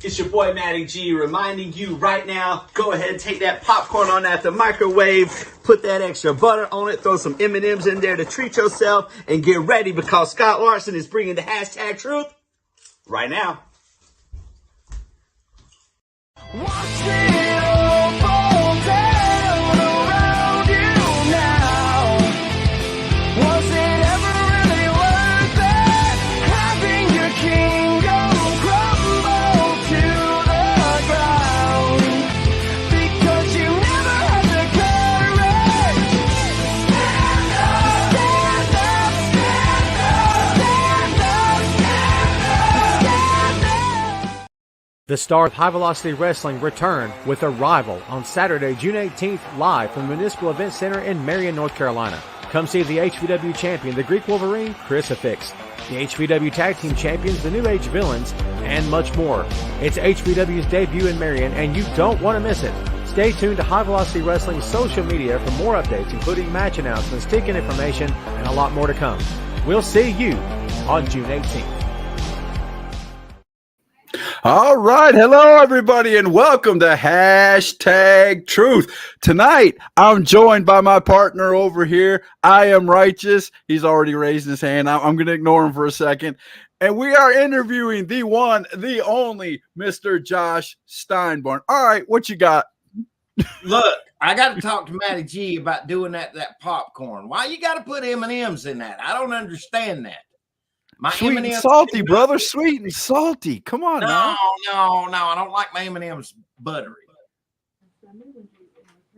It's your boy Matty G reminding you right now, go ahead and take that popcorn on at the microwave, put that extra butter on it, throw some M&Ms in there to treat yourself, and get ready because Scott Larson is bringing the hashtag truth right now. Watch it all fall down around you now. Was it ever really worth it? Having your kingdom crumble to the ground because you never had the courage. Stand up, stand up, stand up, stand up, stand up. The star of High Velocity Wrestling returned with Arrival on Saturday, June 18th, live from the Municipal Event Center in Marion, North Carolina. Come see the HVW champion, the Greek Wolverine, Crucifix, the HVW Tag Team Champions, the New Age Villains, and much more. It's HVW's debut in Marion, and you don't want to miss it. Stay tuned to High Velocity Wrestling's social media for more updates, including match announcements, ticket information, and a lot more to come. We'll see you on June 18th. All right. Hello, everybody, and welcome to Hashtag Truth. Tonight, I'm joined by my partner over here. I am Righteous. He's already raised his hand. I'm going to ignore him for a second. And we are interviewing the one, the only Mr. Josh Steinborn. All right. What you got? Look, I got to talk to Matty G about doing that popcorn. Why you got to put M&Ms in that? I don't understand that. My Sweet M&Ms and salty, brother. Sweet and salty. Come on now. No. I don't like my M&Ms buttery.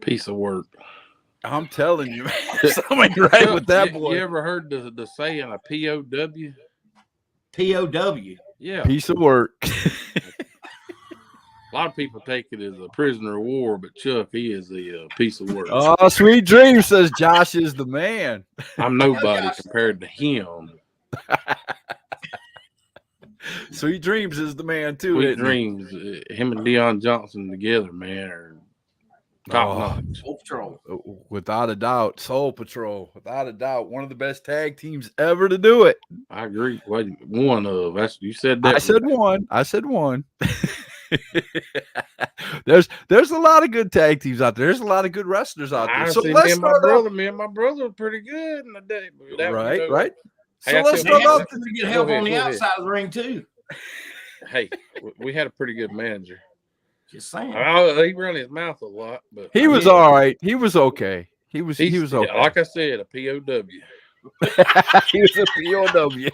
Piece of work. I'm telling you, man. Something right with that boy. You ever heard the saying a POW? POW. Yeah. Piece of work. A lot of people take it as a prisoner of war, but Chuck, he is a piece of work. Oh, sweet dream, says Josh is the man. I'm nobody compared to him. Sweet Dreams is the man too. Sweet Dreams, him and Deion Johnson together, man, are top notch. Soul Patrol. Without a doubt, Soul Patrol. Without a doubt, one of the best tag teams ever to do it. I agree. Well, one of you said that. I said one. There's a lot of good tag teams out there. There's a lot of good wrestlers out there. So let's start off. Me and my brother were pretty good in the day. Right. Hey, so let's start off. Pretty good help on the outside of the ring too. Hey, we had a pretty good manager. Just saying. He ran his mouth a lot, but He was all right. He was okay. He was okay. Like I said, a POW. He was a POW.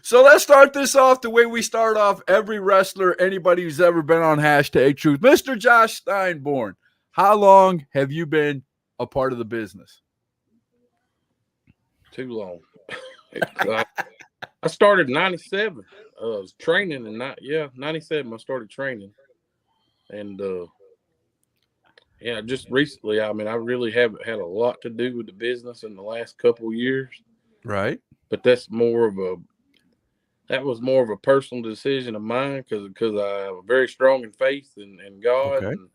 So let's start this off the way we start off every wrestler, anybody who's ever been on Hashtag Truth. Mr. Josh Steinborn, how long have you been a part of the business? Too long. I started in 97. I was training in 97. I started training. And just recently, I mean, I really haven't had a lot to do with the business in the last couple of years. Right. But that was more of a personal decision of mine because I have a very strong in faith in God. Okay. And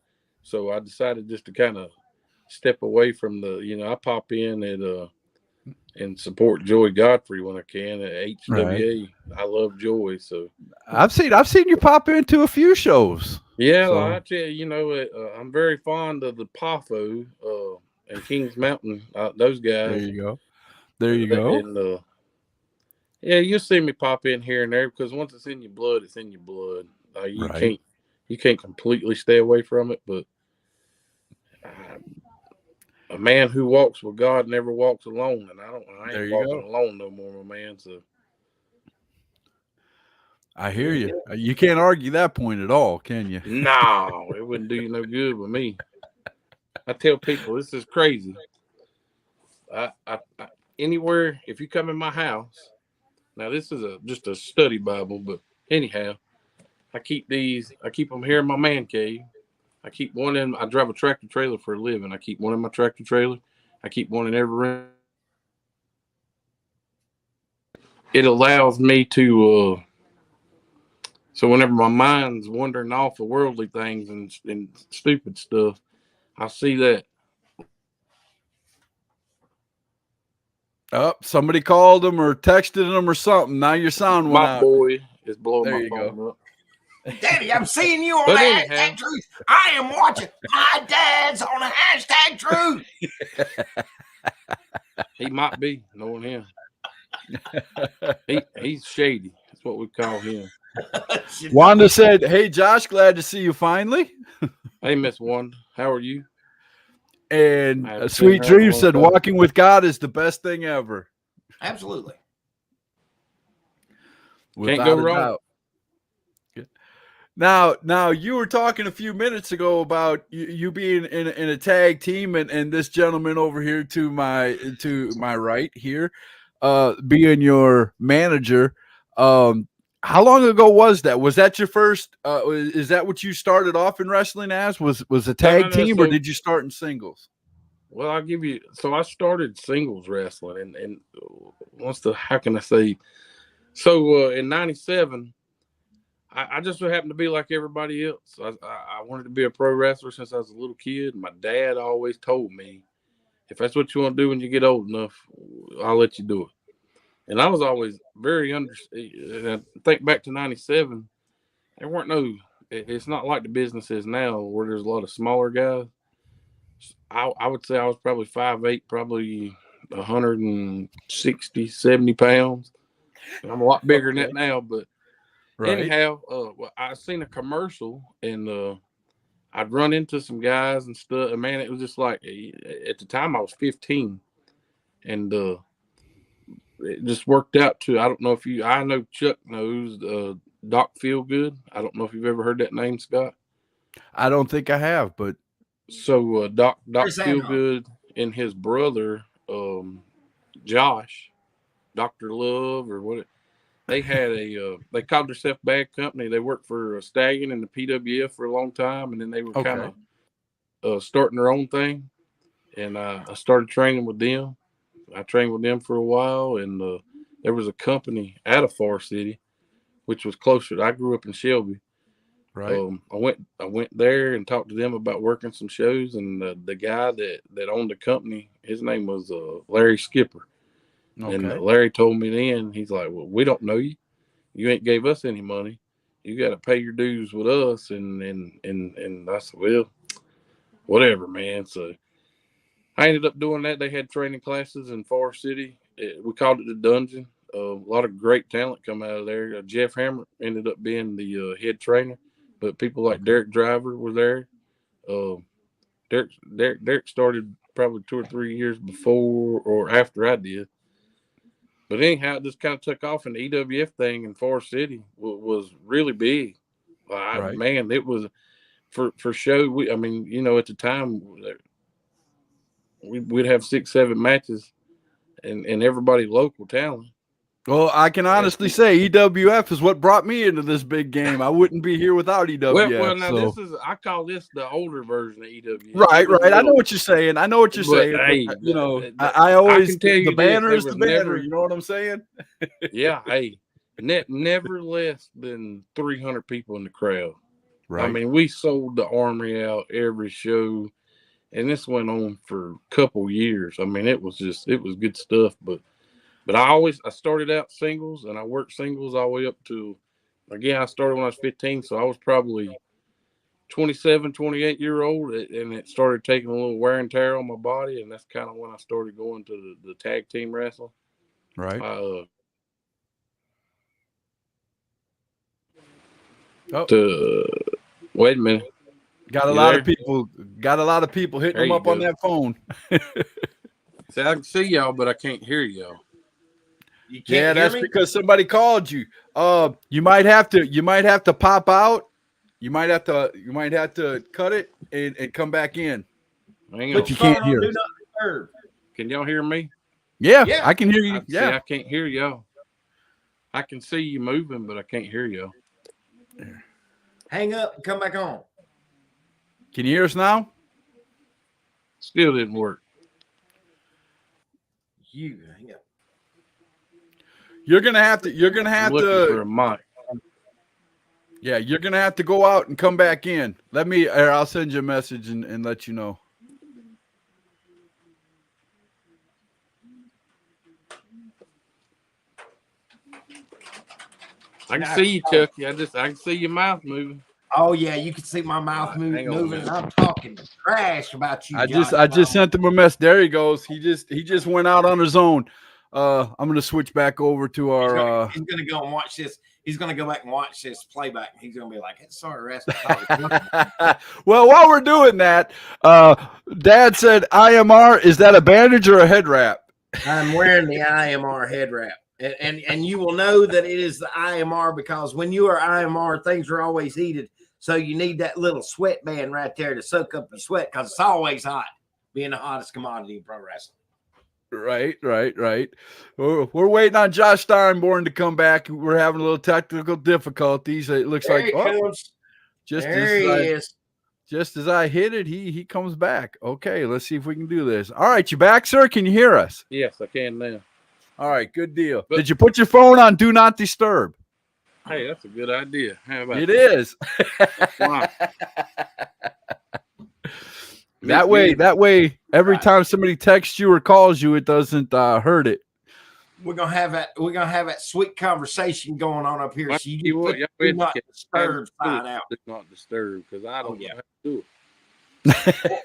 so I decided just to kind of step away from I pop in and support Joey Godfrey when I can at HWA. Right. I love Joey, so I've seen you pop into a few shows. Yeah, so. I tell you, I'm very fond of the PAFO and Kings Mountain. Those guys. There you go. And you'll see me pop in here and there because once it's in your blood, it's in your blood. You can't completely stay away from it, but a man who walks with God never walks alone, and I ain't walking alone no more, my man. So I hear you. You can't argue that point at all, can you? No, it wouldn't do you no good with me. I tell people this is crazy. I anywhere if you come in my house. Now this is just a study Bible, but anyhow, I keep them here in my man cave. I keep one in. I drive a tractor trailer for a living. I keep one in my tractor trailer. I keep one in every room. It allows me to. So whenever my mind's wandering off of worldly things and stupid stuff, I see that. Oh, somebody called him or texted him or something. Now your sound went out. My boy is blowing there my you phone go. up. Daddy, I'm seeing you on But the anyhow. hashtag truth. I am watching my dad's on the hashtag truth. He might be, knowing him. He's shady. That's what we call him. Wanda said, "Hey, Josh, glad to see you finally." Hey, Miss Wanda, how are you? And I haven't seen Sweet her in a Dream long said, time. "Walking with God is the best thing ever." Absolutely. Without go a wrong. doubt. Now you were talking a few minutes ago about you being in a tag team, and this gentleman over here to my right here, being your manager. How long ago was that? Was that your first? Is that what you started off in wrestling as? Was a tag No. team, or did you start in singles? Well, I'll give you. So I started singles wrestling, and how can I say? So in '97. I just so happened to be like everybody else. I wanted to be a pro wrestler since I was a little kid. My dad always told me, if that's what you want to do when you get old enough, I'll let you do it. And I was always very I think back to '97, there weren't no. It's not like the business is now where there's a lot of smaller guys. I would say I was probably 5'8", probably 160, 70 pounds. I'm a lot bigger than that now, but Right. anyhow, well, I seen a commercial and I'd run into some guys and stuff. And man, it was just like at the time I was 15, and it just worked out to. I don't know if I know Chuck knows Doc Feelgood. I don't know if you've ever heard that name, Scott. I don't think I have, but So Doc Chris Andrew. Feelgood and his brother Josh, Dr. Love or what. They had they called themselves Bad Company. They worked for Stallion and the PWF for a long time, and then they were kind of starting their own thing. And I started training with them. I trained with them for a while, and there was a company out of Far City, which was closer. I grew up in Shelby. right. I went there and talked to them about working some shows, and the guy that owned the company, his name was Larry Skipper. And Okay. Larry told me then, he's like, "Well, we don't know you. You ain't gave us any money. You got to pay your dues with us." And I said, "Well, whatever, man." So I ended up doing that. They had training classes in Forest City. We called it the Dungeon. A lot of great talent come out of there. Jeff Hammer ended up being the head trainer, but people like Derek Driver were there. Uh, Derek started probably 2 or 3 years before or after I did. But anyhow, it just kind of took off, and the EWF thing in Forest City was really big. Right. Man, it was for show. I mean, at the time, we'd have 6, 7 matches, and everybody local talent. Well, I can honestly say EWF is what brought me into this big game. I wouldn't be here without EWF. Well, now so. I call this the older version of EWF. Right. I know what you're saying. But hey, I always can tell you the banner this, is the banner. You know what I'm saying? Yeah, hey, never less than 300 people in the crowd. Right. I mean, we sold the Armory out every show, and this went on for a couple years. I mean, it was good stuff. But I started out singles, and I worked singles all the way up to, again, I started when I was 15, so I was probably 27, 28-year-old, and it started taking a little wear and tear on my body, and that's kind of when I started going to the tag team wrestling. Right. Oh. Wait a minute. Got a You lot there? of people hitting There them you up on go. that phone. See, I can see y'all, but I can't hear y'all. You can't Yeah, hear that's me? because somebody called you. You might have to pop out. You might have to cut it and come back in. Hang But on. you can't Phone on hear Do us. Not Disturb. Can y'all hear me? Yeah, Yeah. I can hear you. See, Yeah. I can't hear y'all. I can see you moving, but I can't hear y'all. Hang up and come back on. Can you hear us now? Still didn't work. You hang up. You're gonna have I'm looking for a to. mic. Yeah, you're gonna have to go out and come back in. I'll send you a message and let you know. I can see you, Chucky. I can see your mouth moving. Oh yeah, you can see my mouth Hang on a moving, and minute. I'm talking trash about you. I Josh just Steinborn. sent him a mess. There he goes. He just went out on his own. I'm gonna switch back over to our. He's gonna go and watch this. He's gonna go back and watch this playback, and he's gonna be like, "Sorry, Rascal." Well, while we're doing that, Dad said IMR. Is that a bandage or a head wrap? I'm wearing the IMR head wrap. And you will know that it is the IMR because when you are IMR, things are always heated. So you need that little sweatband right there to soak up your sweat because it's always hot, being the hottest commodity in pro wrestling. Right. We're waiting on Josh Steinborn to come back. We're having a little technical difficulties. It looks There like he comes. just There he is. Just as I hit it, he comes back. Okay, let's see if we can do this. All right, you back, sir? Can you hear us? Yes, I can now. All right, good deal. But- Did you put your phone on Do Not Disturb? Hey, that's a good idea. How about It that? is. Wow. That way, every time somebody texts you or calls you, it doesn't hurt it. We're gonna have that sweet conversation going on up here. Well, So you you can what, put y'all do bet not you disturb can't sign out. Do not disturb because I don't yeah. know how to do it.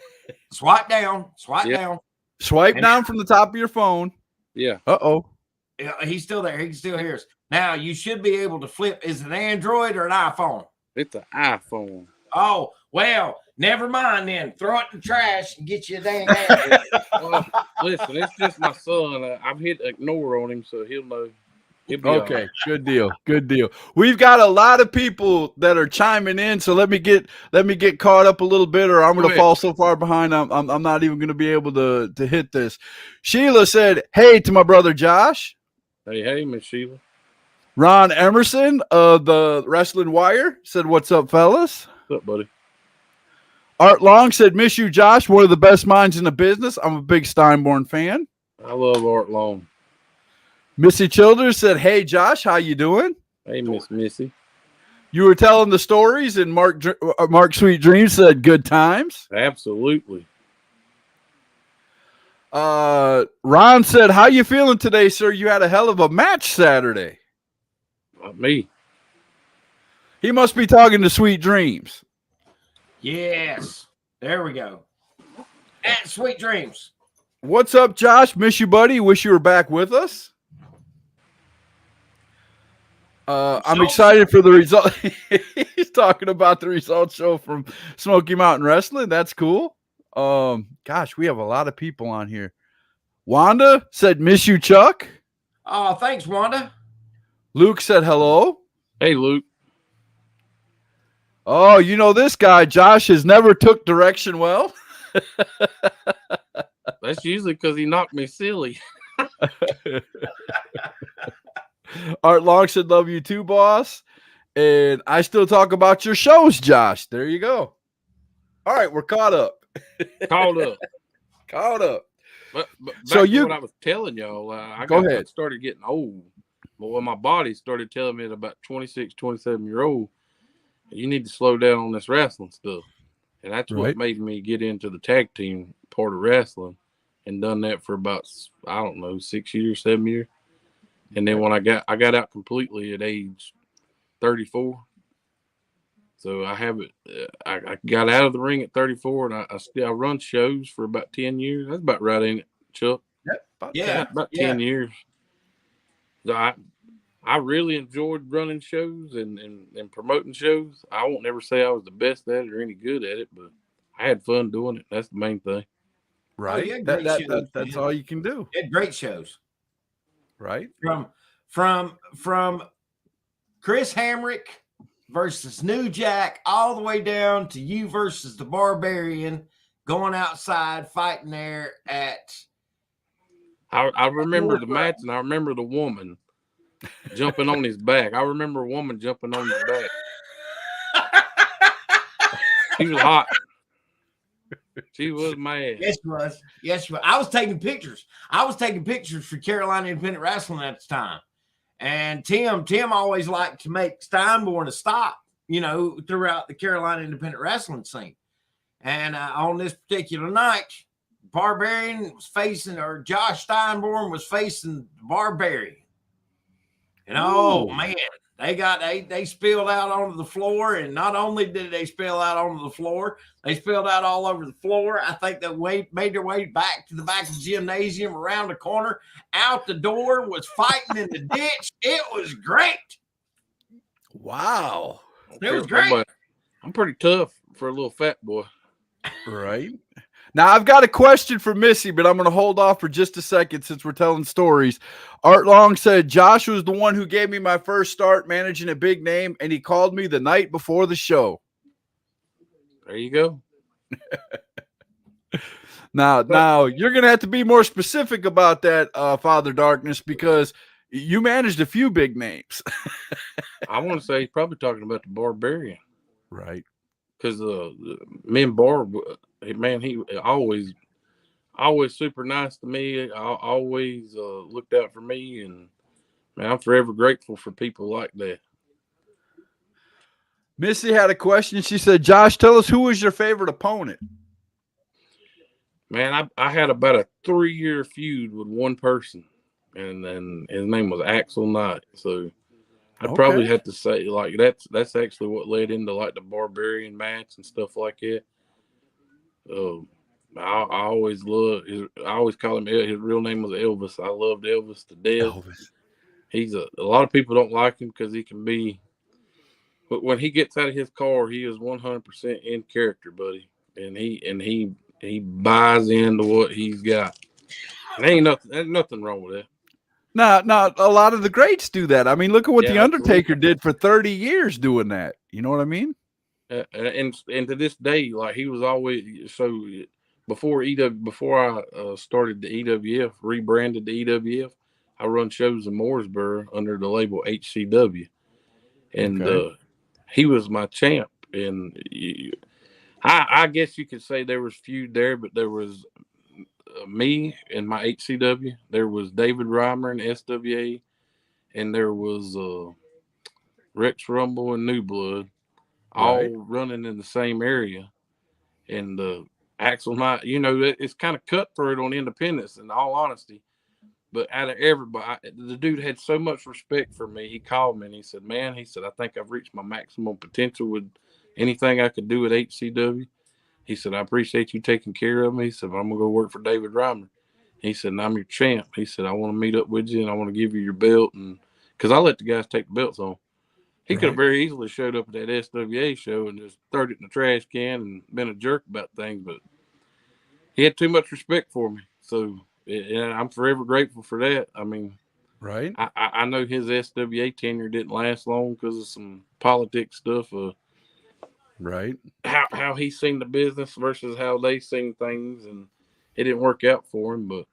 Swipe down. Yeah. Down. Swipe And- down from the top of your phone. Yeah. Uh-oh. Yeah, he's still there. He can still hear us. Now you should be able to flip. Is it an Android or an iPhone? It's an iPhone. Oh, well, never mind then. Throw it in the trash and get you a dang Android. Well, listen, it's just my son. I've hit ignore on him, so he'll know. He'll be all Okay, right. good deal. We've got a lot of people that are chiming in, so let me get caught up a little bit, or I'm Go going to ahead. fall so far behind. I'm not even going to be able to hit this. Sheila said, "Hey" to my brother Josh. Hey, Miss Sheila. Ron Emerson of the Wrestling Wire said, "What's up, fellas?" What's up, buddy? Art Long said, "Miss you, Josh. One of the best minds in the business. I'm a big Steinborn fan." I love Art Long. Missy Childers said, "Hey, Josh, how you doing? Hey, Miss Missy. You were telling the stories, and Mark Sweet Dreams said, good times." Absolutely. Ron said, "How you feeling today, sir? You had a hell of a match Saturday." Not me. He must be talking to Sweet Dreams. Yes. There we go. And sweet dreams. What's up, Josh? Miss you, buddy. Wish you were back with us. I'm excited for the result. He's talking about the results show from Smoky Mountain Wrestling. That's cool. Gosh, we have a lot of people on here. Wanda said, "Miss you, Chuck." Oh, thanks, Wanda. Luke said, "Hello." Hey, Luke. Oh, you know this guy, Josh, has never took direction well. That's usually because he knocked me silly. Art Long said, "Love you too, boss." And I still talk about your shows, Josh. There you go. All right, we're caught up. Called up. Caught up. But back So to you- what I was telling y'all, I Go ahead. started getting old. But when my body started telling me at about 26, 27-year-old, you need to slow down on this wrestling stuff. And that's Right. what made me get into the tag team part of wrestling and done that for about, 6 years, 7 years. And then when I got out completely at age 34. So I have it. I got out of the ring at 34, and I still run shows for about 10 years. That's about right, ain't it, Chuck? Yeah. About 10 years. So I really enjoyed running shows and promoting shows. I won't never say I was the best at it or any good at it, but I had fun doing it. That's the main thing. Right. yeah, That- great shows, that's man. all you can do. They had great shows. Right. From Chris Hamrick versus New Jack all the way down to you versus the Barbarian going outside fighting there at I remember the match, and I remember the woman jumping on his back. I remember a woman jumping on his back. She was hot. She was mad. Yes, she was. Yes, she was. I was taking pictures. I was taking pictures for Carolina Independent Wrestling at the time. And Tim always liked to make Steinborn a stop, throughout the Carolina Independent Wrestling scene. And on this particular night, Barbarian was facing, or Josh Steinborn was facing the Barbarian. And oh man, They spilled out onto the floor, and not only did they spill out onto the floor, they spilled out all over the floor. I think they made their way back to the back of the gymnasium, around the corner, out the door, was fighting in the ditch. It was great. Wow. It was great. I'm pretty tough for a little fat boy. Right. Now, I've got a question for Missy, but I'm going to hold off for just a second since we're telling stories. Art Long said, Josh was the one who gave me my first start managing a big name, and he called me the night before the show. There you go. Now you're going to have to be more specific about that, Father Darkness, because you managed a few big names. I want to say he's probably talking about the Barbarian. Right. Because me and Barb, man, he always super nice to me. Always looked out for me, and man, I'm forever grateful for people like that. Missy had a question. She said, Josh, tell us, who was your favorite opponent? Man, I had about a 3-year feud with one person, and then his name was Axel Knight. So I'd probably have to say, like, that's actually what led into like the Barbarian match and stuff like that. I always I always call him, his real name was Elvis. I loved Elvis to death. Elvis. He's a lot of people don't like him because he can be, but when he gets out of his car, he is 100% in character, buddy. And he buys into what he's got. And ain't nothing wrong with that. Now, a lot of the greats do that. I mean, look at what Yeah, The Undertaker did for 30 years doing that. You know what I mean? And to this day, like, he was always, so before I started the EWF, rebranded the EWF, I run shows in Mooresboro under the label HCW, and he was my champ. And I guess you could say there was feud there, but there was me and my HCW. There was David Reimer and SWA, and there was Rex Rumble and New Blood, all running in the same area. And Axel Knight, it's kind of cutthroat on independence, in all honesty. But out of everybody, the dude had so much respect for me. He called me and he said, man, I think I've reached my maximum potential with anything I could do at HCW. He said, I appreciate you taking care of me. He said, I'm going to go work for David Reimer. He said, and I'm your champ. He said, I want to meet up with you and I want to give you your belt. And because I let the guys take the belts on. He could have very easily showed up at that SWA show and just thrown it in the trash can and been a jerk about things, but he had too much respect for me. So I'm forever grateful for that. I mean, I know his SWA tenure didn't last long because of some politics stuff. How he seen the business versus how they seen things, and it didn't work out for him. But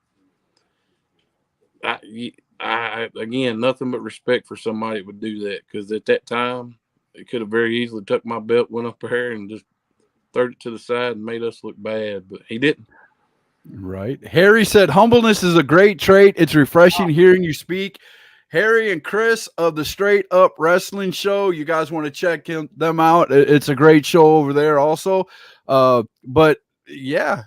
I again, nothing but respect for somebody that would do that, because at that time, it could have very easily took my belt, went up there, and just threw it to the side and made us look bad. But he didn't. Right. Harry said, humbleness is a great trait. It's refreshing hearing you speak. Harry and Chris of the Straight Up Wrestling Show. You guys want to check them out. It's a great show over there also. But yeah,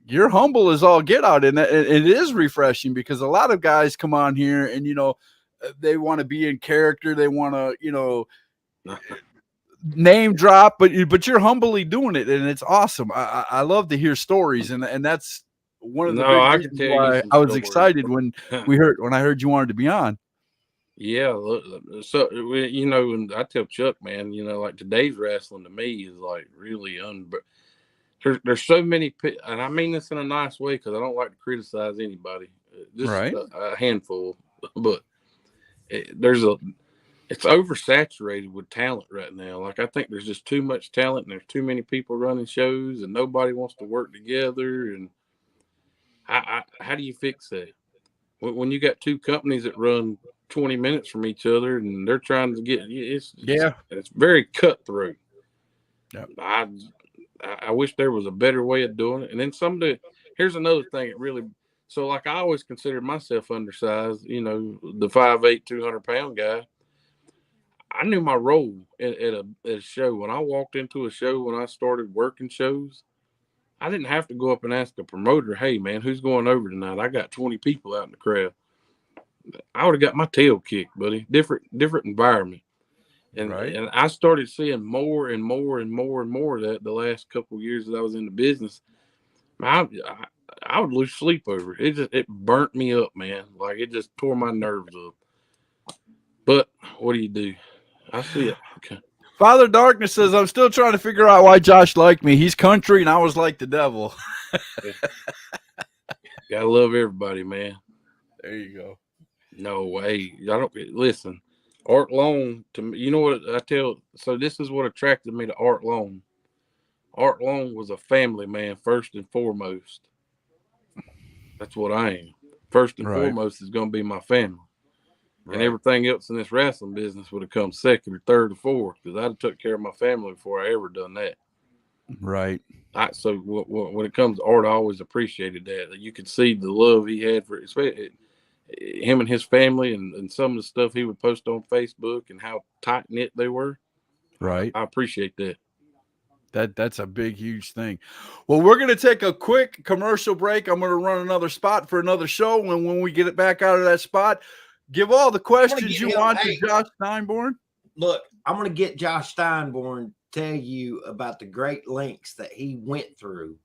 you're humble as all get out. And it is refreshing, because a lot of guys come on here and, they want to be in character. They want to, name drop, but you're humbly doing it, and it's awesome. I love to hear stories, and that's one of the big reasons why I was excited when I heard you wanted to be on. Yeah, so and I tell Chuck, man, like, today's wrestling to me is like really there's so many, and I mean this in a nice way, because I don't like to criticize anybody, just a handful, but it's oversaturated with talent right now. Like, I think there's just too much talent, and there's too many people running shows, and nobody wants to work together. And how do you fix that? When you got two companies that run 20 minutes from each other, and they're trying to get, it's very cutthroat. Yep. I wish there was a better way of doing it. And then here's another thing. So like, I always considered myself undersized, the 5'8", 200-pound guy. I knew my role at a show. When I walked into a show, when I started working shows, I didn't have to go up and ask a promoter, hey, man, who's going over tonight? I got 20 people out in the crowd. I would have got my tail kicked, buddy. Different environment. And Right. and I started seeing more and more and more and more of that the last couple of years that I was in the business. I would lose sleep over it. It burnt me up, man. Like it just tore my nerves up. But what do you do? I see it. Okay. Father Darkness says, I'm still trying to figure out why Josh liked me. He's country and I was like the devil. Gotta love everybody, man. There you go. No way. I don't listen. Art Long, to me, you know what I tell? So this is what attracted me to Art Long. Art Long was a family man first and foremost. That's what I am. First and foremost is going to be my family. And everything else in this wrestling business would have come second or third or fourth because I'd have took care of my family before I ever done that. Right. So when it comes to Art, I always appreciated that. You could see the love he had for him and his family and some of the stuff he would post on Facebook and how tight-knit they were. Right. I appreciate that. That's a big, huge thing. Well, we're going to take a quick commercial break. I'm going to run another spot for another show. And when we get it back out of that spot, give all the questions you want to Josh Steinborn. Look, I'm going to get Josh Steinborn to tell you about the great lengths that he went through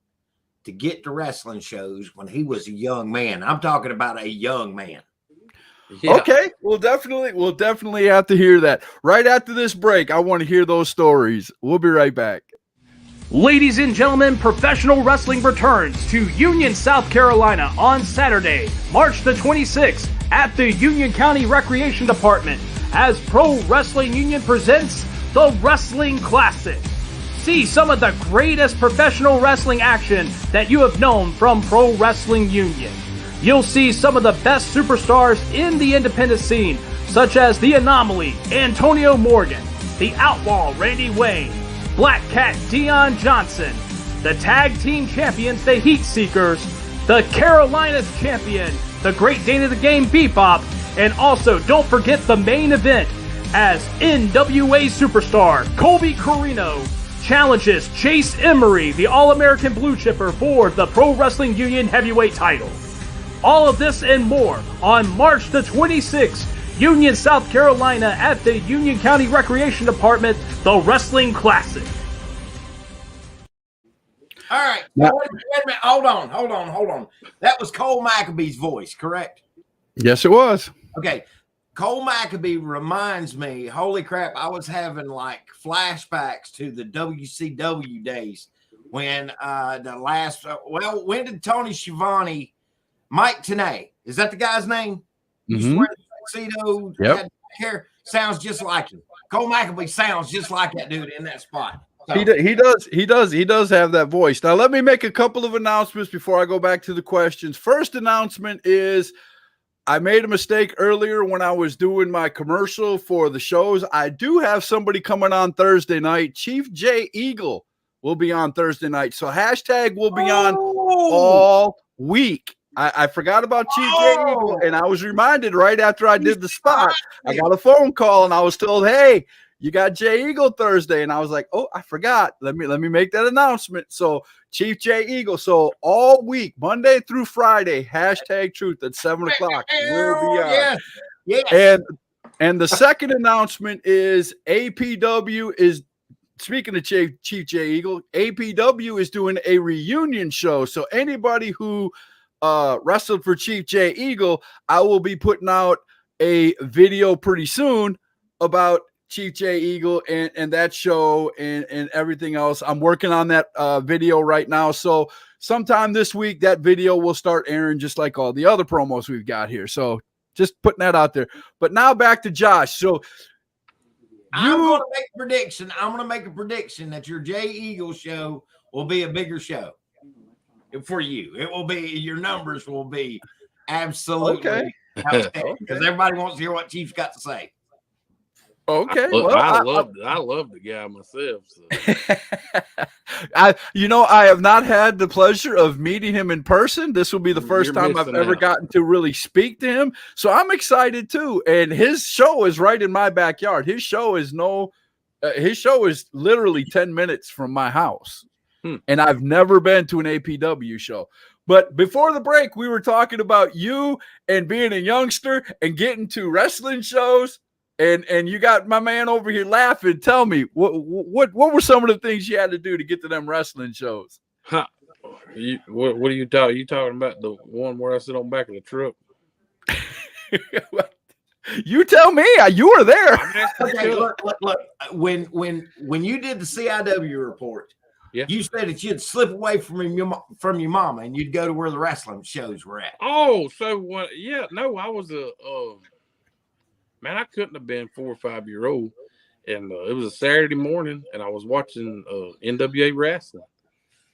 to get to wrestling shows when he was a young man. I'm talking about a young man. Yeah. Okay, we'll definitely have to hear that. Right after this break, I want to hear those stories. We'll be right back. Ladies and gentlemen, professional wrestling returns to Union, South Carolina on Saturday, March the 26th at the Union County Recreation Department as Pro Wrestling Union presents the Wrestling Classic. See some of the greatest professional wrestling action that you have known from Pro Wrestling Union. You'll see some of the best superstars in the independent scene, such as The Anomaly, Antonio Morgan, The Outlaw, Randy Wayne, Black Cat Dion Johnson, the tag team champions, the Heat Seekers, the Carolinas champion, the Great Dane of the Game, Bebop, and also don't forget the main event as NWA superstar Colby Corino challenges Chase Emery, the All-American Blue Chipper, for the Pro Wrestling Union heavyweight title. All of this and more on March the 26th, Union, South Carolina at the Union County Recreation Department, the Wrestling Classic. All right. Wait a minute. Hold on. That was Cole Maccabee's voice, correct? Yes, it was. Okay. Cole Maccabee reminds me, holy crap, I was having like flashbacks to the WCW days when when did Tony Schiavone, Mike Tenay, is that the guy's name? He's wearing a tuxedo, had hair, sounds just like him. Cole Maccabee sounds just like that dude in that spot. So, He does have that voice. Now, let me make a couple of announcements before I go back to the questions. First announcement is I made a mistake earlier when I was doing my commercial for the shows. I do have somebody coming on Thursday night. Chief J Eagle will be on Thursday night. So hashtag will be on all week. I forgot about Chief J Eagle, and I was reminded right after I did the spot. I got a phone call, and I was told, hey, you got J Eagle Thursday. And I was like, oh, I forgot. Let me make that announcement. So Chief J Eagle. So all week, Monday through Friday, hashtag truth at 7 o'clock. Will be on. Yes. And the second announcement is APW is, speaking of Chief J Eagle, APW is doing a reunion show. So anybody who wrestled for Chief J Eagle, I will be putting out a video pretty soon about Chief J Eagle and that show and everything else. I'm working on that video right now. So sometime this week, that video will start airing just like all the other promos we've got here. So just putting that out there. But now back to Josh. So I'm going to make a prediction. I'm going to make a prediction that your J Eagle show will be a bigger show for you. It will be, your numbers will be absolutely outstanding because everybody wants to hear what Chief's got to say. Okay. I love the guy myself. So. I have not had the pleasure of meeting him in person. This will be the first time I've ever gotten to really speak to him. So I'm excited too. And his show is right in my backyard. His show is literally 10 minutes from my house. And I've never been to an APW show. But before the break, we were talking about you and being a youngster and getting to wrestling shows. And you got my man over here laughing. Tell me, what were some of the things you had to do to get to them wrestling shows? Huh. What are you talking? You talking about the one where I sit on the back of the truck? You tell me. You were there. I'm asking Okay, Chuck. look. When you did the CIW report, Yeah. you said that you'd slip away from your mama and you'd go to where the wrestling shows were at. Oh, so what? Yeah, no, I was a man. I couldn't have been 4 or 5 year old, and it was a Saturday morning, and I was watching NWA wrestling.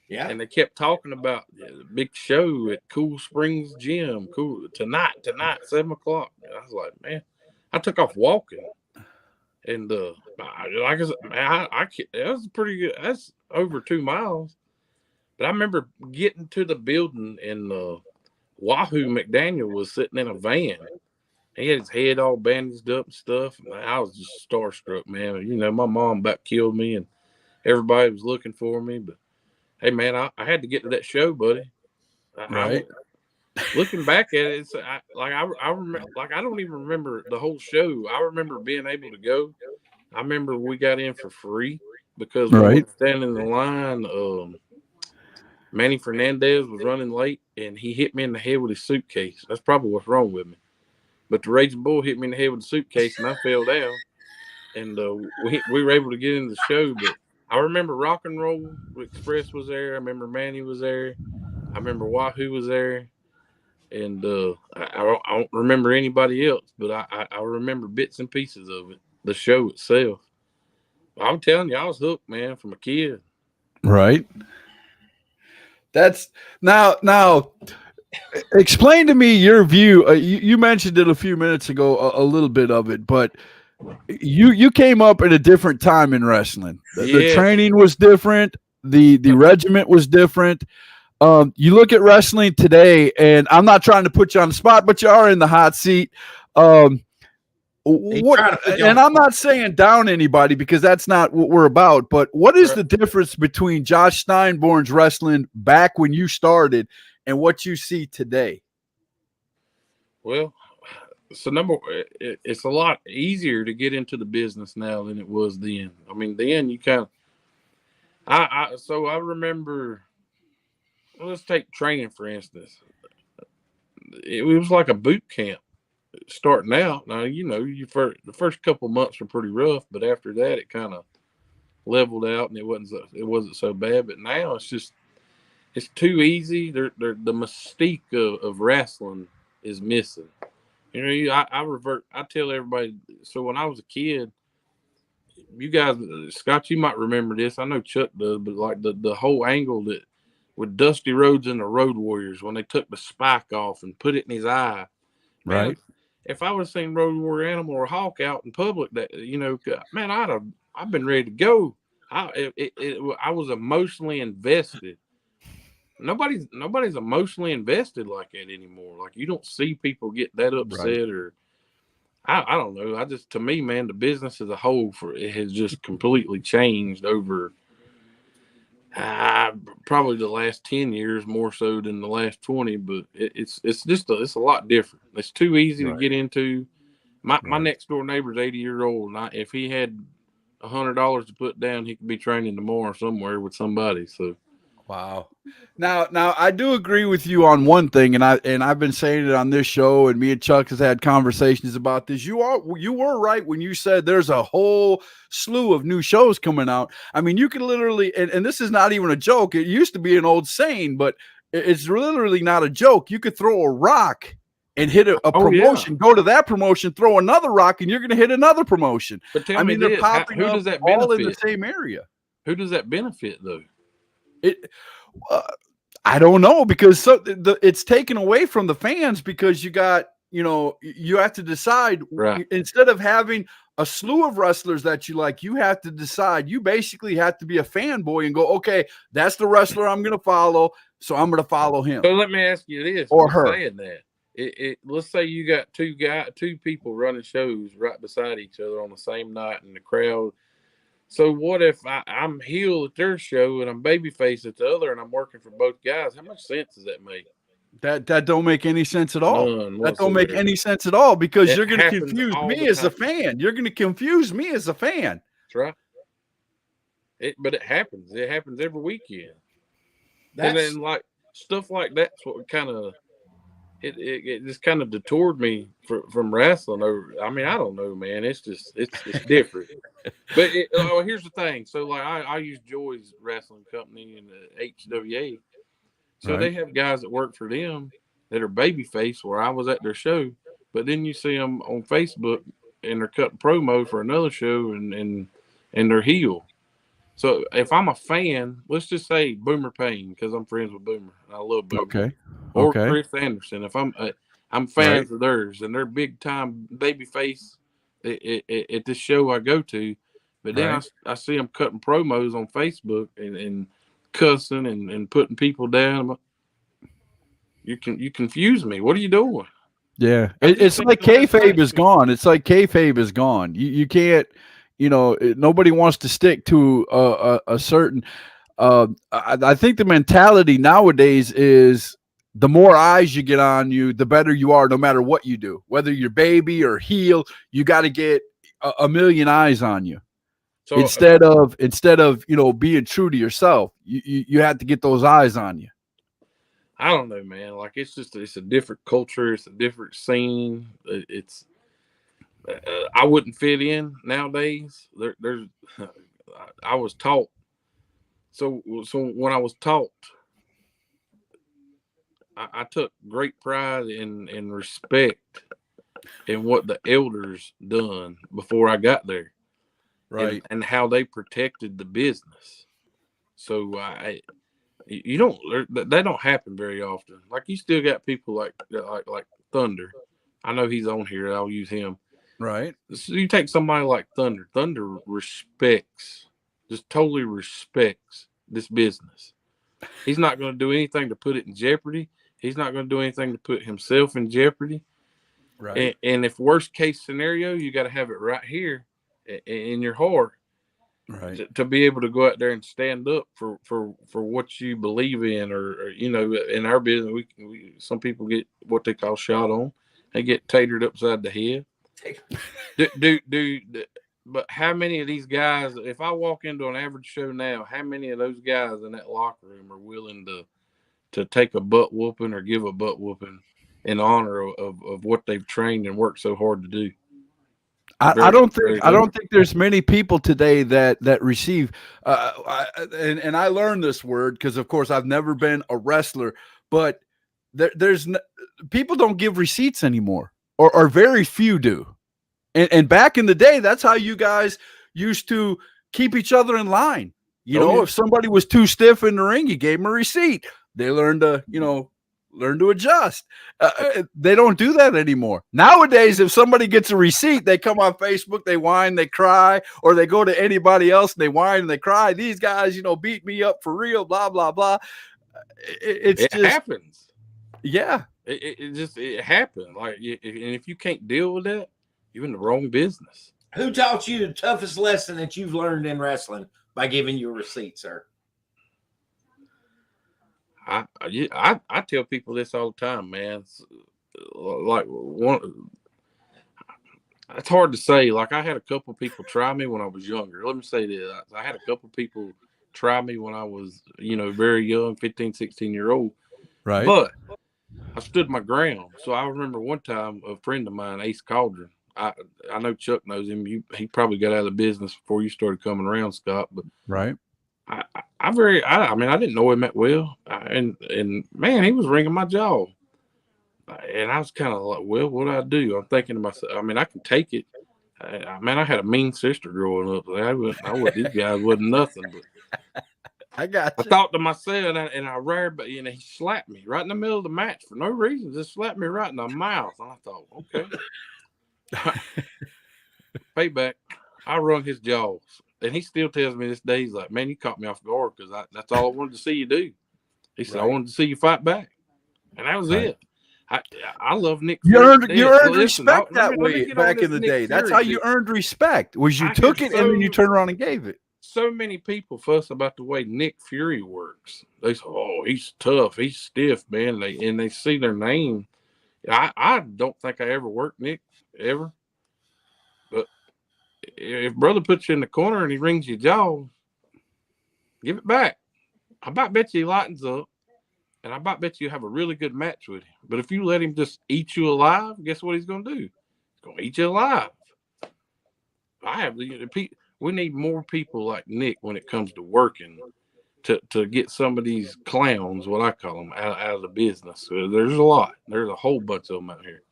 Yeah. And they kept talking about the big show at Cool Springs Gym, tonight, 7:00. And I was like, man, I took off walking, and like I said, man, that was pretty good. That's over 2 miles. But I remember getting to the building, and Wahoo McDaniel was sitting in a van. He had his head all bandaged up and stuff. And I was just starstruck, man. You know, my mom about killed me, and everybody was looking for me, but. Hey man, I had to get to that show, buddy. Right. Looking back at it, I remember, like I don't even remember the whole show. I remember being able to go. I remember we got in for free because we were standing in the line. Manny Fernandez was running late, and he hit me in the head with his suitcase. That's probably what's wrong with me. But the Raging Bull hit me in the head with a suitcase, and I fell down. And we were able to get in the show, but. I remember Rock and Roll Express was there. I remember Manny was there. I remember Wahoo was there. And I don't remember anybody else, but I remember bits and pieces of it, the show itself. I'm telling you, I was hooked, man, from a kid. Right. That's now explain to me your view. You mentioned it a few minutes ago, a little bit of it, but you came up at a different time in wrestling. The training was different. The regiment was different. You look at wrestling today, and I'm not trying to put you on the spot, but you are in the hot seat. And I'm not saying down anybody because that's not what we're about. But what is the difference between Josh Steinborn's wrestling back when you started and what you see today? Well, so it's a lot easier to get into the business now than it was then. I mean, then you kind of, so I remember, let's take training, for instance. It was like a boot camp starting out. Now, you know, the first couple months were pretty rough, but after that, it kind of leveled out and it wasn't so bad. But now it's too easy. The mystique of wrestling is missing. You know, I tell everybody. So when I was a kid, you guys, Scott, you might remember this. I know Chuck does, but like the whole angle that with Dusty Rhodes and the Road Warriors when they took the spike off and put it in his eye. Man, right. If I would have seen Road Warrior Animal or Hawk out in public, that man, I've been ready to go. I was emotionally invested. Nobody's emotionally invested like that anymore. Like you don't see people get that upset or I don't know. To me, man, the business as a whole it has just completely changed over probably the last 10 years more so than the last 20. But it's a lot different. It's too easy to get into. My next door neighbor's 80 years old, and if he had $100 to put down, he could be training tomorrow somewhere with somebody. So. Wow. Now I do agree with you on one thing, and I've been saying it on this show, and me and Chuck has had conversations about this. You were right when you said there's a whole slew of new shows coming out. I mean, you could literally, and this is not even a joke. It used to be an old saying, but it's literally not a joke. You could throw a rock and hit a promotion, go to that promotion, throw another rock, and you're going to hit another promotion. But tell me they're this, popping who up does that all benefit? in the same area. Who does that benefit though? I don't know because it's taken away from the fans because you have to decide instead of having a slew of wrestlers that you like, you have to decide. You basically have to be a fanboy and go, okay, that's the wrestler I'm going to follow, so I'm going to follow him. So let me ask you this: or her. Saying that, let's say you got two people running shows right beside each other on the same night, and the crowd So what if I'm heel at their show and I'm babyface at the other, and I'm working for both guys? How much sense does that make? That don't make any sense at all. None That don't make whatsoever. any sense at all because It you're going to happens confuse all me the as a time. fan. You're going to confuse me as a fan. That's right. But it happens. It happens every weekend. And That's then like stuff like that's what kind of it just kind of detoured me from wrestling. Over, I mean, I don't know, man. It's just it's different. But here's the thing. So like I use Joy's wrestling company in the HWA. So Right. they have guys that work for them that are babyface where I was at their show. But then you see them on Facebook and they're cutting promo for another show and they're heel. So if I'm a fan, let's just say Boomer Payne because I'm friends with Boomer. I love Boomer. Okay. Or Okay. Chris Anderson. If I'm fans of theirs and they're big time babyface at this show I go to, but then Right. I see them cutting promos on Facebook and cussing and putting people down. You confuse me. What are you doing? Yeah. I just It's think like the last kayfabe is time- gone. It's like kayfabe is gone. You can't, nobody wants to stick to a certain. I think the mentality nowadays is the more eyes you get on you, the better you are, no matter what you do. Whether you're baby or heel, you got to get a million eyes on you. So Instead of being true to yourself, you have to get those eyes on you. I don't know, man. Like it's a different culture. It's a different scene. It's I wouldn't fit in nowadays. There's I was taught. So when I was taught, I took great pride in respect in what the elders done before I got there, and how they protected the business. So you don't that don't happen very often. Like you still got people like Thunder. I know he's on here. I'll use him. Right. So you take somebody like Thunder. Thunder respects, just totally respects this business. He's not going to do anything to put it in jeopardy. He's not going to do anything to put himself in jeopardy. Right. And if worst case scenario, you got to have it right here in your heart, Right. to be able to go out there and stand up for what you believe in, or in our business, we some people get what they call shot on. They get tatered upside the head. But how many of these guys, if I walk into an average show now, how many of those guys in that locker room are willing to take a butt whooping or give a butt whooping in honor of what they've trained and worked so hard to do? I don't think there's many people today that receive and I learned this word because of course I've never been a wrestler, but people don't give receipts anymore, or very few do. And back in the day, that's how you guys used to keep each other in line. If somebody was too stiff in the ring, you gave them a receipt. They learned to adjust. They don't do that anymore. Nowadays, if somebody gets a receipt, they come on Facebook, they whine, they cry, or they go to anybody else and they whine and they cry. These guys, beat me up for real, blah, blah, blah. It just happens. Yeah. It happened. Like, and if you can't deal with that, you're in the wrong business. Who taught you the toughest lesson that you've learned in wrestling by giving you a receipt, sir? I tell people this all the time, man. It's hard to say. Like I had a couple people try me when I was younger. Let me say this. I had a couple people try me when I was, very young, 15, 16-year-old. Right. But I stood my ground. So I remember one time a friend of mine, Ace Cauldron, I know Chuck knows him. He probably got out of the business before you started coming around, Scott. But right. I didn't know him that well, and man, he was wringing my jaw, and I was kind of like, well, what do I do? I'm thinking to myself, I can take it. I had a mean sister growing up. These guys wasn't nothing, but I got you. I thought to myself, and I reared, but he slapped me right in the middle of the match for no reason, just slapped me right in the mouth, and I thought, okay. Payback. I wrung his jaws, and he still tells me this day, he's like, man, you caught me off guard because that's all I wanted to see you do. He said, I wanted to see you fight back, and that was it. I love Nick. You earned Listen, respect let that me way get back on in the this day. Nick That's Fury how you shit. earned respect. Was you took it and then you turned around and gave it. so many people fuss about the way Nick Fury works. They say, "Oh, he's tough, he's stiff, man." They see their name. I don't think I ever worked Nick ever, but if brother puts you in the corner and he rings your jaw, give it back. I might bet you he lightens up, and I might bet you have a really good match with him. But if you let him just eat you alive, guess what he's going to do? He's going to eat you alive. We need more people like Nick when it comes to working to get some of these clowns, what I call them, out of the business. There's a lot. There's a whole bunch of them out here.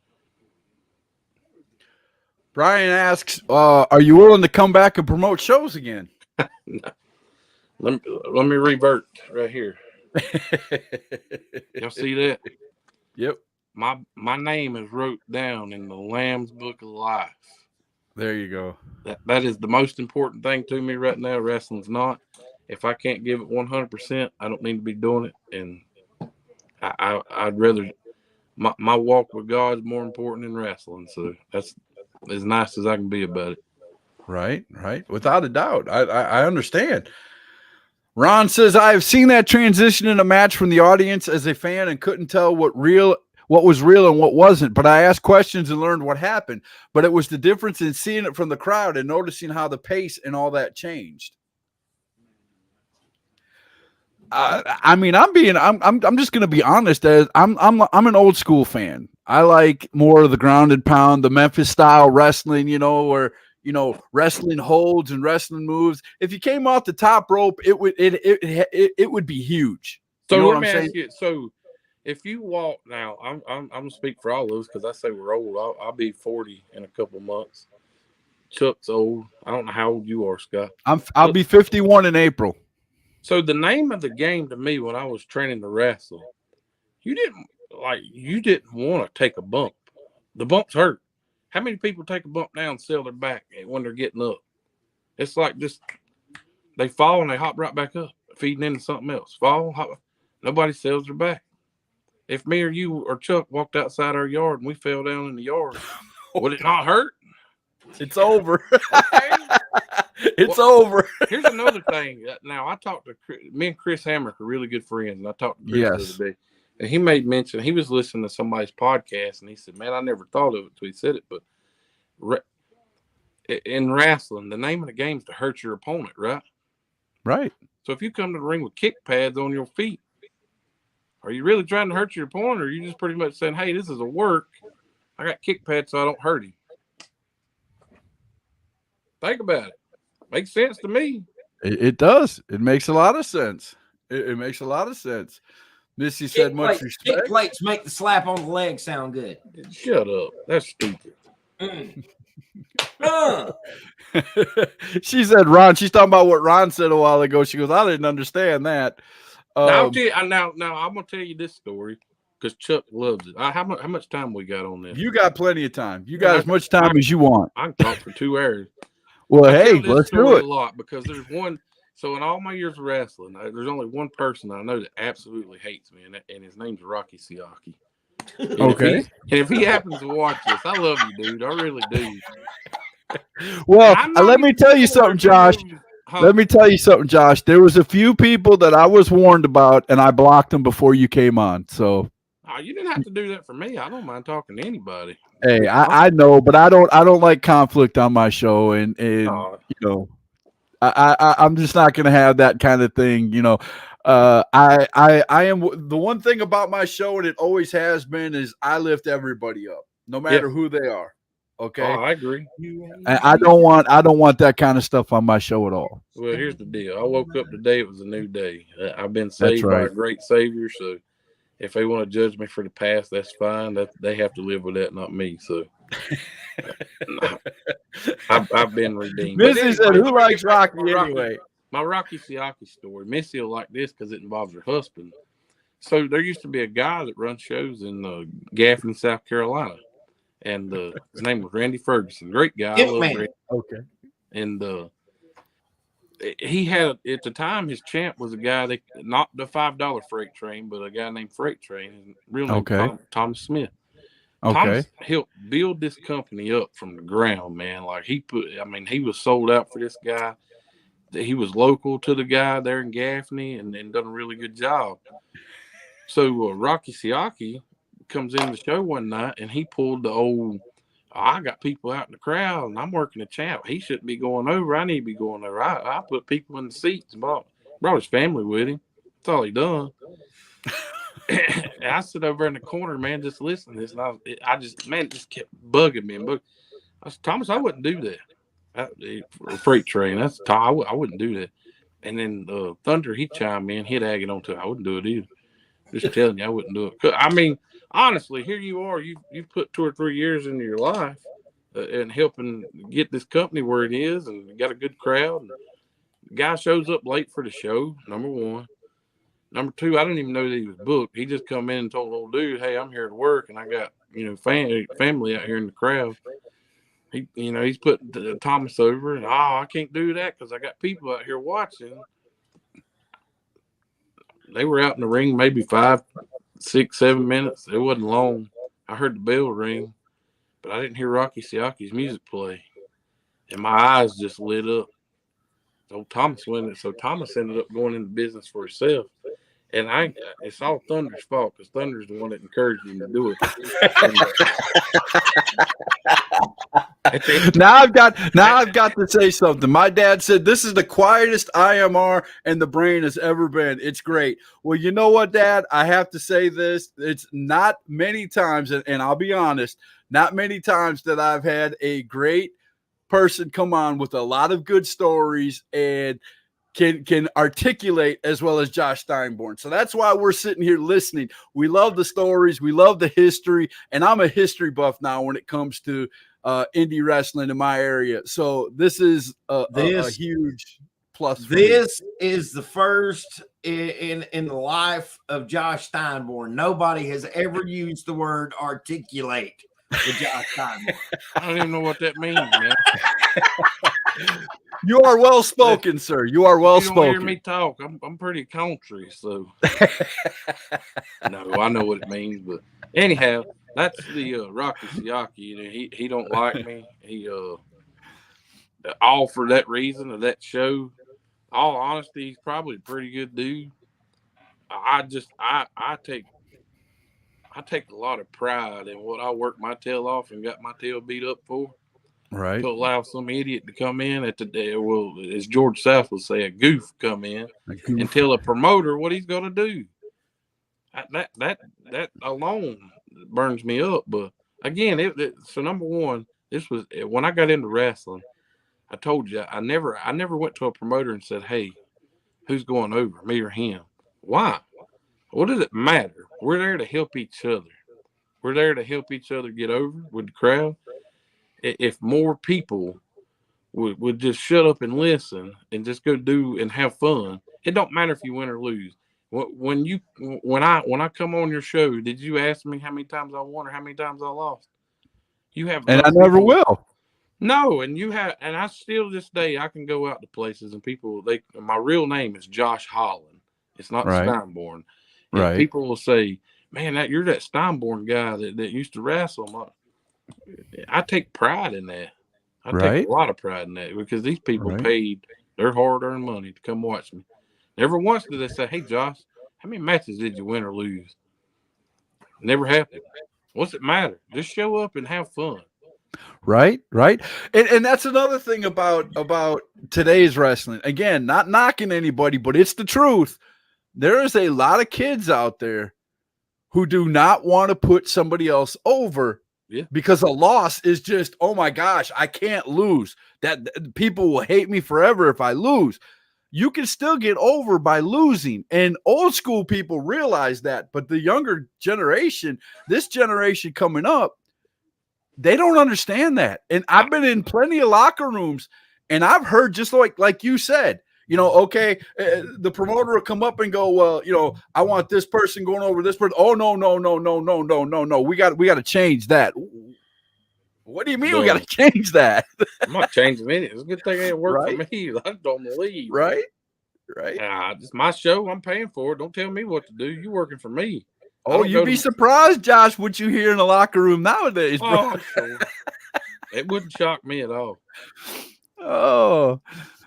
Brian asks, are you willing to come back and promote shows again? Let me revert right here. Y'all see that? Yep. My name is wrote down in the Lamb's Book of Life. There you go. That is the most important thing to me right now. Wrestling's not. If I can't give it 100%, I don't need to be doing it. And I'd rather my walk with God is more important than wrestling. So that's as nice as I can be about it. Right. Without a doubt. I understand. Ron says, I have seen that transition in a match from the audience as a fan and couldn't tell what was real and what wasn't. But I asked questions and learned what happened. But it was the difference in seeing it from the crowd and noticing how the pace and all that changed. I mean, I'm just gonna be honest. As I'm an old school fan. I like more of the grounded pound, the Memphis style wrestling. Where wrestling holds and wrestling moves. If you came off the top rope, it would be huge. So you know let what me I'm ask saying? you. So if you walk now, I'm gonna speak for all of us because I say we're old. I'll be 40 in a couple months. Chuck's old. I don't know how old you are, Scott. I'll be 51 in April. So the name of the game to me when I was training to wrestle, you didn't want to take a bump. The bumps hurt. How many people take a bump down and sell their back when they're getting up? It's like just they fall and they hop right back up, feeding into something else. Hop. Nobody sells their back. If me or you or Chuck walked outside our yard and we fell down in the yard, would it not hurt? It's over. Okay. It's over. Here's another thing. Now, I talked to me and Chris Hamrick are really good friends, and I talked to Chris the other day, and he made mention he was listening to somebody's podcast, and he said, "Man, I never thought of it until he said it." But in wrestling, the name of the game is to hurt your opponent, right? Right. So if you come to the ring with kick pads on your feet, are you really trying to hurt your opponent, or are you just pretty much saying, "Hey, this is a work. I got kick pads so I don't hurt him"? Think about it. Makes sense to me. It does. It makes a lot of sense. It makes a lot of sense. Missy said, "Much respect." Kick plates make the slap on the leg sound good. Shut up. That's stupid. She said, "Ron." She's talking about what Ron said a while ago. She goes, "I didn't understand that." Now, I'll tell you, now I'm gonna tell you this story because Chuck loves it. How much time we got on this? You got plenty of time. You got as much time as you want. I can talk for 2 hours. Well, I hey, tell this let's do story it. a lot because there's one. So in all my years of wrestling, there's only one person I know that absolutely hates me, and his name's Rocky Siaki. Okay. If he happens to watch this, I love you, dude. I really do. Well, let me tell you something, Josh. Huh? Let me tell you something, Josh. There was a few people that I was warned about, and I blocked them before you came on. So you didn't have to do that for me. I don't mind talking to anybody. hey, I know, but I don't like conflict on my show, and I'm just not going to have that kind of thing. I am the one thing about my show, and it always has been, is I lift everybody up, no matter who they are. Okay, I agree. I don't want that kind of stuff on my show at all. Well, here's the deal. I woke up today. It was a new day. I've been saved by a great Savior. So if they want to judge me for the past, that's fine. They have to live with that, not me. So I've been redeemed. Missy said, "Who likes Rocky anyway?" My Rocky Siaki story. Missy will like this because it involves her husband. So there used to be a guy that runs shows in Gaffney, South Carolina. And his name was Randy Ferguson. Great guy. I love Randy. Okay. And he had, at the time, his champ was a guy that, not the $5 freight train, but a guy named Freight Train. His real name Thomas Smith. Okay. Thomas helped build this company up from the ground, man. Like he was sold out for this guy. he was local to the guy there in Gaffney and done a really good job. So Rocky Siaki comes in the show one night and he pulled the old, I got people out in the crowd and I'm working the champ. He shouldn't be going over. I need to be going over. I put people in the seats and brought his family with him. That's all he done. I sit over in the corner, man, just listening to this. And I just, man, it just kept bugging me. I said, Thomas, I wouldn't do that. Freight train. I wouldn't do that. And then Thunder, he chimed in, he'd ag it on to it. I wouldn't do it either. Just telling you, I wouldn't do it. 'Cause, I mean, honestly, here you are. You've put 2 or 3 years into your life and helping get this company where it is, and you got a good crowd. And the guy shows up late for the show, number one. Number two, I didn't even know that he was booked. He just come in and told the old dude, "Hey, I'm here to work, and I got family out here in the crowd." He's putting Thomas over, and I can't do that because I got people out here watching. They were out in the ring maybe 5, 6, 7 minutes. It wasn't long. I heard the bell ring, but I didn't hear Rocky Siaki's music play, and my eyes just lit up. So Thomas ended up going into business for himself. And it's all Thunder's fault because Thunder's the one that encouraged him to do it. Now I've got to say something. My dad said this is the quietest IMR and the brain has ever been. It's great. Well, you know what, Dad? I have to say this. It's not many times, and I'll be honest, not many times that I've had a great person come on with a lot of good stories and can articulate as well as Josh Steinborn. So that's why we're sitting here listening. We love the stories. We love the history. And I'm a history buff now when it comes to indie wrestling in my area. So this is a huge plus. This is the first in the life of Josh Steinborn. Nobody has ever used the word articulate with Josh Steinborn. I don't even know what that means, man. You are well spoken, sir. You are well spoken. You don't hear me talk. I'm pretty country, so no, I know what it means. But anyhow, that's the Rocky Siaki. He don't like me. He all for that reason of that show. All honesty, he's probably a pretty good dude. I take a lot of pride in what I worked my tail off and got my tail beat up for. Right. To allow some idiot to come in at the day, well, as George South would say, a goof come in and tell a promoter what he's going to do. That alone burns me up. But again, so number one, this was when I got into wrestling. I told you I never went to a promoter and said, "Hey, who's going over, me or him?" Why? What does it matter? We're there to help each other. We're there to help each other get over with the crowd. If more people would just shut up and listen and just go do and have fun, it don't matter if you win or lose. When I come on your show, did you ask me how many times I won or how many times I lost? You have, and I never will. No, and I still this day I can go out to places and people my real name is Josh Holland. It's not Steinborn. And right. People will say, "Man, you're that Steinborn guy that used to wrestle." I take pride in that. I take a lot of pride in that because these people paid their hard-earned money to come watch me. Never once did they say, "Hey, Josh, how many matches did you win or lose?" Never happened. What's it matter? Just show up and have fun. Right. And that's another thing about today's wrestling. Again, not knocking anybody, but it's the truth. There is a lot of kids out there who do not want to put somebody else over. Yeah. Because a loss is just, oh my gosh, I can't lose. That people will hate me forever if I lose. You can still get over by losing. And old school people realize that. But the younger generation, this generation coming up, they don't understand that. And I've been in plenty of locker rooms and I've heard just like you said, the promoter will come up and go, well, I want this person going over this person. Oh, no. We got to change that. What do you mean we got to change that? I'm not changing anything. It's a good thing it ain't work for me. I don't believe. Right. It's my show. I'm paying for it. Don't tell me what to do. You working for me. Oh, you'd be surprised, Josh, what you hear in the locker room nowadays, bro. Sure. It wouldn't shock me at all. Oh,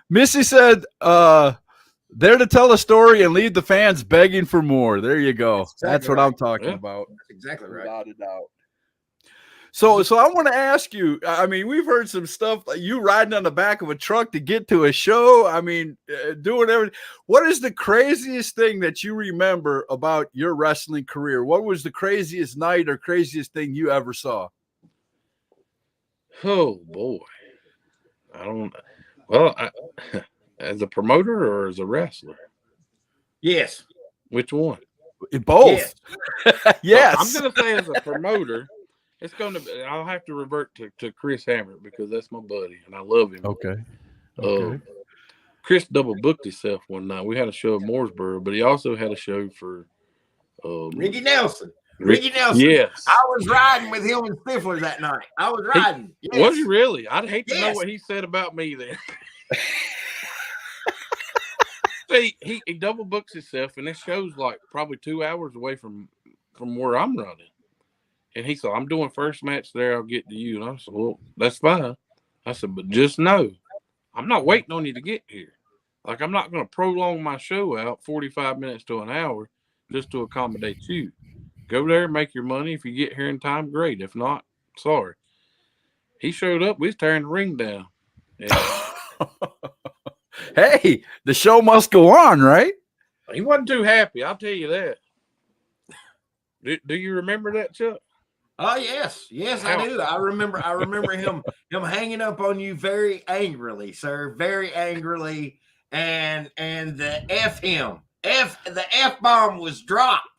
Missy said, there to tell a story and leave the fans begging for more. There you go. That's what I'm talking about. That's exactly right. Without a doubt. So I want to ask you, I mean, we've heard some stuff like you riding on the back of a truck to get to a show. I mean, doing everything. What is the craziest thing that you remember about your wrestling career? What was the craziest night or craziest thing you ever saw? Oh boy, I don't. Well, as a promoter or as a wrestler? Yes. Which one? Both. Yes. Yes. I'm gonna say as a promoter, it's gonna be. I'll have to revert to Chris Hammer because that's my buddy and I love him. Okay. Chris double booked himself one night. We had a show at Mooresboro, but he also had a show for Ricky Nelson. Ricky Nelson. Yes. I was riding with him and Stifler that night. I was riding. Yes. Was he really? I'd hate to know Yes. what he said about me then. See, he double books himself, and this show's like probably 2 hours away from where I'm running. And he said, I'm doing first match there. I'll get to you. And I said, well, that's fine. I said, but just know, I'm not waiting on you to get here. Like, I'm not going to prolong my show out 45 minutes to an hour just to accommodate you. Go there, make your money. If you get here in time, great. If not, sorry. He showed up. We was tearing the ring down. And Hey, the show must go on, right? he wasn't too happy. I'll tell you that. Do you remember that, Chuck? Oh yes, I do. I remember him hanging up on you very angrily, sir, very angrily, and the the F bomb was dropped.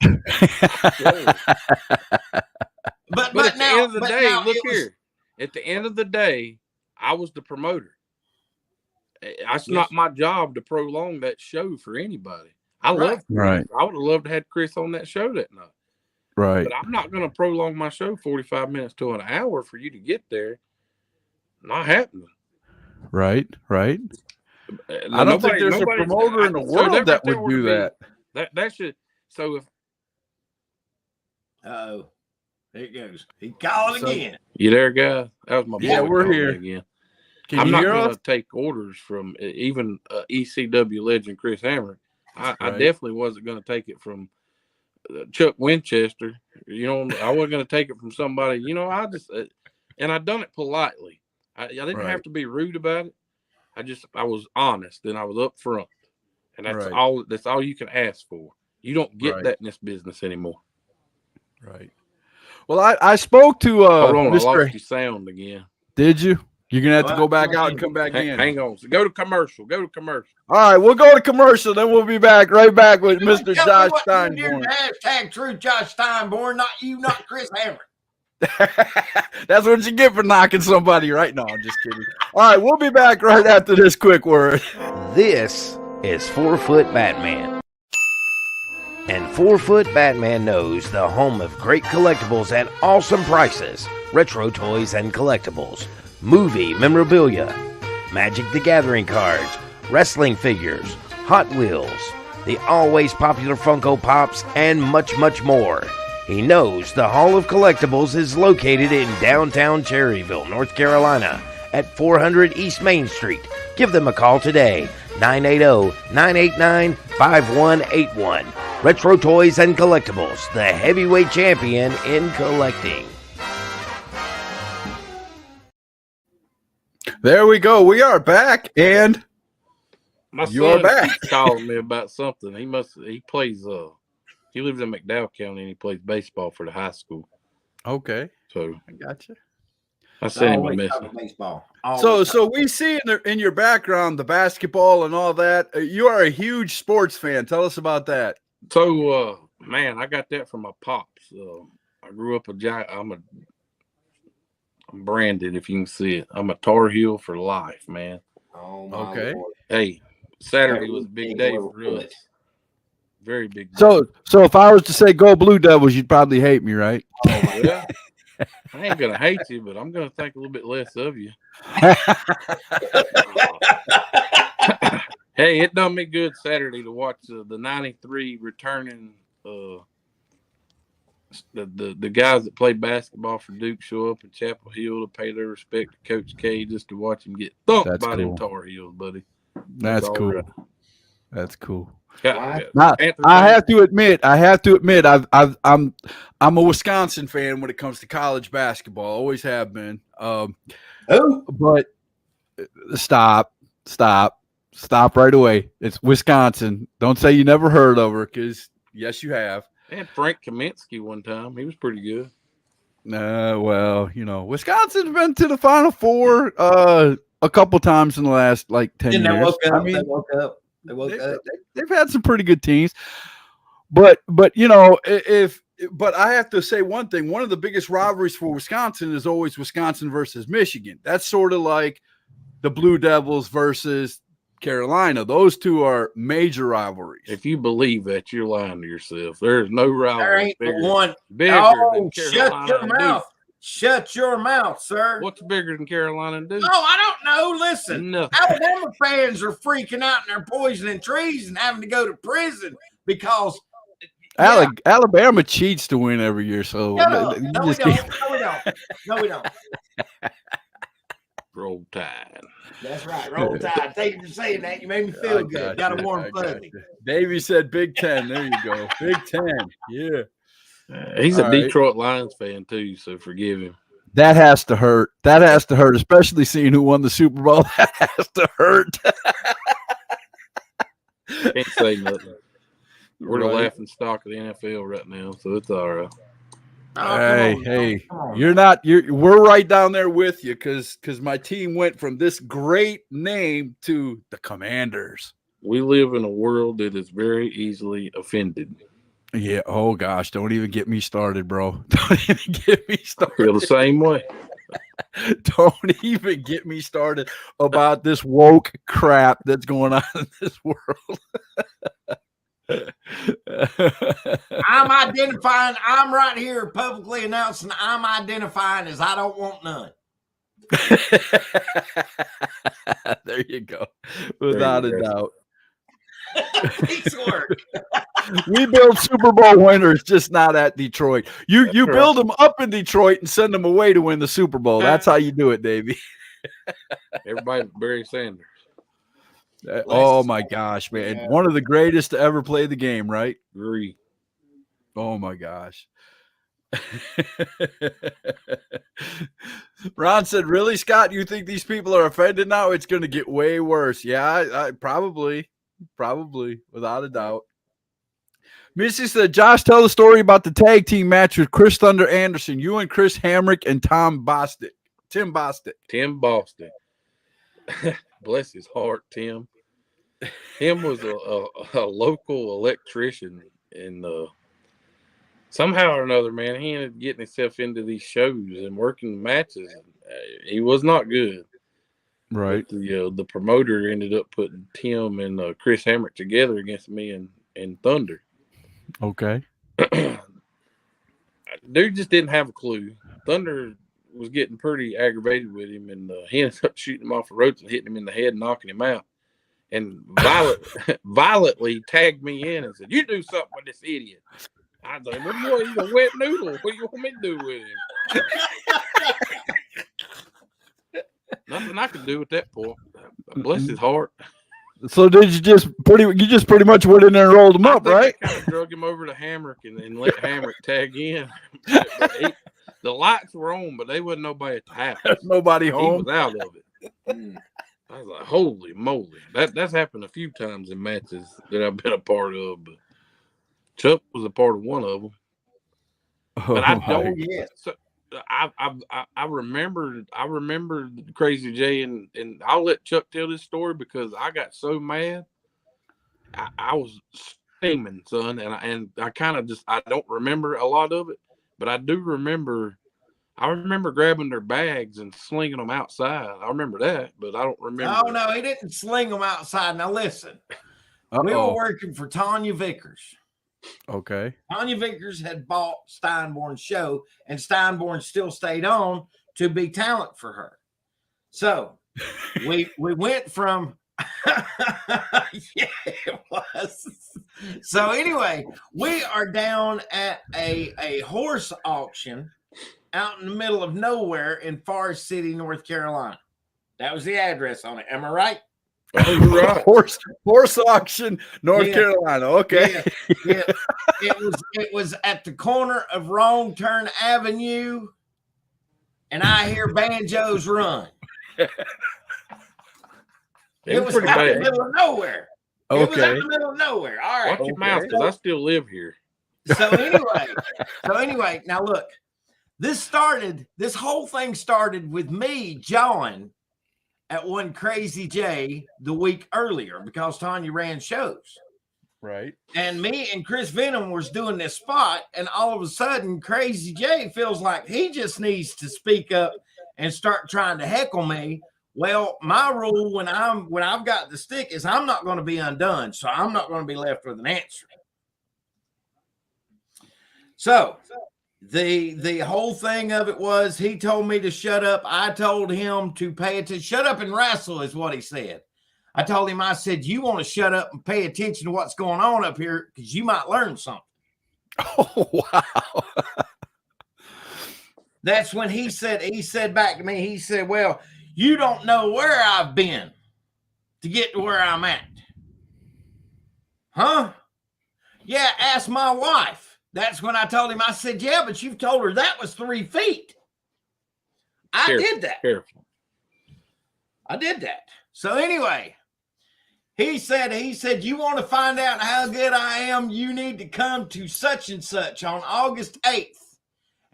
But at now, the end of the but day, now look it was- here. At the end of the day, I was the promoter. It's Yes. not my job to prolong that show for anybody. I love Right. I would have loved to have Chris on that show that night. Right. But I'm not going to prolong my show 45 minutes to an hour for you to get there. Not happening. Right. Right. Now, I don't think nobody- there's a nobody's- promoter in the so world that there would do that. That should. So if Uh-oh. There it goes. He calling So- again. you there, guys, that was my Yeah, boy we're calling here. again. Can I'm you not hear going us? to take orders from even ECW legend Chris Hammer. I Right. definitely wasn't going to take it from Chuck Winchester. You know, I wasn't going to take it from somebody. You know, I just and I done it politely. I didn't Right. have to be rude about it. I was honest and I was upfront, and that's Right. all. That's all you can ask for. You don't get Right. that in this business anymore. Right. Well, I spoke to Hold on, I Mr. lost your sound again. Did you? You're gonna have to Well, go back out and come back in. Hang on. Go to commercial. Go to commercial. All right, we'll go to commercial, then we'll be back right back with Mr. Tell me Josh what you did Steinborn. to hashtag true Josh Steinborn, not you, not Chris Hammer. That's what you get for knocking somebody right now. I'm just kidding. All right, we'll be back right after this quick word. This is 4 Foot Batman. And 4 Foot Batman knows the home of great collectibles at awesome prices. Retro toys and collectibles, movie memorabilia, Magic the Gathering cards, wrestling figures, Hot Wheels, the always popular Funko Pops, and much, much more. He knows the Hall of Collectibles is located in downtown Cherryville, North Carolina, at 400 East Main Street. Give them a call today, 980-989-5181. Retro Toys and Collectibles, the heavyweight champion in collecting. There we go. We are back, and My You are son back. keeps calling me about something. He plays he lives in McDowell County and he plays baseball for the high school. okay, So I got you. I sent him a Always message. talking baseball. So, Always so we see in your background the basketball and all that. You are a huge sports fan. Tell us about that. So man, I got that from my pops. I grew up I'm branded, if you can see it. I'm a Tar Heel for life, man. Oh, my Okay. Lord. Hey, Saturday was a big day for us. Very big day. So if I was to say go Blue Devils, you'd probably hate me, right? Yeah. I ain't gonna hate you, but I'm gonna think a little bit less of you. Hey, it done me good Saturday to watch the '93 returning the guys that play basketball for Duke show up in Chapel Hill to pay their respect to Coach K, just to watch him get thumped That's by them cool. Tar Heels, buddy. That's all cool. right. That's cool. Yeah, Now, Panther I fan. have to admit, I'm a Wisconsin fan when it comes to college basketball. Always have been. But stop right away. It's Wisconsin. Don't say you never heard of her, because yes, you have. They had Frank Kaminsky one time. He was pretty good. Well, Wisconsin's been to the Final Four a couple times in the last 10 Then they years. woke up. I mean, They woke up. they've had some pretty good teams, but but I have to say one thing. One of the biggest rivalries for Wisconsin is always Wisconsin versus Michigan. That's sort of like the Blue Devils versus Carolina. Those two are major rivalries. If you believe that, you're lying to yourself. There's no There rivalry ain't but bigger, one. bigger Oh, than shut Carolina your and mouth. Duke. Shut your mouth, sir. What's bigger than Carolina and Duke? Oh, I don't know. Listen, Nothing. Alabama fans are freaking out and they're poisoning trees and having to go to prison because Alabama cheats to win every year. So shut up. No, we don't. No, we don't. No, we don't. Roll Tide. That's right. Roll Tide. Thank you for saying that. You made me feel good. Got a warm fuzzy. Davey said Big Ten. There you go. Big Ten. Yeah. He's All a right. Detroit Lions fan too, so forgive him. That has to hurt. That has to hurt, especially seeing who won the Super Bowl. That has to hurt. Can't say nothing. We're the Right. laughing stock of the NFL right now, so it's all right. Oh, Hey, come on. we're right down there with you because my team went from this great name to the Commanders. We live in a world that is very easily offended. Yeah. Oh gosh, don't even get me started, bro. Don't even get me I feel the started. same way. Don't even get me started about this woke crap that's going on in this world. I'm identifying. I'm right here publicly announcing I'm identifying as I don't want none. There you go. Without a go. doubt. Piecework. We build Super Bowl winners, just not at Detroit. You right. build them up in Detroit and send them away to win the Super Bowl. That's how you do it, Davey. Everybody, Barry Sanders. Oh my gosh, man. Yeah. One of the greatest to ever play the game, right? Agree. Oh my gosh. Ron said, "Really, Scott? You think these people are offended now? It's going to get way worse." Yeah, I probably, without a doubt. Missy said, "Josh, tell the story about the tag team match with Chris Thunder Anderson, you and Chris Hamrick and Tim Bostic." Tim Boston. Bless his heart, Tim. Tim was a local electrician, and somehow or another, man, he ended up getting himself into these shows and working matches. He was not good. Right. But the promoter ended up putting Tim and Chris Hamrick together against me and Thunder. Okay. Dude just didn't have a clue. Thunder was getting pretty aggravated with him, and he ended up shooting him off the ropes and hitting him in the head and knocking him out. And violently tagged me in and said, "You do something with this idiot." I was like, "Well, boy, he's a wet noodle. What do you want me to do with him?" Nothing I could do with that poor. Bless his heart. So did you just pretty much went in there and rolled him up, right? I kind of drug him over to Hamrick and let Hamrick tag in. The lights were on, but they wasn't nobody at the house. There's nobody He home. was out of it. I was like, "Holy moly!" That's happened a few times in matches that I've been a part of, but Chuck was a part of one of them. But I don't. yes. So, I remember Crazy J, and I'll let Chuck tell this story because I got so mad. I was steaming, son, and I kind of I don't remember a lot of it, but I do remember. I remember grabbing their bags and slinging them outside. I remember that, but I don't remember. Oh, no, he didn't sling them outside. Now, listen. We were working for Tanya Vickers. Okay. Tanya Vickers had bought Steinborn's show, and Steinborn still stayed on to be talent for her. So we went from yeah, it was. So anyway, we are down at a horse auction out in the middle of nowhere in Forest City, North Carolina. That was the address on it. Am I right? Oh, you're right. Horse auction, North Yeah. Carolina. Okay. Yeah. It was at the corner of Wrong Turn Avenue, and I hear banjos run. It was pretty out in bad. the middle of nowhere. It was out Okay. in the middle of nowhere. All right. Watch your mouth, because I still live here. So anyway, now look, this whole thing started with me, John, at one Crazy J the week earlier because Tanya ran shows. Right. And me and Chris Venom was doing this spot, and all of a sudden, Crazy J feels like he just needs to speak up and start trying to heckle me. Well, my rule when I've got the stick is I'm not going to be undone, so I'm not going to be left with an answer. So the whole thing of it was he told me to shut up. I told him to pay attention. Shut up and wrestle is what he said. I told him, I said, you want to shut up and pay attention to what's going on up here because you might learn something. Oh, wow. That's when he said back to me, he said, well, you don't know where I've been to get to where I'm at. Huh? Yeah, ask my wife. That's when I told him, I said, yeah, but you've told her that was 3 feet. I did that. Careful. I did that. So anyway, he said, you want to find out how good I am, you need to come to such and such on August 8th.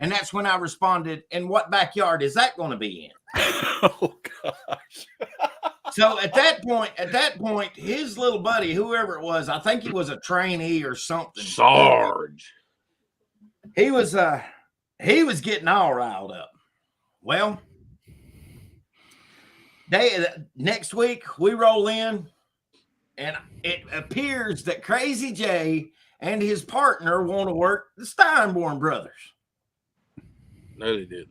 And that's when I responded, and what backyard is that going to be in? Oh, gosh. So at that point, his little buddy, whoever it was, I think he was a trainee or something. Sarge. He was getting all riled up. Well, next week we roll in, and it appears that Crazy J and his partner want to work the Steinborn brothers. No, they didn't.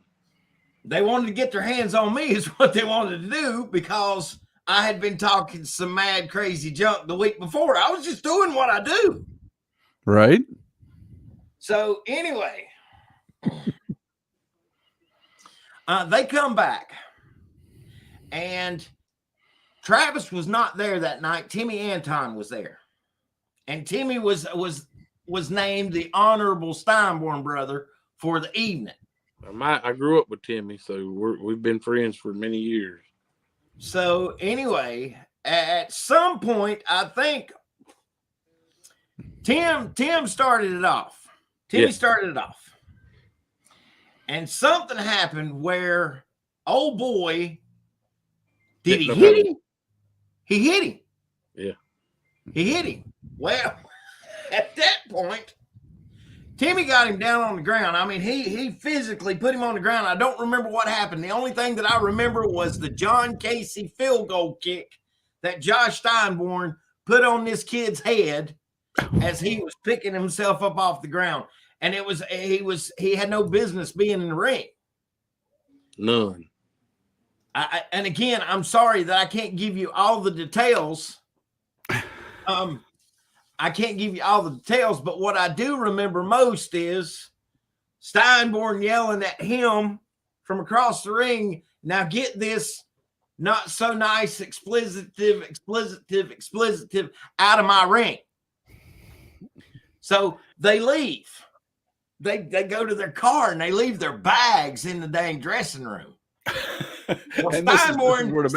They wanted to get their hands on me is what they wanted to do because I had been talking some mad, crazy junk the week before. I was just doing what I do. Right. So anyway, they come back, and Travis was not there that night. Timmy Anton was there, and Timmy was named the honorable Steinborn brother for the evening. I grew up with Timmy, so we've been friends for many years. So anyway, at some point, I think Tim started it off. Timmy started it off. And something happened where, oh boy, did he hit him? He hit him. Yeah. He hit him. Well, at that point, Timmy got him down on the ground. I mean, he physically put him on the ground. I don't remember what happened. The only thing that I remember was the John Casey field goal kick that Josh Steinborn put on this kid's head as he was picking himself up off the ground. And he had no business being in the ring. None. And again, I'm sorry that I can't give you all the details. I can't give you all the details, but what I do remember most is Steinborn yelling at him from across the ring. Now get this not so nice explicitive out of my ring. So they leave. They go to their car and they leave their bags in the dang dressing room. Well, Steinborn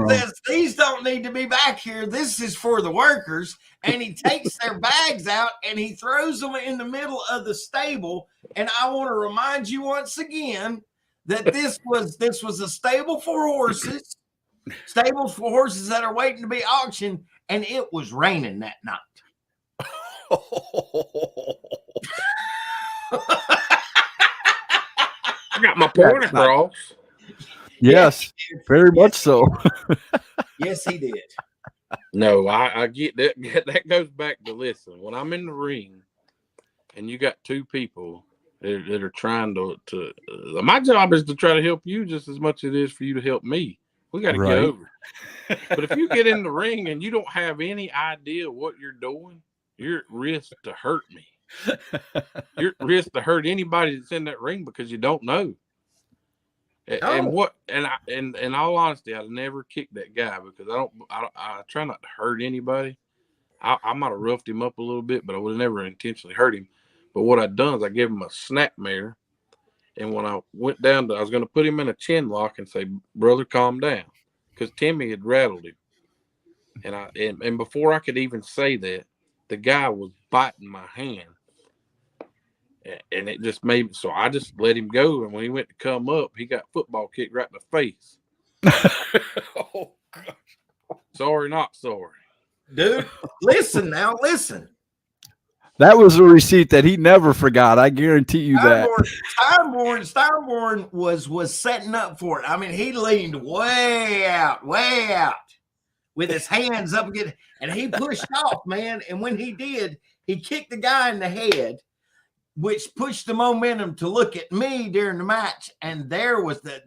says these don't need to be back here. This is for the workers. And he takes their bags out and he throws them in the middle of the stable. And I want to remind you once again that this was a stable for horses, stables for horses that are waiting to be auctioned. And it was raining that night. I got my point across. Yes, very much so. Yes, he did. No, I get that. That goes back to, listen, when I'm in the ring and you got two people that are trying to my job is to try to help you just as much as it is for you to help me. We got to get over it. But if you get in the ring and you don't have any idea what you're doing, you're at risk to hurt me. You're at risk to hurt anybody that's in that ring because you don't know. And what? And I, and in all honesty, I'd never kicked that guy because I try not to hurt anybody. I might have roughed him up a little bit, but I would have never intentionally hurt him. But what I'd done is I gave him a snap mare, and when I went down, I was going to put him in a chin lock and say, "Brother, calm down," because Timmy had rattled him, and before I could even say that, the guy was biting my hand. And it just made me, so I just let him go. And when he went to come up, he got football kicked right in the face. Oh, God. Sorry, not sorry. Dude, listen now, listen. That was a receipt that he never forgot. I guarantee you that. Steinborn was setting up for it. I mean, he leaned way out with his hands up again, and he pushed off, man. And when he did, he kicked the guy in the head, which pushed the momentum to look at me during the match. And there was the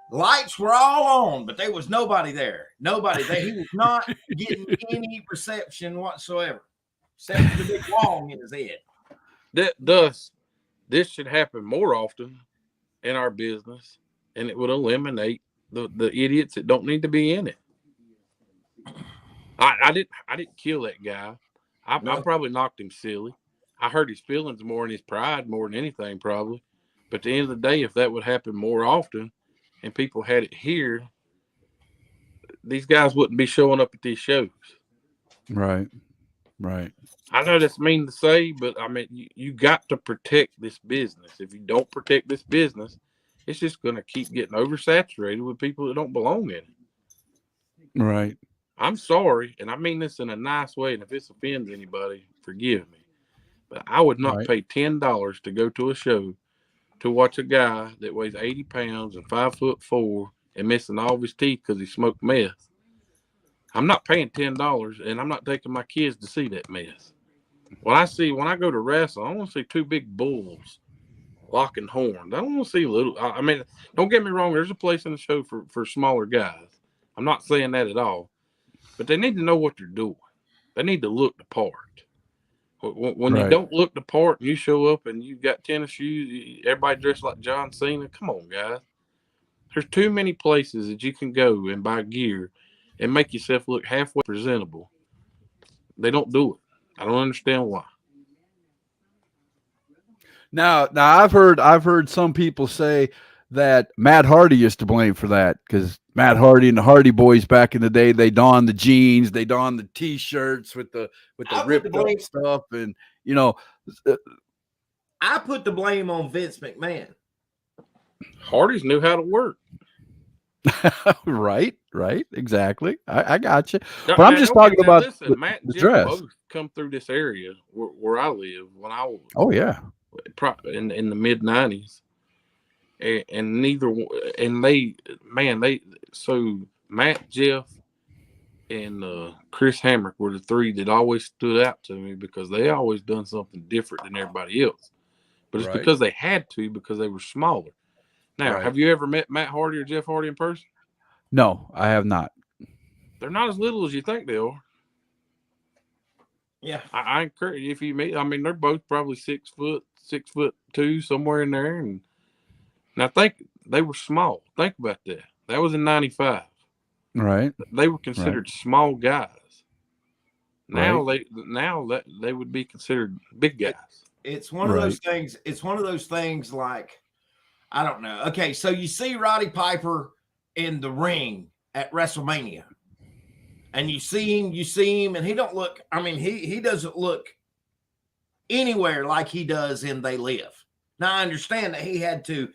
lights were all on, but there was nobody there. Nobody there. He was not getting any reception whatsoever, except for the big wall in his head. Thus, this should happen more often in our business, and it would eliminate the idiots that don't need to be in it. I didn't kill that guy. I probably knocked him silly. I hurt his feelings more and his pride more than anything, probably. But at the end of the day, if that would happen more often and people had it here, these guys wouldn't be showing up at these shows. Right. I know that's mean to say, but I mean, you got to protect this business. If you don't protect this business, it's just going to keep getting oversaturated with people that don't belong in it. Right. I'm sorry, and I mean this in a nice way, and if this offends anybody, forgive me. But I would not pay $10 to go to a show to watch a guy that weighs 80 pounds and 5'4" and missing all of his teeth because he smoked meth. I'm not paying $10, and I'm not taking my kids to see that mess. When I go to wrestle, I want to see two big bulls locking horns. I don't want to see little. I mean, don't get me wrong. There's a place in the show for smaller guys. I'm not saying that at all, but they need to know what they're doing. They need to look the part. When you don't look the part and you show up and you got tennis shoes, everybody dressed like John Cena, come on, guys. There's too many places that you can go and buy gear and make yourself look halfway presentable. They don't do it. I don't understand why. Now I've heard some people say that Matt Hardy is to blame for that because Matt Hardy and the Hardy Boys back in the day, they donned the jeans, they donned the T-shirts with the ripped up stuff, and I put the blame on Vince McMahon. Hardy's knew how to work. right, exactly. I got you, No, but I'm just talking about Matt and the Jeff dress. both come through this area where I live when I was. Oh yeah, in the mid '90s. And so Matt, Jeff, and Chris Hamrick were the three that always stood out to me because they always done something different than everybody else. But it's because they had to, because they were smaller. Now, have you ever met Matt Hardy or Jeff Hardy in person? No, I have not. They're not as little as you think they are. Yeah, I encourage you if you meet. I mean, they're both probably 6'2", somewhere in there, and I think they were small. Think about that. That was in '95. Right. They were considered small guys. Now they would be considered big guys. It's one of those things. It's one of those things like, I don't know. Okay, so you see Roddy Piper in the ring at WrestleMania, and you see him, and he don't look. I mean, he doesn't look anywhere like he does in They Live. Now I understand that he had to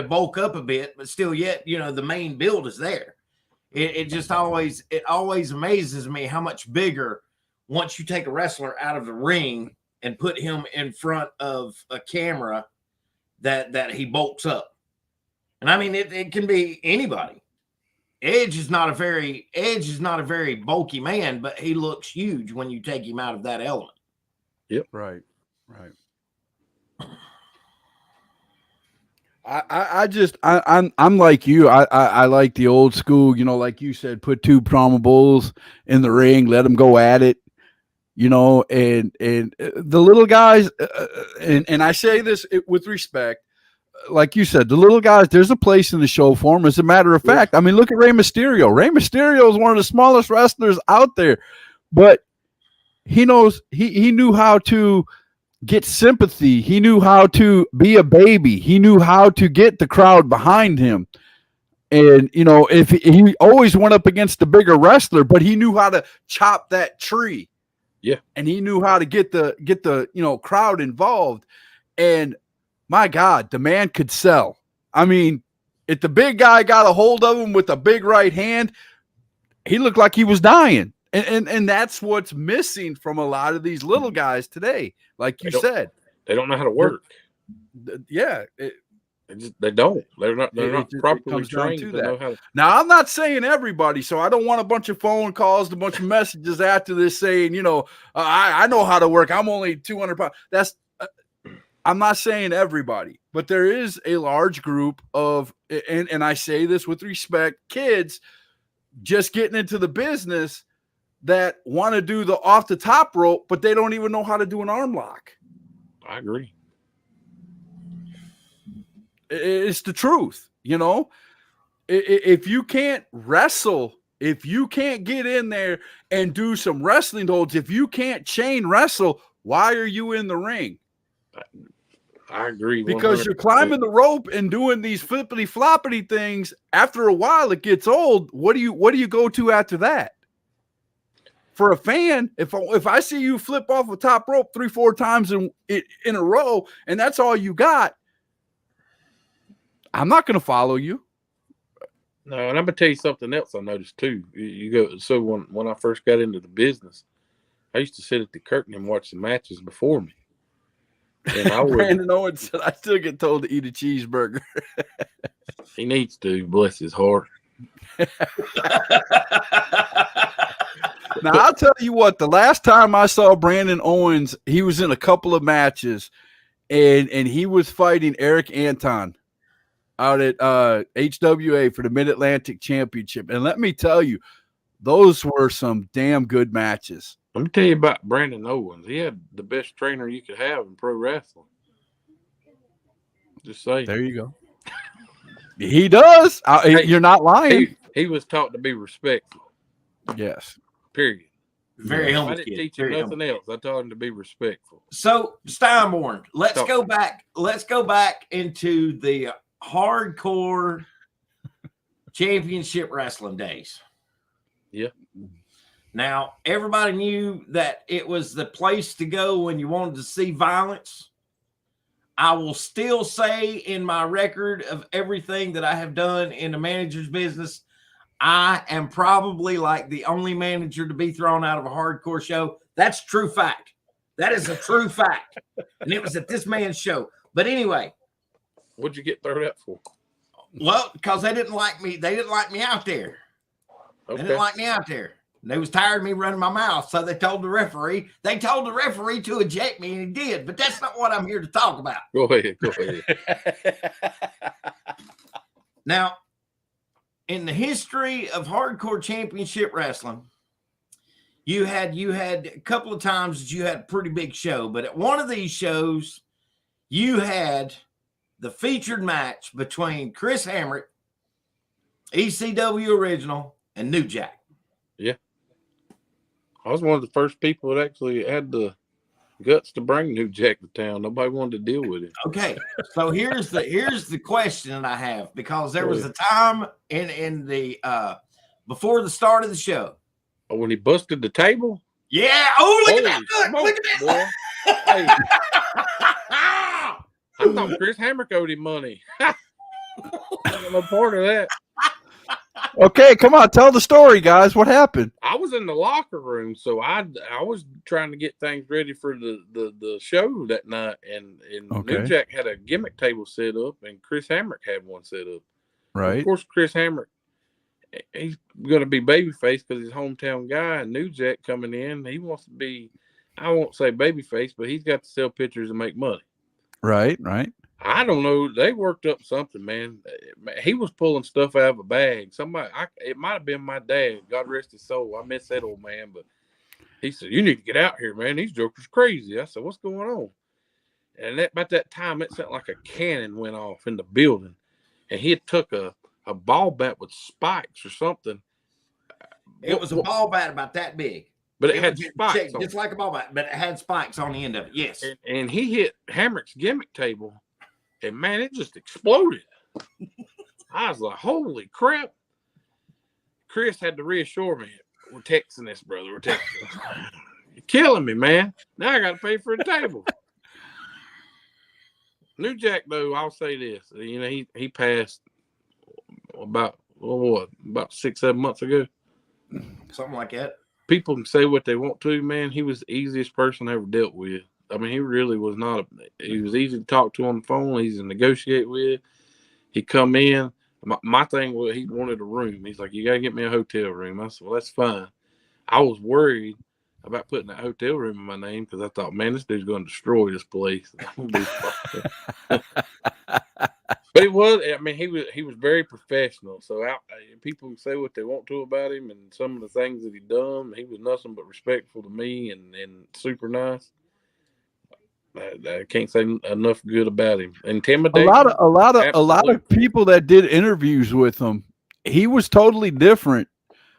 bulk up a bit, but still, yet the main build is there. It always amazes me how much bigger once you take a wrestler out of the ring and put him in front of a camera that he bulks up. And I mean, it can be anybody. Edge is not a very bulky man, but he looks huge when you take him out of that element. Yep. Right. I'm like you. I like the old school, like you said, put two Brahma bulls in the ring, let them go at it, and the little guys, and I say this with respect, like you said, the little guys, there's a place in the show for them. As a matter of fact, I mean, look at Rey Mysterio. Rey Mysterio is one of the smallest wrestlers out there, but he knows he knew how to get sympathy. He knew how to be a baby. He knew how to get the crowd behind him. And, you know, if he always went up against the bigger wrestler, but he knew how to chop that tree. Yeah. And he knew how to get the, you know, crowd involved. And my God, the man could sell. I mean, if the big guy got a hold of him with a big right hand, he looked like he was dying. And that's what's missing from a lot of these little guys today. Like you said, they don't know how to work. Yeah. They don't. They're not properly trained to know how to. Now, I'm not saying everybody, so I don't want a bunch of phone calls, a bunch of messages after this saying, you know, I know how to work. I'm only 200 pounds. That's I'm not saying everybody, but there is a large group of, and I say this with respect, kids just getting into the business that want to do the off the top rope, but they don't even know how to do an arm lock. I agree. It's the truth, you know. If you can't wrestle, if you can't get in there and do some wrestling holds, if you can't chain wrestle, why are you in the ring? I agree. 100%. Because you're climbing the rope and doing these flippity floppity things. After a while, it gets old. What do you go to after that? For a fan, if I see you flip off a top rope 3-4 times in a row, and that's all you got, I'm not going to follow you. No, and I'm gonna tell you something else I noticed too. You go so when I first got into the business, I used to sit at the curtain and watch the matches before me. And I would. Brandon Owens said, "I still get told to eat a cheeseburger." He needs to, bless his heart. Now, I'll tell you what, the last time I saw Brandon Owens, he was in a couple of matches, and he was fighting Eric Anton out at HWA for the Mid-Atlantic Championship. And let me tell you, those were some damn good matches. Let me tell you about Brandon Owens. He had the best trainer you could have in pro wrestling. Just saying. There you go. He does. You're not lying. He was taught to be respectful. Yes. Period. Very humble. I didn't teach him nothing else. I taught him to be respectful. So Steinborn, let's go back. Let's go back into the hardcore championship wrestling days. Yeah. Now, everybody knew that it was the place to go when you wanted to see violence. I will still say in my record of everything that I have done in the manager's business, I am probably like the only manager to be thrown out of a hardcore show. That's true fact. That is a true fact. And it was at this man's show. But anyway. What'd you get thrown out for? Well, because they didn't like me. They didn't like me out there. Okay. They didn't like me out there. They was tired of me running my mouth. So they told the referee to eject me, and he did. But that's not what I'm here to talk about. Go ahead. Now, in the history of hardcore championship wrestling, you had a couple of times that you had a pretty big show, but at one of these shows, you had the featured match between Chris Hamrick, ECW Original, and New Jack. Yeah. I was one of the first people that actually had the guts to bring New Jack to town. Nobody wanted to deal with it. Okay, so here's the question that I have, because there was a time in the before the start of the show. Oh, when he busted the table? Yeah. Oh, look at that. Look at that. Hey. I thought Chris Hamrick owed him money. I'm a part of that. Okay, come on, tell the story, guys. What happened? I was in the locker room, so I was trying to get things ready for the show that night, and Okay. New Jack had a gimmick table set up, and Chris Hamrick had one set up. Right. Of course, Chris Hamrick, he's going to be babyface because he's hometown guy, and New Jack coming in, he wants to be, I won't say babyface, but he's got to sell pictures and make money. Right. I don't know. They worked up something, man. He was pulling stuff out of a bag. It might have been my dad. God rest his soul. I miss that old man, but he said, "You need to get out here, man. These jokers crazy." I said, "What's going on?" And about that time, it sounded like a cannon went off in the building. And he had took a ball bat with spikes or something. It was a ball bat about that big. But it had spikes on just like a ball bat, but it had spikes on the end of it. Yes. And he hit Hamrick's gimmick table, and man, it just exploded. I was like, holy crap. Chris had to reassure me, we're texting this, brother. We're texting this. You're killing me, man. Now I got to pay for a table. New Jack, though, I'll say this. You know, he passed about 6-7 months ago. Something like that. People can say what they want to, man. He was the easiest person I ever dealt with. I mean, he really was not. He was easy to talk to on the phone. Easy to negotiate with. He come in. My thing was he wanted a room. He's like, you got to get me a hotel room. I said, well, that's fine. I was worried about putting that hotel room in my name because I thought, man, this dude's going to destroy this place. But it was. I mean, he was very professional. So people can say what they want to about him and some of the things that he done. He was nothing but respectful to me and super nice. I can't say enough good about him. Intimidating. A lot of people that did interviews with him, he was totally different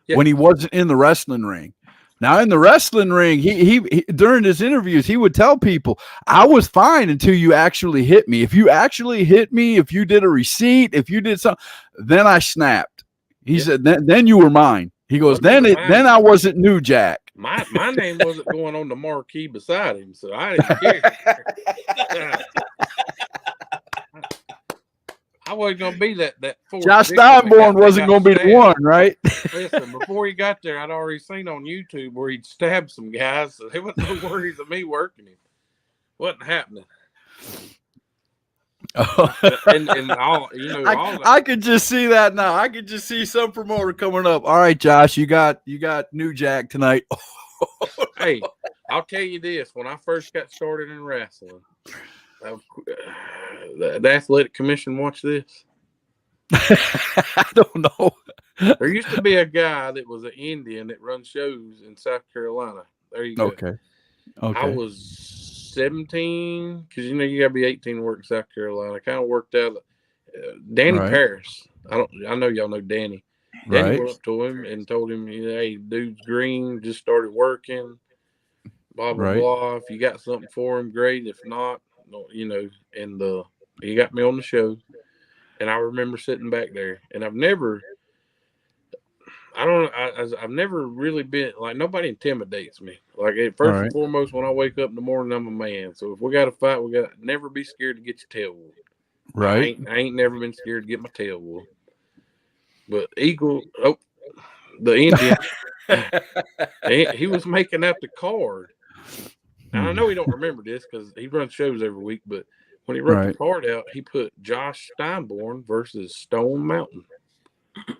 when he wasn't in the wrestling ring. Now in the wrestling ring, he during his interviews, he would tell people, I was fine until you actually hit me. If you actually hit me, if you did a receipt, if you did something, then I snapped. He said, then you were mine. He goes, then I wasn't New Jack. My name wasn't going on the marquee beside him, so I didn't care. I wasn't going to be that Josh Steinborn wasn't going to be the one, right? Listen, before he got there, I'd already seen on YouTube where he'd stabbed some guys, so there wasn't no worries of me working him. Wasn't happening. And all, I could just see that now. I could just see some promoter coming up. All right, Josh, you got New Jack tonight. Hey, I'll tell you this: when I first got started in wrestling, the Athletic Commission watch this. I don't know. There used to be a guy that was an Indian that runs shows in South Carolina. There you go. Okay. I was 17 because you got to be 18 to work in South Carolina. I kind of worked out. Danny Paris. I know y'all know Danny. Danny went up to him and told him, hey, dude's green, just started working. Blah blah blah. If you got something for him, great. If not, and he got me on the show. And I remember sitting back there, and I've never really been like, nobody intimidates me. Like, first and foremost, when I wake up in the morning, I'm a man. So if we got to fight, we got to never be scared to get your tail whooped. Right. I ain't never been scared to get my tail whooped. But Eagle, the Indian, he was making out the card. Now, I know he don't remember this because he runs shows every week, but when he wrote the card out, he put Josh Steinborn versus Stone Mountain.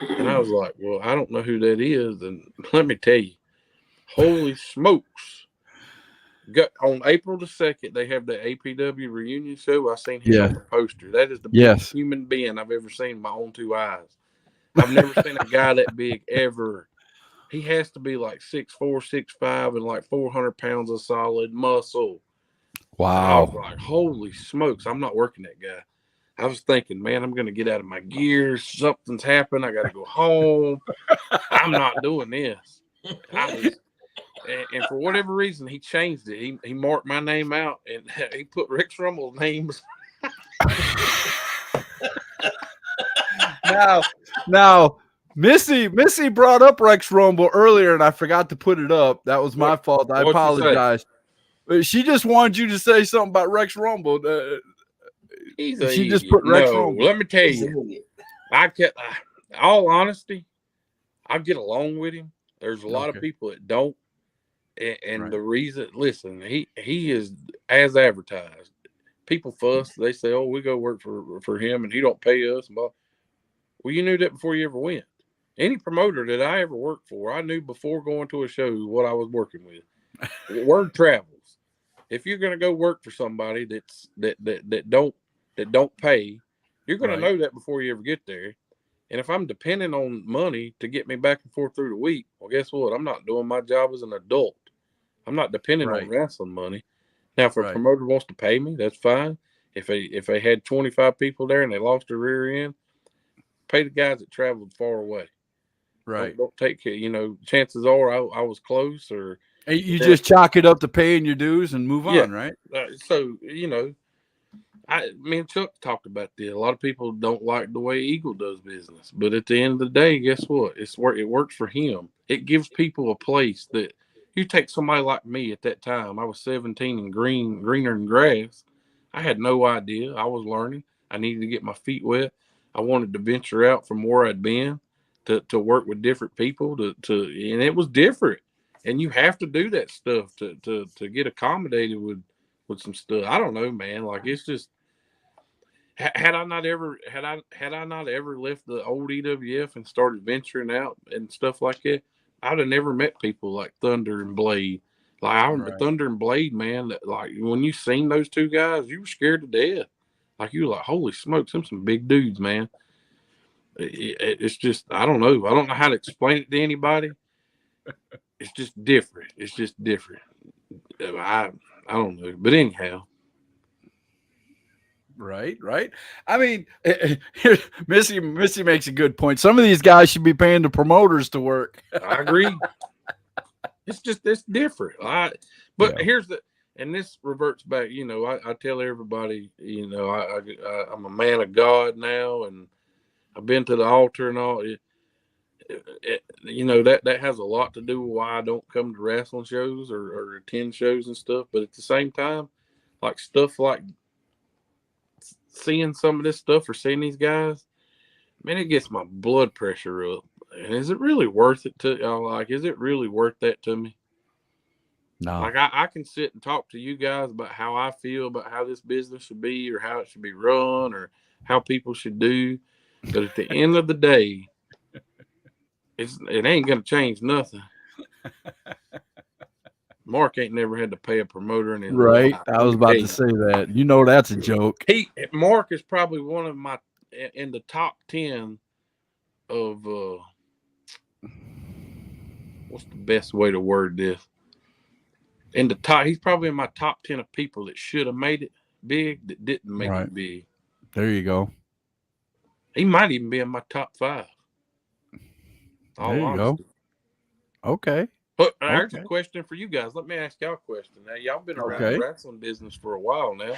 And I was like, well, I don't know who that is. And let me tell you, holy smokes. On April the 2nd, they have the APW reunion show. I seen him on the poster. That is the biggest human being I've ever seen in my own two eyes. I've never seen a guy that big ever. He has to be like 6'4", 6'5", and like 400 pounds of solid muscle. Wow. I was like, holy smokes, I'm not working that guy. I was thinking, man, I'm going to get out of my gears. Something's happened. I got to go home. I'm not doing this. And for whatever reason, he changed it. He marked my name out, and he put Rex Rumble's names. Now, Missy brought up Rex Rumble earlier, and I forgot to put it up. That was my fault. I apologize. But she just wanted you to say something about Rex Rumble. She just put Rex Rumble. Let me tell you, all honesty, I get along with him. There's a lot of people that don't. And the reason, listen, he is as advertised. People fuss. They say, oh, we go work for him and he don't pay us. Well, you knew that before you ever went. Any promoter that I ever worked for, I knew before going to a show what I was working with. Word travels. If you're going to go work for somebody that don't pay, you're going to know that before you ever get there. And if I'm depending on money to get me back and forth through the week, well, guess what? I'm not doing my job as an adult. I'm not depending on wrestling money. Now, if a Right. promoter wants to pay me, that's fine. If they had 25 people there and they lost their rear end, pay the guys that traveled far away. Right. Don't take care. Chances are I was close or And you just chalk it up to paying your dues and move yeah. on, right? So me and Chuck talked about this. A lot of people don't like the way Eagle does business, but at the end of the day, guess what? It works for him. It gives people a place that you take somebody like me at that time. I was 17 and greener than grass. I had no idea. I was learning. I needed to get my feet wet. I wanted to venture out from where I'd been to work with different people and it was different. And you have to do that stuff to get accommodated with some stuff. I don't know, man. Like it's just had I not ever left the old EWF and started venturing out and stuff like that, I'd have never met people like Thunder and Blade. Like I remember Thunder and Blade, man. Like when you seen those two guys, you were scared to death. Like you were like, holy smokes, them some big dudes, man. It's just I don't know. I don't know how to explain it to anybody. It's just different. It's just different. I don't know, but anyhow. Right. I mean, Missy makes a good point. Some of these guys should be paying the promoters to work. I agree. It's different. Here's and this reverts back. I tell everybody, I'm a man of God now, and I've been to the altar and all. That has a lot to do with why I don't come to wrestling shows or attend shows and stuff. But at the same time, like stuff like seeing some of this stuff or seeing these guys, man, it gets my blood pressure up. And is it really worth it is it really worth that to me? No. Like I can sit and talk to you guys about how I feel about how this business should be or how it should be run or how people should do. But at the end of the day, it ain't going to change nothing. Mark ain't never had to pay a promoter in his Right. life. I was about to say that. That's a joke. Mark is probably one of my in the top 10 of what's the best way to word this? He's probably in my top 10 of people that should have made it big that didn't make it big. There you go. He might even be in my top 5. There you go. Okay. But there's a question for you guys. Let me ask y'all a question. Now, y'all been around the wrestling business for a while now.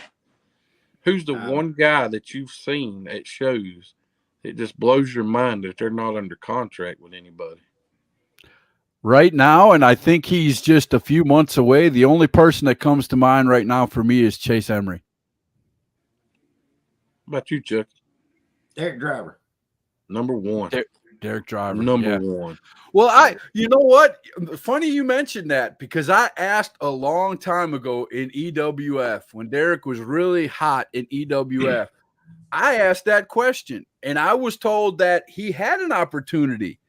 Who's the one guy that you've seen at shows that just blows your mind that they're not under contract with anybody? Right now, and I think he's just a few months away. The only person that comes to mind right now for me is Chase Emery. How about you, Chuck? Derek Driver. Number 1. Derek Driver. Number 1. Well, you know what? Funny you mentioned that because I asked a long time ago in EWF when Derek was really hot in EWF. I asked that question and I was told that he had an opportunity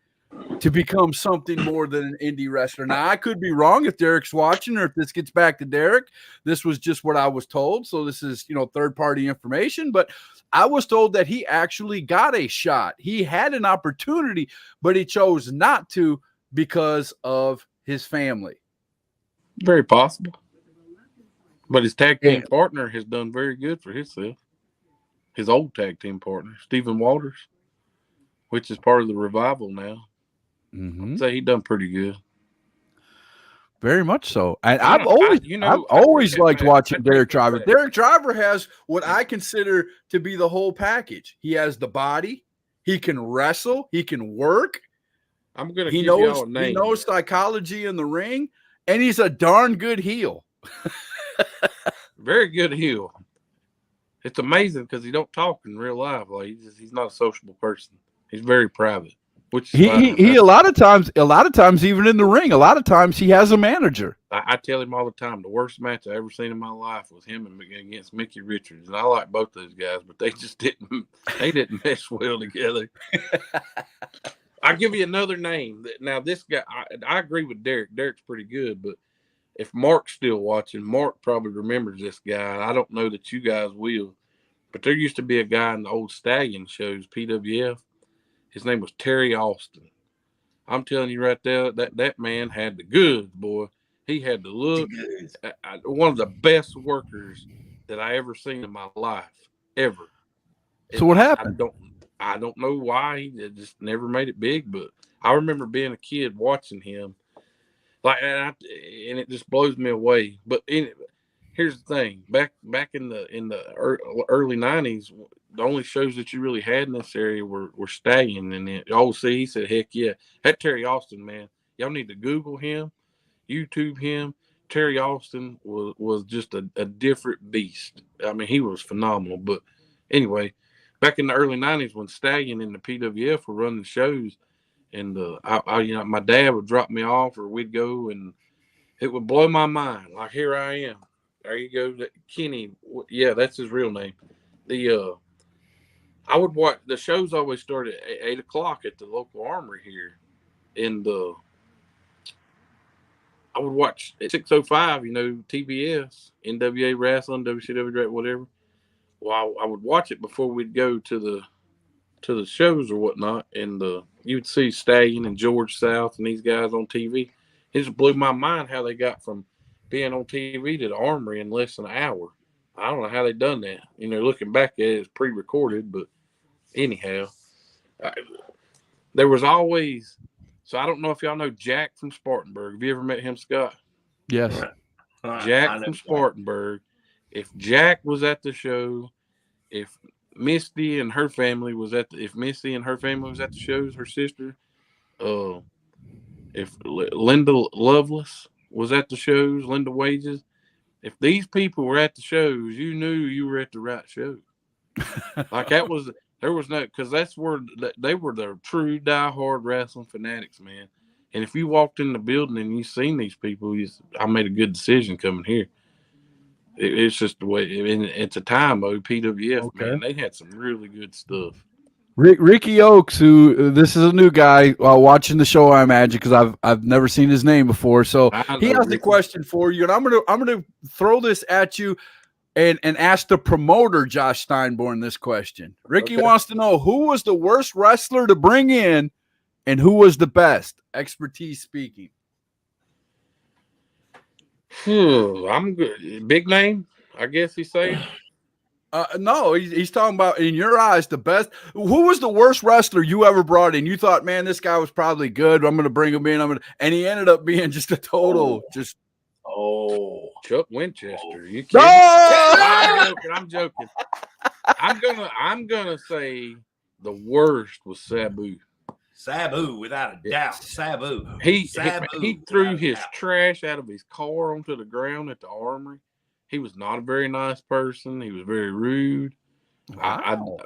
to become something more than an indie wrestler. Now, I could be wrong if Derek's watching or if this gets back to Derek. This was just what I was told. So this is, third-party information. But I was told that he actually got a shot. He had an opportunity, but he chose not to because of his family. Very possible. But his tag team partner has done very good for himself. His old tag team partner, Stephen Waters, which is part of the Revival now. I'd say he done pretty good. Very much so. And I've always liked watching Derek Driver. Derek Driver has what I consider to be the whole package. He has the body. He can wrestle. He can work. I'm going to give y'all a name. He knows psychology in the ring, and he's a darn good heel. Very good heel. It's amazing because he don't talk in real life. Like he's not a sociable person. He's very private. Which he a lot of times even in the ring, a lot of times he has a manager. I tell him all the time the worst match I ever seen in my life was him against Mickey Richards, and I like both those guys, but they just didn't mesh well together. I'll give you another name. Now this guy, I agree with Derek. Derek's pretty good, but if Mark's still watching, Mark probably remembers this guy. I don't know that you guys will, but there used to be a guy in the old Stallion shows, PWF. His name was Terry Austin. I'm telling you right there, that man had the goods, boy. He had the look. One of the best workers that I ever seen in my life, ever. So what happened? I don't know why he just never made it big, but I remember being a kid watching him, like, and it just blows me away. But here's the thing: back in the early '90s, the only shows that you really had in this area were Stallion and then OC. He said, "Heck yeah, that Terry Austin man, y'all need to Google him, YouTube him." Terry Austin was just a different beast. I mean, he was phenomenal. But anyway, back in the early '90s when Stallion and the PWF were running shows, and my dad would drop me off, or we'd go, and it would blow my mind. Like, here I am. There you go, Kenny. Yeah, that's his real name. I would watch the shows. Always started at 8 o'clock at the local armory here, and I would watch at 6:05. TBS, NWA wrestling, WCW, whatever. Well, I would watch it before we'd go to the shows or whatnot, and you would see Stallion and George South and these guys on TV. It just blew my mind how they got from being on TV to the armory in less than an hour. I don't know how they done that. Looking back at it, it's pre-recorded, but anyhow, there was always. So I don't know if y'all know Jack from Spartanburg. Have you ever met him, Scott? Yes. Jack from Spartanburg. If Jack was at the show, if Misty and her family was at the shows, her sister, if Linda Lovelace was at the shows, Linda Wages, if these people were at the shows, you knew you were at the right show. Like there was no, because that's where they were the true diehard wrestling fanatics, man. And if you walked in the building and you seen these people, I made a good decision coming here. It's just the way. It's a time, PWF, Okay. man. They had some really good stuff. Ricky Oakes, who this is a new guy watching the show, I imagine, because I've never seen his name before. So he has a question for you, and I'm gonna throw this at you, and ask the promoter Josh Steinborn this question. Ricky wants to know who was the worst wrestler to bring in, and who was the best. Expertise speaking. I'm good. Big name, I guess he's saying. No, he's talking about, in your eyes, the best. Who was the worst wrestler you ever brought in? You thought, man, this guy was probably good. I'm going to bring him in. And he ended up being just a total, Chuck Winchester. You kidding? No! I'm joking. I'm gonna say the worst was Sabu. Sabu, without a doubt. Sabu. He threw his trash out of his car onto the ground at the armory. He was not a very nice person. He was very rude. Wow.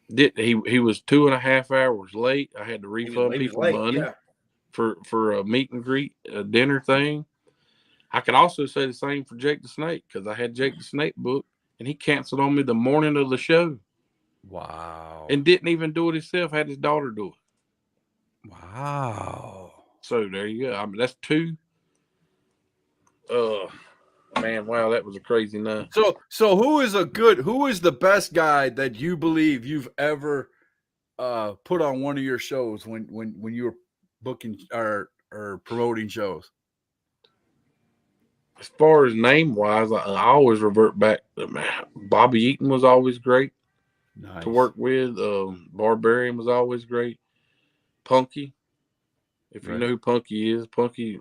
He was 2.5 hours late. I had to refund people money for a meet and greet, a dinner thing. I could also say the same for Jake the Snake, because I had Jake the Snake booked, and he canceled on me the morning of the show. Wow. And didn't even do it himself. Had his daughter do it. Wow. So there you go. I mean, that's two. Man, wow, that was a crazy night. So who is the best guy that you believe you've ever put on one of your shows when you were booking or promoting shows? As far as name wise, I always revert back to Bobby Eaton was always great to work with. Barbarian was always great. Punky, if you know who Punky is,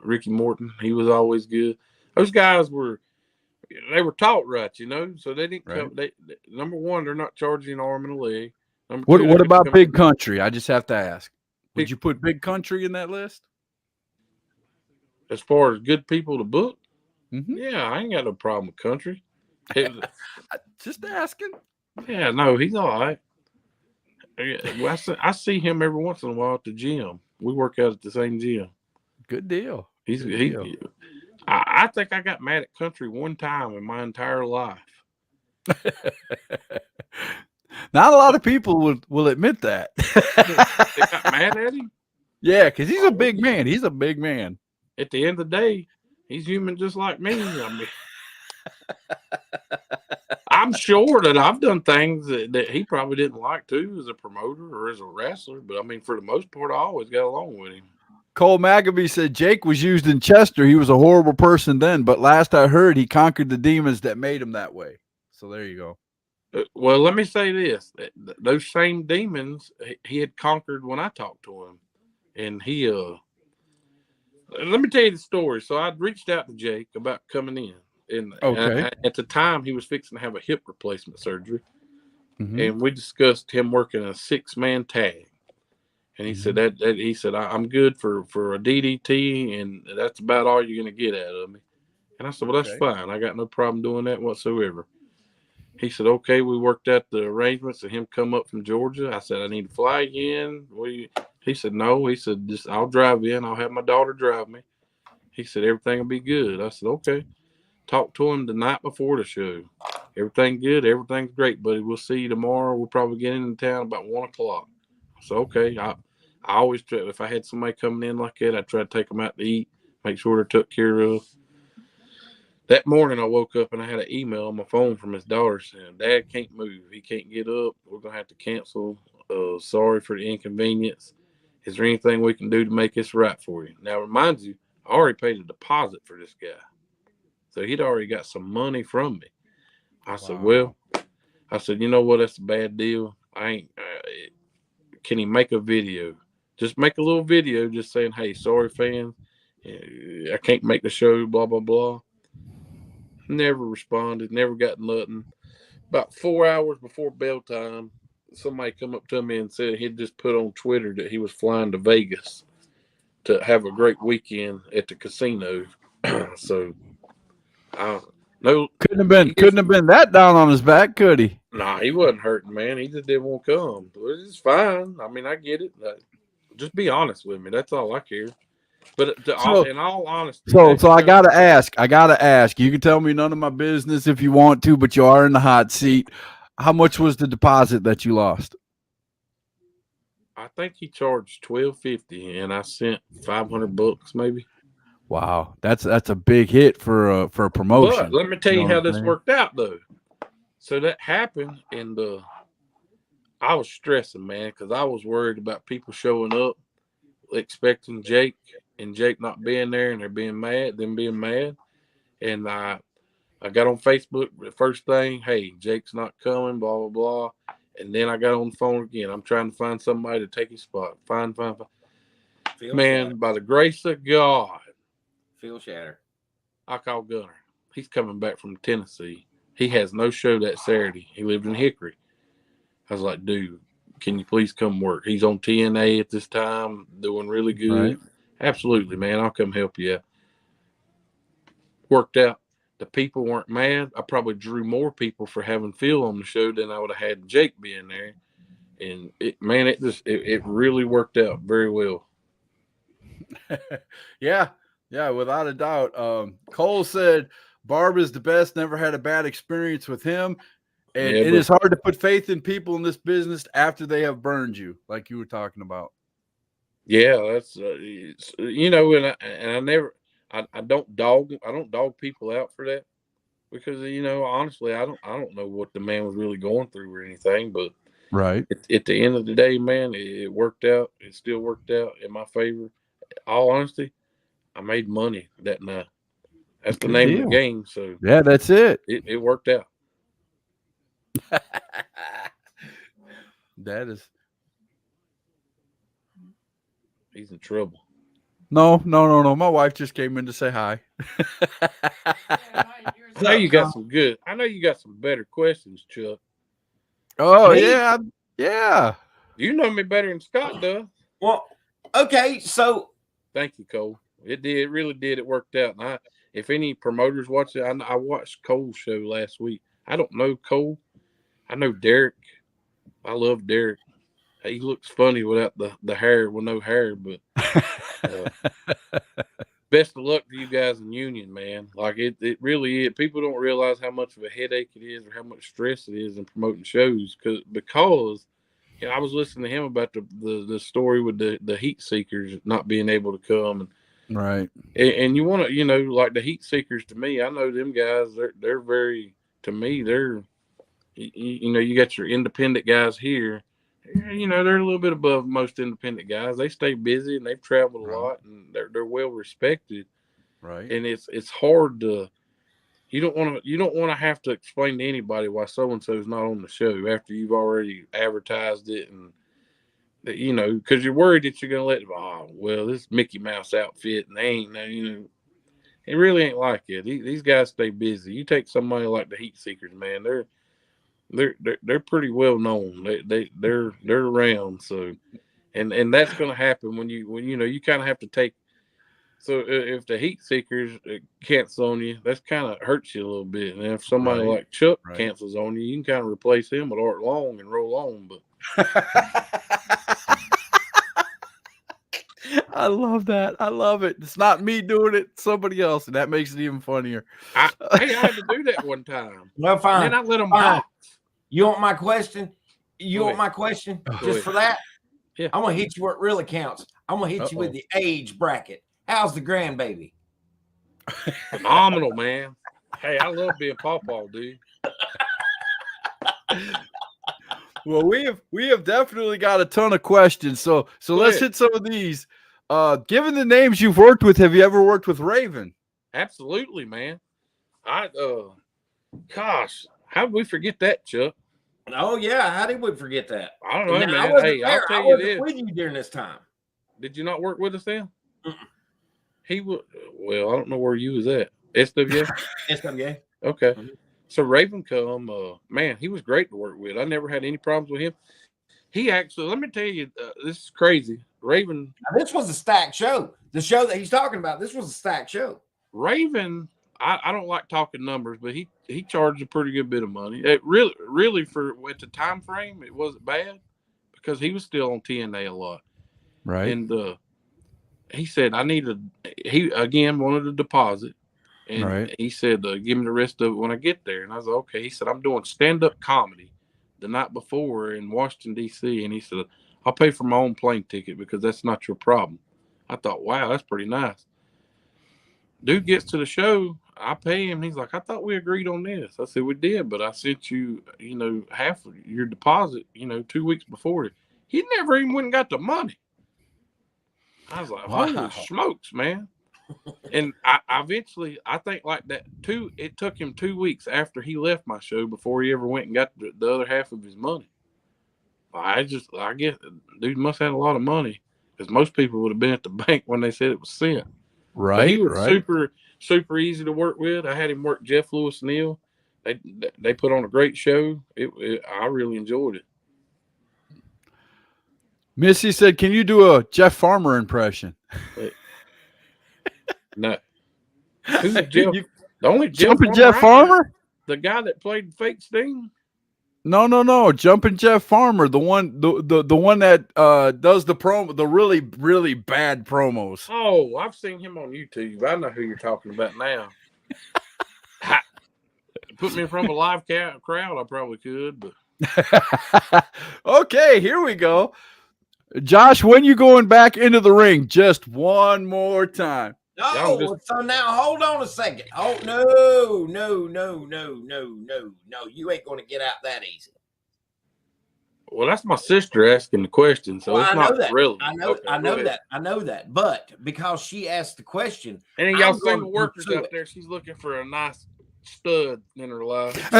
Ricky Morton, he was always good. Those guys were taught right, so they didn't come. They, number one, they're not charging an arm and a leg. What about Big Country? I just have to ask. Would you put Big Country in that list? As far as good people to book? Mm-hmm. Yeah, I ain't got no problem with Country. Just asking. Yeah, no, he's all right. I see him every once in a while at the gym. We work out at the same gym. Good deal. I think I got mad at Country one time in my entire life. Not a lot of people will admit that. They got mad at him? Yeah, because he's a big man. He's a big man. At the end of the day, he's human just like me. I mean, I'm sure that I've done things that he probably didn't like too as a promoter or as a wrestler. But I mean, for the most part, I always got along with him. Cole Maggabee said Jake was used in Chester. He was a horrible person then, but last I heard, he conquered the demons that made him that way. So there you go. Well, let me say this: those same demons he had conquered when I talked to him, and he let me tell you the story. So I'd reached out to Jake about coming in, and Okay. at the time he was fixing to have a hip replacement surgery, Mhm. and we discussed him working a 6-man tag. And he said that he said I'm good for a DDT, and that's about all you're gonna get out of me. And I said, well, that's Okay. fine. I got no problem doing that whatsoever. He said, okay. We worked out the arrangements and him come up from Georgia. I said, I need to fly in. He said, no. He said, just I'll drive in. I'll have my daughter drive me. He said, everything will be good. I said, okay. Talked to him the night before the show. Everything good. Everything's great, buddy. We'll see you tomorrow. We'll probably get into town about 1 o'clock. So, okay. I always try, if I had somebody coming in like that, I try to take them out to eat, make sure they're took care of. That morning, I woke up and I had an email on my phone from his daughter saying, Dad can't move. He can't get up. We're going to have to cancel. Sorry for the inconvenience. Is there anything we can do to make this right for you? Now, remind you, I already paid a deposit for this guy. So he'd already got some money from me. I said, well, I said, you know what? That's a bad deal. I ain't, can he make a video? Just make a little video just saying, hey, sorry, fans. I can't make the show, blah, blah, blah. Never responded, never got nothing. About 4 hours before bell time, somebody come up to me and said he'd just put on Twitter that he was flying to Vegas to have a great weekend at the casino. So, no, Couldn't have been that down on his back, could he? nah, he wasn't hurting, man. He just didn't want to come. It's fine. I mean, I get it. Just be honest with me. That's all I care. But in all honesty, so I gotta ask. You can tell me none of my business if you want to, but you are in the hot seat. How much was the deposit that you lost? I think he charged $1,250, and I sent $500 maybe. Wow, that's a big hit for a promotion. But let me tell you know how what I'm this saying? worked out, though. So that happened, and I was stressing, man, because I was worried about people showing up expecting Jake and Jake not being there, and them being mad. And I got on Facebook the first thing, hey, Jake's not coming, blah blah blah. And then I got on the phone again. I'm trying to find somebody to take his spot. Find. Man, by the grace of God, Phil Shatter. I called Gunner. He's coming back from Tennessee. He has no show that Saturday. He lived in Hickory. I was like, dude, can you please come work? He's on TNA at this time, doing really good. Right. Absolutely, man. I'll come help you out. Worked out. The people weren't mad. I probably drew more people for having Phil on the show than I would have had Jake being there. And it really worked out very well. Yeah, without a doubt. Cole said Barb is the best. Never had a bad experience with him. And it is hard to put faith in people in this business after they have burned you, like you were talking about. Yeah, that's I don't dog people out for that, because honestly I don't know what the man was really going through or anything, but Right. at the end of the day, man, it worked out. It still worked out in my favor. All honesty, I made money that night. That's the Good name deal. of the game. So Yeah, that's it. it worked out. That is. He's in trouble. No. My wife just came in to say hi. I know you got some good. I know you got some better questions, Chuck. Oh, Me? yeah. You know me better than Scott does. Well, okay, so Thank you, Cole. It did. It really did. It worked out. And if any promoters watch it, I watched Cole's show last week. I don't know Cole. I know Derek. I love Derek. He looks funny without the hair, with no hair. But best of luck to you guys in Union, man. Like it really is. People don't realize how much of a headache it is, or how much stress it is in promoting shows. Because I was listening to him about the story with the heat seekers not being able to come, and Right. And you want to, like the heat seekers, to me, I know them guys, they're very, to me, they're, you got your independent guys here, you know, they're a little bit above most independent guys. They stay busy and they've traveled a lot, and they're well respected. Right. And it's hard to you don't want to have to explain to anybody why so and so is not on the show after you've already advertised it, and you know, because you're worried that you're gonna let them, oh well, this Mickey Mouse outfit and they ain't no, you know, it really ain't like it. These guys stay busy. You take somebody like the Heat Seekers, man, they're pretty well known. They're around. So and that's gonna happen when you know you kind of have to take. So if the Heat Seekers cancel on you, that's kind of hurts you a little bit. And if somebody like Chuck cancels on you, you can kind of replace him with Art Long and roll on. But I love that. I love it. It's not me doing it, somebody else, and that makes it even funnier. I had to do that one time. Well, fine. And then I let them Fine. box. You want my question? You want my question? Just for that? Yeah. I'm gonna hit you where it really counts. I'm gonna hit you with the age bracket. How's the grandbaby? Phenomenal, man. Hey, I love being pawpaw, dude. Well, we have definitely got a ton of questions. So let's hit some of these. Given the names you've worked with, have you ever worked with Raven? Absolutely, man. Gosh, how did we forget that, Chuck? Oh yeah, how did we forget that? I don't know, Now, man. Hey, I'll I tell you wasn't this. with you during this time. Did you not work with us then? He was. Well, I don't know where you was at. SWA. SWA. Okay. So Raven come, man, he was great to work with. I never had any problems with him. He actually, let me tell you, this is crazy. Raven. Now, this was a stacked show. The show that he's talking about, this was a stacked show. Raven, I don't like talking numbers, but he charged a pretty good bit of money. It really for at the time frame, it wasn't bad because he was still on TNA a lot. Right. And he said, he again wanted a deposit. And he said, give me the rest of it when I get there. And I was like, okay. He said, I'm doing stand-up comedy the night before in Washington, D.C. And he said, I'll pay for my own plane ticket because that's not your problem. I thought, wow, that's pretty nice. Dude gets to the show. I pay him. He's like, I thought we agreed on this. I said, we did, but I sent you, half of your deposit, 2 weeks before. He never even went and got the money. I was like, holy smokes, man. And I eventually, I think like that too, it took him 2 weeks after he left my show before he ever went and got the other half of his money. I guess dude must have had a lot of money because most people would have been at the bank when they said it was sent. Right. But he was super, super easy to work with. I had him work Jeff Lewis Neal. They put on a great show. I really enjoyed it. Missy said, can you do a Jeff Farmer impression? No. Who's Jeff? The only Jumping Jeff Farmer? The guy that played Fake Sting? No. Jumping Jeff Farmer, the one that does the promo, the really, really bad promos. Oh, I've seen him on YouTube. I know who you're talking about now. Put me in front of a live crowd, I probably could, but okay, here we go. Josh, when you going back into the ring? Just one more time. No, so now hold on a second. Oh, no. You ain't going to get out that easy. Well, that's my sister asking the question, so it's not relevant. I know that. But because she asked the question, and then y'all single workers out there, she's looking for a nice stud in her life.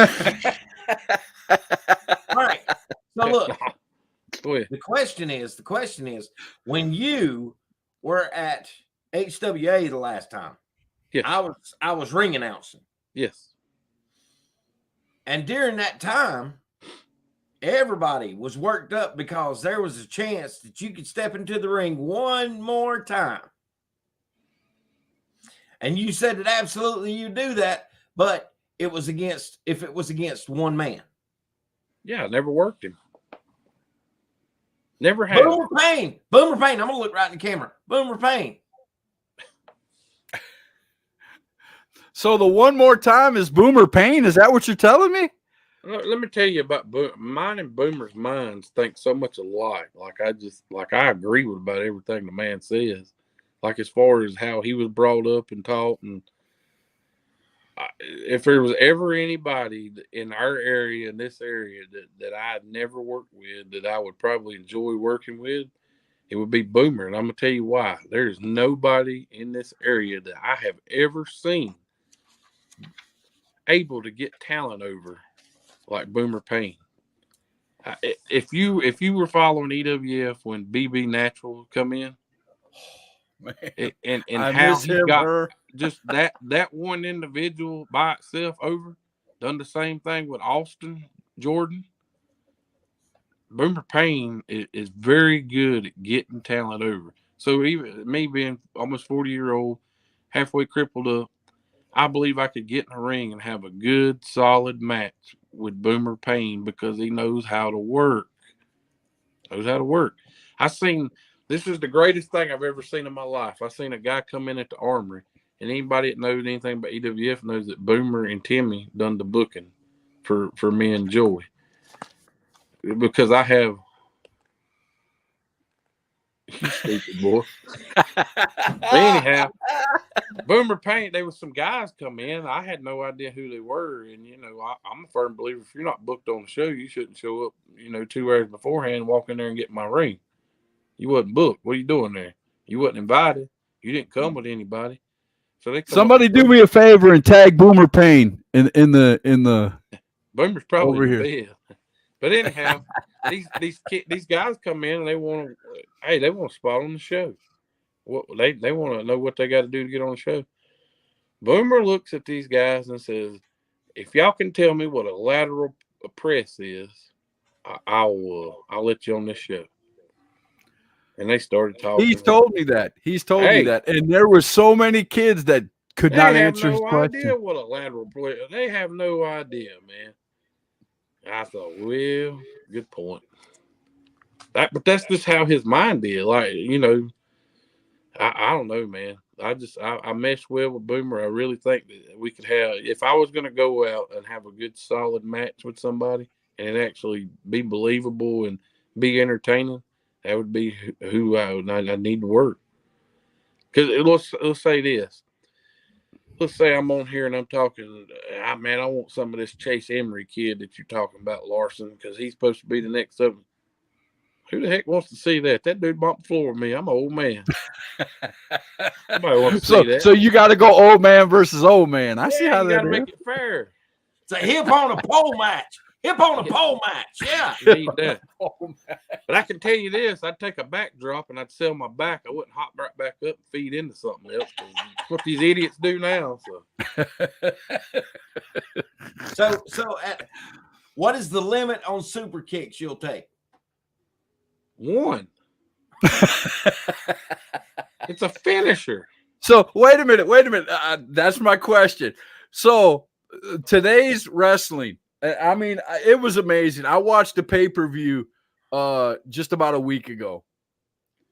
All right. So look, the question is, when you were at HWA the last time, yes. I was ring announcing. Yes. And during that time, everybody was worked up because there was a chance that you could step into the ring one more time. And you said that absolutely you do that, but if it was against one man. Yeah, I never worked him. Never had. Boomer Payne. I'm going to look right in the camera. Boomer Payne. So the one more time is Boomer Payne? Is that what you're telling me? Let me tell you about mine and Boomer's minds think so much alike. I agree with about everything the man says. Like as far as how he was brought up and taught, and if there was ever anybody in our area, in this area, that I'd never worked with, that I would probably enjoy working with, it would be Boomer. And I'm going to tell you why. There's nobody in this area that I have ever seen able to get talent over like Boomer Payne. If you were following EWF when BB Natural come in, Man, and I how miss he him, got her. just that one individual by itself over, done the same thing with Austin Jordan. Boomer Payne is very good at getting talent over. So even me being almost 40-year-old, halfway crippled up, I believe I could get in the ring and have a good, solid match with Boomer Payne because he knows how to work. This is the greatest thing I've ever seen in my life. I seen a guy come in at the Armory, and anybody that knows anything about EWF knows that Boomer and Timmy done the booking for me and Joey. Because I have you stupid boy. But anyhow, Boomer Paint, there was some guys come in. I had no idea who they were. And, I'm a firm believer if you're not booked on the show, you shouldn't show up, 2 hours beforehand, walk in there and get in my ring. You wasn't booked. What are you doing there? You wasn't invited. You didn't come with anybody. So they come Somebody up do me a favor and tag Boomer Payne in the Boomer's probably over in here. bed. But anyhow, these guys come in and they want to spot on the show. What they want to know what they got to do to get on the show. Boomer looks at these guys and says, "If y'all can tell me what a lateral press is, I'll let you on this show." And they started talking. He's told me that. Hey. And there were so many kids that could They not have answer his no question. idea what a lateral press. They have no idea, man. I thought, well, good point. But that's just how his mind is. Like, I don't know, man. I mesh well with Boomer. I really think that we could have, if I was going to go out and have a good solid match with somebody and it actually be believable and be entertaining, that would be who I need to work. Because let's say this. Let's say I'm on here and I'm talking, I want some of this Chase Emery kid that you're talking about, Larson, because he's supposed to be the next up. Who the heck wants to see that? That dude bumped the floor with me. I'm an old man. Nobody wants to see that. So you got to go old man versus old man. I see how you that got to is. make it fair. It's a hip on a pole match. Hip on a pole match. Yeah. You need that. But I can tell you this: I'd take a backdrop and I'd sell my back. I wouldn't hop right back up and feed into something else. That's what these idiots do now. So what is the limit on super kicks you'll take? One. It's a finisher. So wait a minute. That's my question. So today's wrestling, it was amazing. I watched the pay-per-view just about a week ago.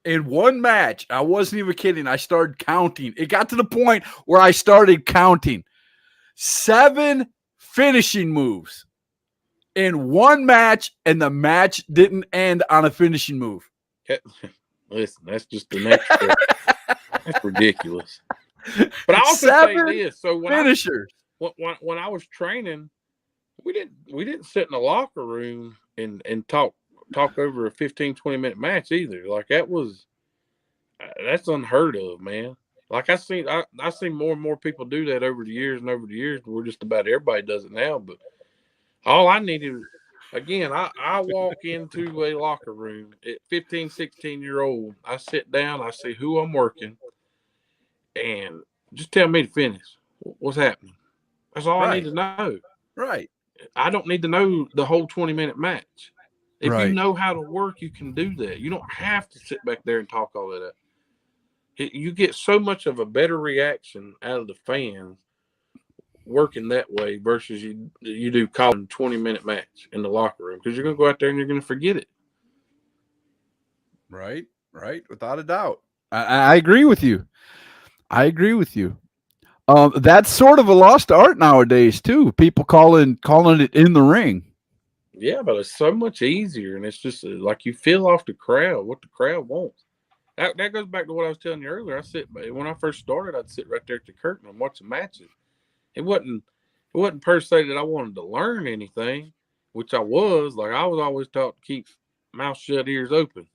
In one match, I wasn't even kidding. I started counting. It got to the point where I started counting 7 finishing moves in one match, and the match didn't end on a finishing move. Listen, that's just the next step. That's ridiculous. But I also say this: so when finishers. When I was training, we didn't sit in the locker room and talk over a 15, 20-minute match either. Like that's unheard of, man. Like I seen more and more people do that over the years. We're just about everybody does it now. But all I needed, again, I walk into a locker room at 15, 16-year-old. I sit down, I see who I'm working, and just tell me to finish. What's happening? That's all I need to know. Right. I don't need to know the whole 20-minute match. If you know how to work, you can do that. You don't have to sit back there and talk all of that. You get so much of a better reaction out of the fans working that way versus you do calling a 20-minute match in the locker room, because you're going to go out there and you're going to forget it. Right. Without a doubt. I agree with you. That's sort of a lost art nowadays too. People calling it in the ring. Yeah, but it's so much easier, and it's just like you feel off the crowd, what the crowd wants. That goes back to what I was telling you earlier. When I first started, I'd sit right there at the curtain and watch the matches. It wasn't per se that I wanted to learn anything, which I was. Like I was always taught to keep mouth shut, ears open.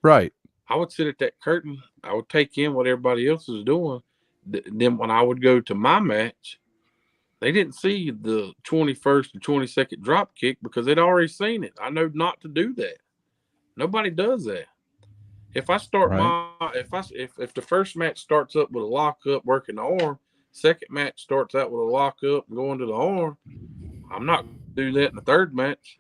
Right. I would sit at that curtain. I would take in what everybody else was doing. Then when I would go to my match, they didn't see the 21st and 22nd drop kick because they'd already seen it. I know not to do that. Nobody does that. If I start if the first match starts up with a lock up working the arm, second match starts out with a lock up and going to the arm, I'm not going to do that in the third match.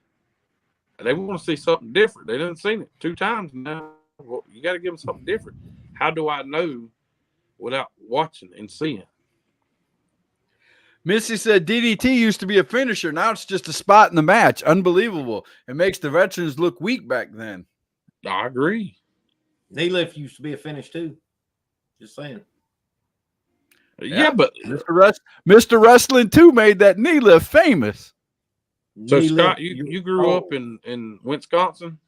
They want to see something different. They didn't seen it 2 times now. Well, you got to give them something different. How do I know without watching and seeing? Missy said DDT used to be a finisher. Now it's just a spot in the match. Unbelievable. It makes the veterans look weak back then. I agree. Knee lift used to be a finish too. Just saying. Yeah, but Mr. Wrestling 2 made that knee lift famous. So Knee Scott, lift, you grew up in Wisconsin?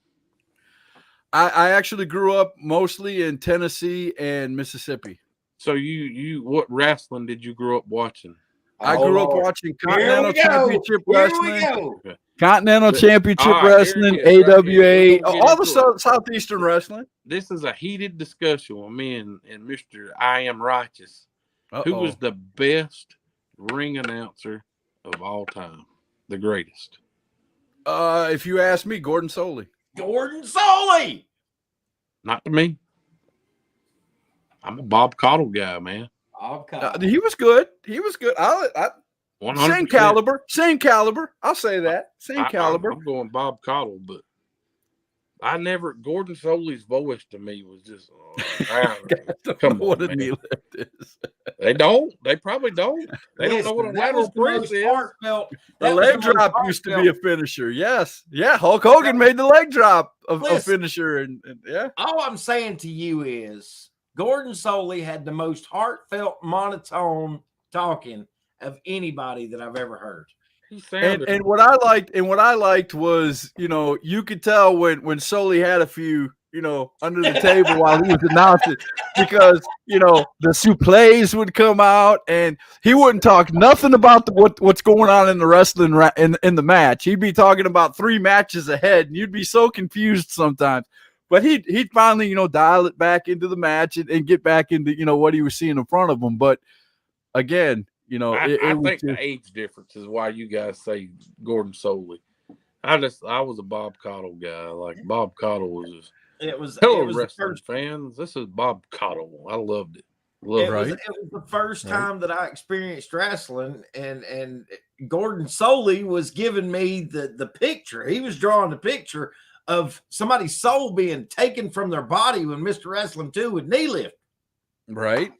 I actually grew up mostly in Tennessee and Mississippi. So you what wrestling did you grow up watching? I grew up watching Continental Championship Wrestling. Here Continental Championship All right, Wrestling, here it is, right AWA, here. We're gonna all get the into it. Southeastern Wrestling. This is a heated discussion with me and Mr. I Am Righteous. Who was the best ring announcer of all time? The greatest? If you ask me, Gordon Soley. Gordon Soley. Not to me. I'm a Bob Caudle guy, man. He was good. He was good. 100%. Same caliber. I'll say that. Same caliber. I'm going Bob Caudle, but Gordon Soley's voice to me was just, come on, man. Knee lift is. They don't. They probably don't. They don't know what a lateral press is. The leg drop used to be a finisher. Yes. Yeah. Hulk Hogan made the leg drop a finisher. And yeah. All I'm saying to you is Gordon Soley had the most heartfelt monotone talking of anybody that I've ever heard. And what I liked was, you could tell when Soley had a few, under the table while he was announcing, because the suplees would come out and he wouldn't talk nothing about what's going on in the wrestling in the match. He'd be talking about 3 matches ahead, and you'd be so confused sometimes. But he'd finally, dial it back into the match and get back into, what he was seeing in front of him. But again, I think the age difference is why you guys say Gordon Soley. I was a Bob Caudle guy. Like Bob Caudle was just. It was wrestling fans. This is Bob Caudle. I loved it. It was the first time that I experienced wrestling, and Gordon Soley was giving me the picture. He was drawing the picture of somebody's soul being taken from their body when Mr. Wrestling 2 would knee lift. Right.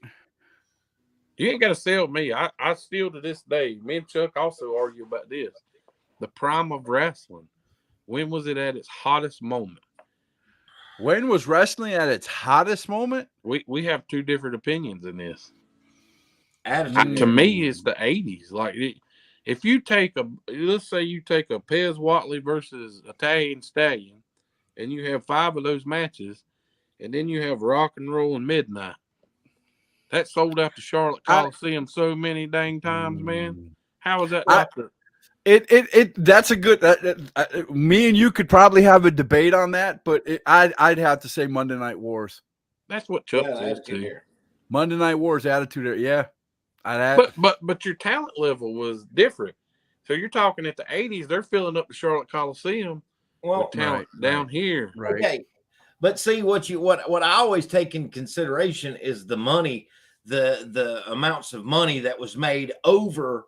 You ain't got to sell me. I still to this day, me and Chuck also argue about this. The prime of wrestling. When was it at its hottest moment? When was wrestling at its hottest moment? We have 2 different opinions in this. To me, it's the 80s. Like if you let's say you take a Pez Watley versus Italian Stallion, and you have 5 of those matches, and then you have Rock and Roll and Midnight. That sold out the Charlotte Coliseum so many dang times, man. How is that? That's a good. Me and you could probably have a debate on that, but I'd have to say Monday Night Wars. That's what Chuck says too. Monday Night Wars attitude there, yeah. But your talent level was different. So you're talking at the 80s, they're filling up the Charlotte Coliseum with talent down here. Right. Okay. But see what I always take in consideration is the money, the amounts of money that was made over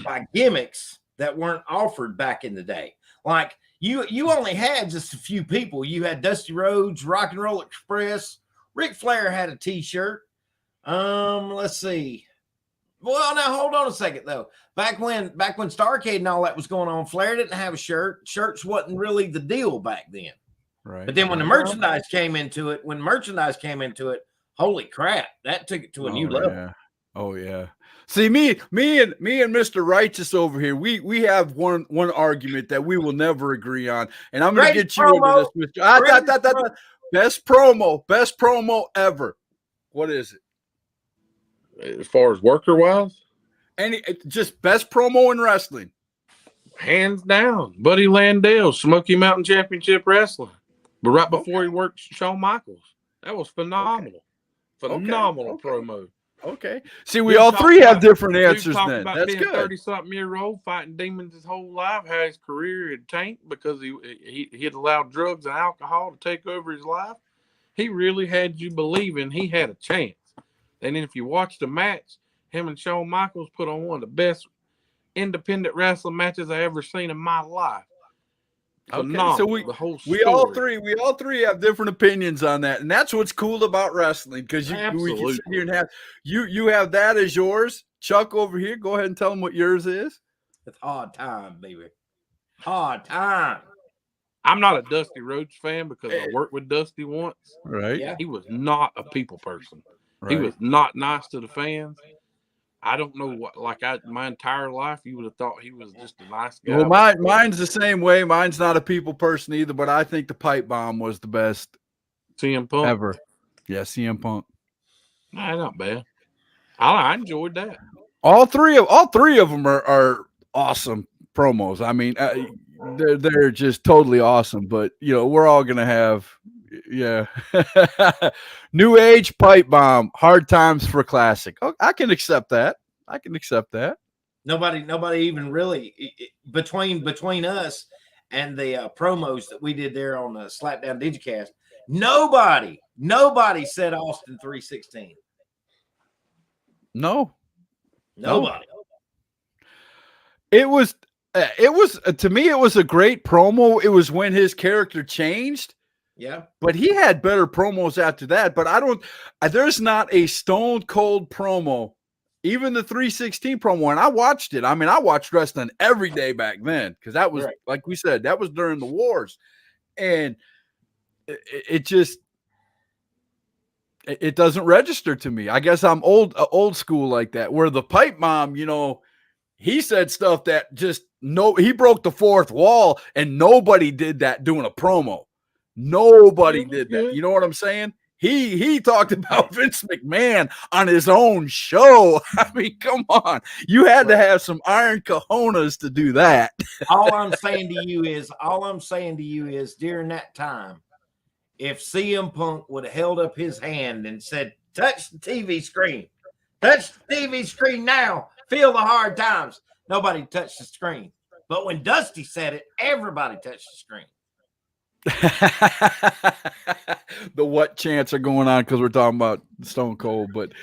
by gimmicks that weren't offered back in the day. Like you only had just a few people. You had Dusty Rhodes, Rock and Roll Express, Ric Flair had a t-shirt. Let's see. Well, now hold on a second though. Back when Starrcade and all that was going on, Flair didn't have a shirt. Shirts wasn't really the deal back then. Right. But then when the merchandise came into it, holy crap, that took it to a new level. Yeah. Oh yeah. See, me and Mr. Righteous over here, we have one argument that we will never agree on, and I'm going to get you into this, Mr. Best promo ever. What is it? As far as worker wise? Just best promo in wrestling. Hands down. Buddy Landell, Smoky Mountain Championship Wrestling. But right before he worked Shawn Michaels. That was phenomenal. Phenomenal promo. Okay. See, we all three have different answers talked then. About That's being good. 30-something-year-old fighting demons his whole life, how his career had tanked because he had allowed drugs and alcohol to take over his life. He really had you believing he had a chance. And then if you watch the match, him and Shawn Michaels put on one of the best independent wrestling matches I ever seen in my life. Okay, so we all three have different opinions on that, and that's what's cool about wrestling, because we can sit here and have you have that as yours. Chuck over here, go ahead and tell them what yours is. It's hard time, baby. Hard time. I'm not a Dusty Rhodes fan because I worked with Dusty once. Right. Yeah. He was not a people person. Right. He was not nice to the fans. I don't know what, my entire life, you would have thought he was just a nice guy. Well, mine's the same way. Mine's not a people person either, but I think the pipe bomb was the best CM Punk ever. Yeah, CM Punk. Nah, not bad. I enjoyed that. All three of them are awesome promos. I mean, they're just totally awesome. But we're all gonna have, New Age pipe bomb, hard times for classic. Oh, I can accept that. Nobody even really between us and the promos that we did there on the Slapdown Digicast. Nobody said Austin 316. No. Nobody. It was to me, it was a great promo. It was when his character changed. Yeah. But he had better promos after that. But there's not a stone cold promo, even the 316 promo. And I watched it. I mean, I watched wrestling every day back then, because that was, like we said, that was during the wars. And it just, it doesn't register to me. I guess I'm old school like that, where the pipe bomb, he said stuff that he broke the fourth wall, and nobody did that doing a promo. Nobody did that. You know what I'm saying? He talked about Vince McMahon on his own show. I mean, come on. You had to have some iron cojones to do that. All I'm saying to you is during that time, if CM Punk would have held up his hand and said, touch the TV screen now, feel the hard times, nobody touched the screen. But when Dusty said it, everybody touched the screen. The what chants are going on because we're talking about Stone Cold, but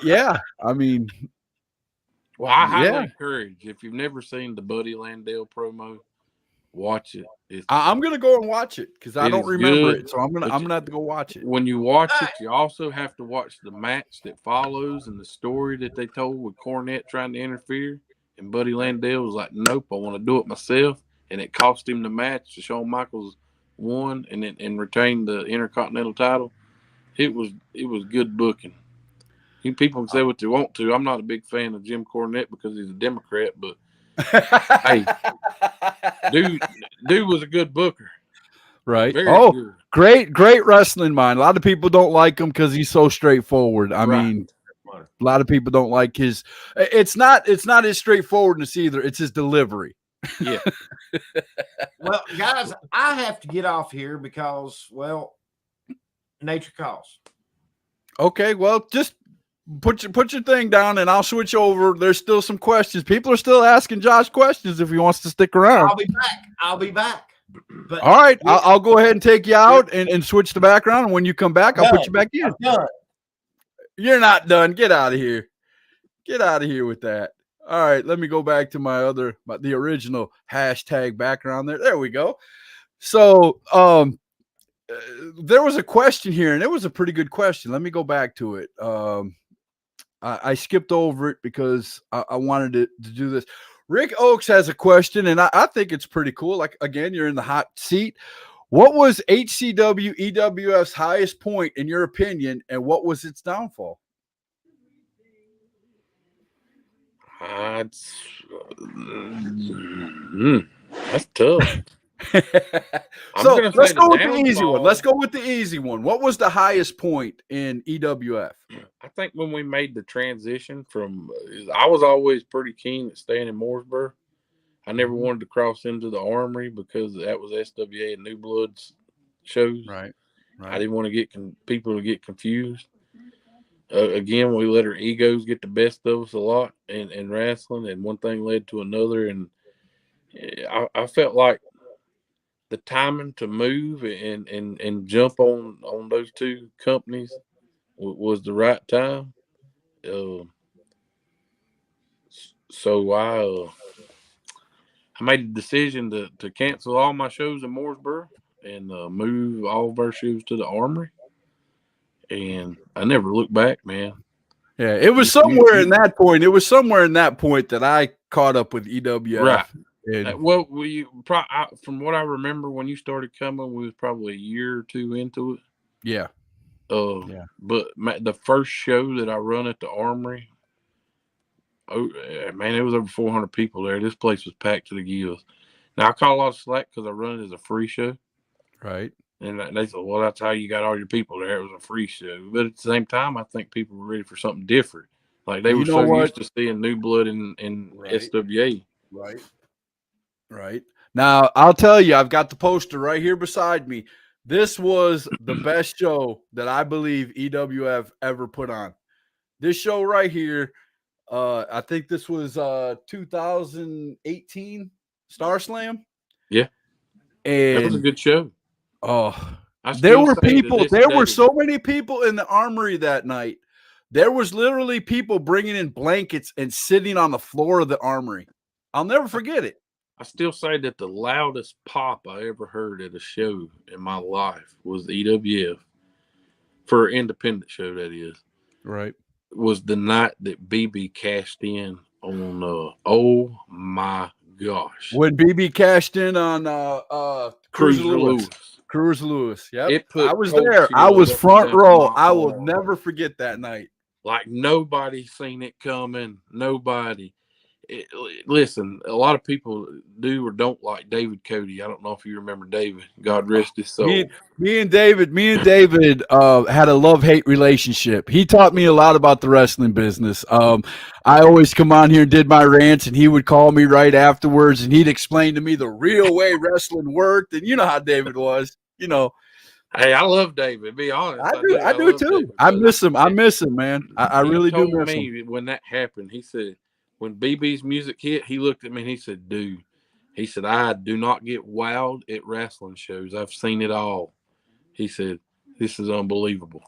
yeah, I mean, well, I highly encourage, if you've never seen the Buddy Landell promo, watch it. I'm gonna go and watch it because I don't remember it, so I'm gonna have to go watch it. When you watch it, you also have to watch the match that follows and the story that they told with Cornette trying to interfere. And Buddy Landell was like, "Nope, I want to do it myself," and it cost him the match. Shawn Michaels won and retained the Intercontinental title. It was good booking. People can say what they want to. I'm not a big fan of Jim Cornette because he's a Democrat, but hey, dude was a good booker. Right. Very good. Great wrestling mind. A lot of people don't like him because he's so straightforward. I mean, a lot of people don't like his. It's not his straightforwardness either. It's his delivery. Yeah. Well, guys, I have to get off here because, well, nature calls. Okay, well, just put your thing down and I'll switch over. There's still some questions. People are still asking Josh questions if he wants to stick around. I'll be back. But all right, I'll go ahead and take you out and switch the background. And when you come back, I'll put you back in. You're not done. Get out of here. Get out of here with that. All right, let me go back to the original hashtag background there. There we go. So there was a question here, and it was a pretty good question. Let me go back to it. I skipped over it because I wanted to do this. Rick Oakes has a question, and I think it's pretty cool. Like, again, you're in the hot seat. What was HCW EWF's highest point, in your opinion, and what was its downfall? That's tough. I'm So gonna let's say go the with the easy one. downfall. Let's go with the easy one. What was the highest point in EWF? I think when we made the transition from, I was always pretty keen at staying in Mooresboro. I never wanted to cross into the Armory because that was SWA and New Bloods shows. Right. I didn't want to get people to get confused. Again, we let our egos get the best of us a lot in wrestling, and one thing led to another. And I felt like the timing to move and jump on those two companies was the right time. Uh, so I made the decision to cancel all my shows in Mooresboro and move all of our shows to the Armory. And I never looked back, man. Yeah, it was somewhere in that point. It was somewhere in that point that I caught up with EWF. Right. And Well, from what I remember, when you started coming, we was probably a year or two into it. yeah. But the first show that I run at the Armory, oh man, it was over 400 people there. This place was packed to the gills. Now I call a lot of slack because I run it as a free show, Right. and they said, "Well, that's how you got all your people there. It was a free show." But at the same time, I think people were ready for something different. Like they were so used to seeing New Blood in SWA. Right. Right. Now, I'll tell you, I've got the poster right here beside me. This was the best show that I believe EWF ever put on. This show right here, I think this was 2018 Star Slam. Yeah. And That was a good show. Oh, I there still were say to people. this There were day- so many people in the Armory that night. There was literally people bringing in blankets and sitting on the floor of the Armory. I'll never forget it. I still say that the loudest pop I ever heard at a show in my life was EWF, for an independent show, that is. Right. Was the night that BB cashed in on oh my gosh. When BB cashed in on Cruiser Lewis. Cruiser Lewis. Yep. I was there. I was front row. I will never forget that night. Like nobody seen it coming. Nobody. Listen, a lot of people do or don't like David Cody. I don't know if you remember David. God rest his soul. Me and David had a love-hate relationship. He taught me a lot about the wrestling business. I always come on here and did my rants, and he would call me right afterwards, and he'd explain to me the real way wrestling worked. And you know how David was, you know. Hey, I love David. Be honest, I do too. David, I miss him. I miss him, man. I really do miss him. When that happened, he said, when BB's music hit, he looked at me and he said, "Dude," he said, "I do not get wild at wrestling shows. I've seen it all." He said, "This is unbelievable."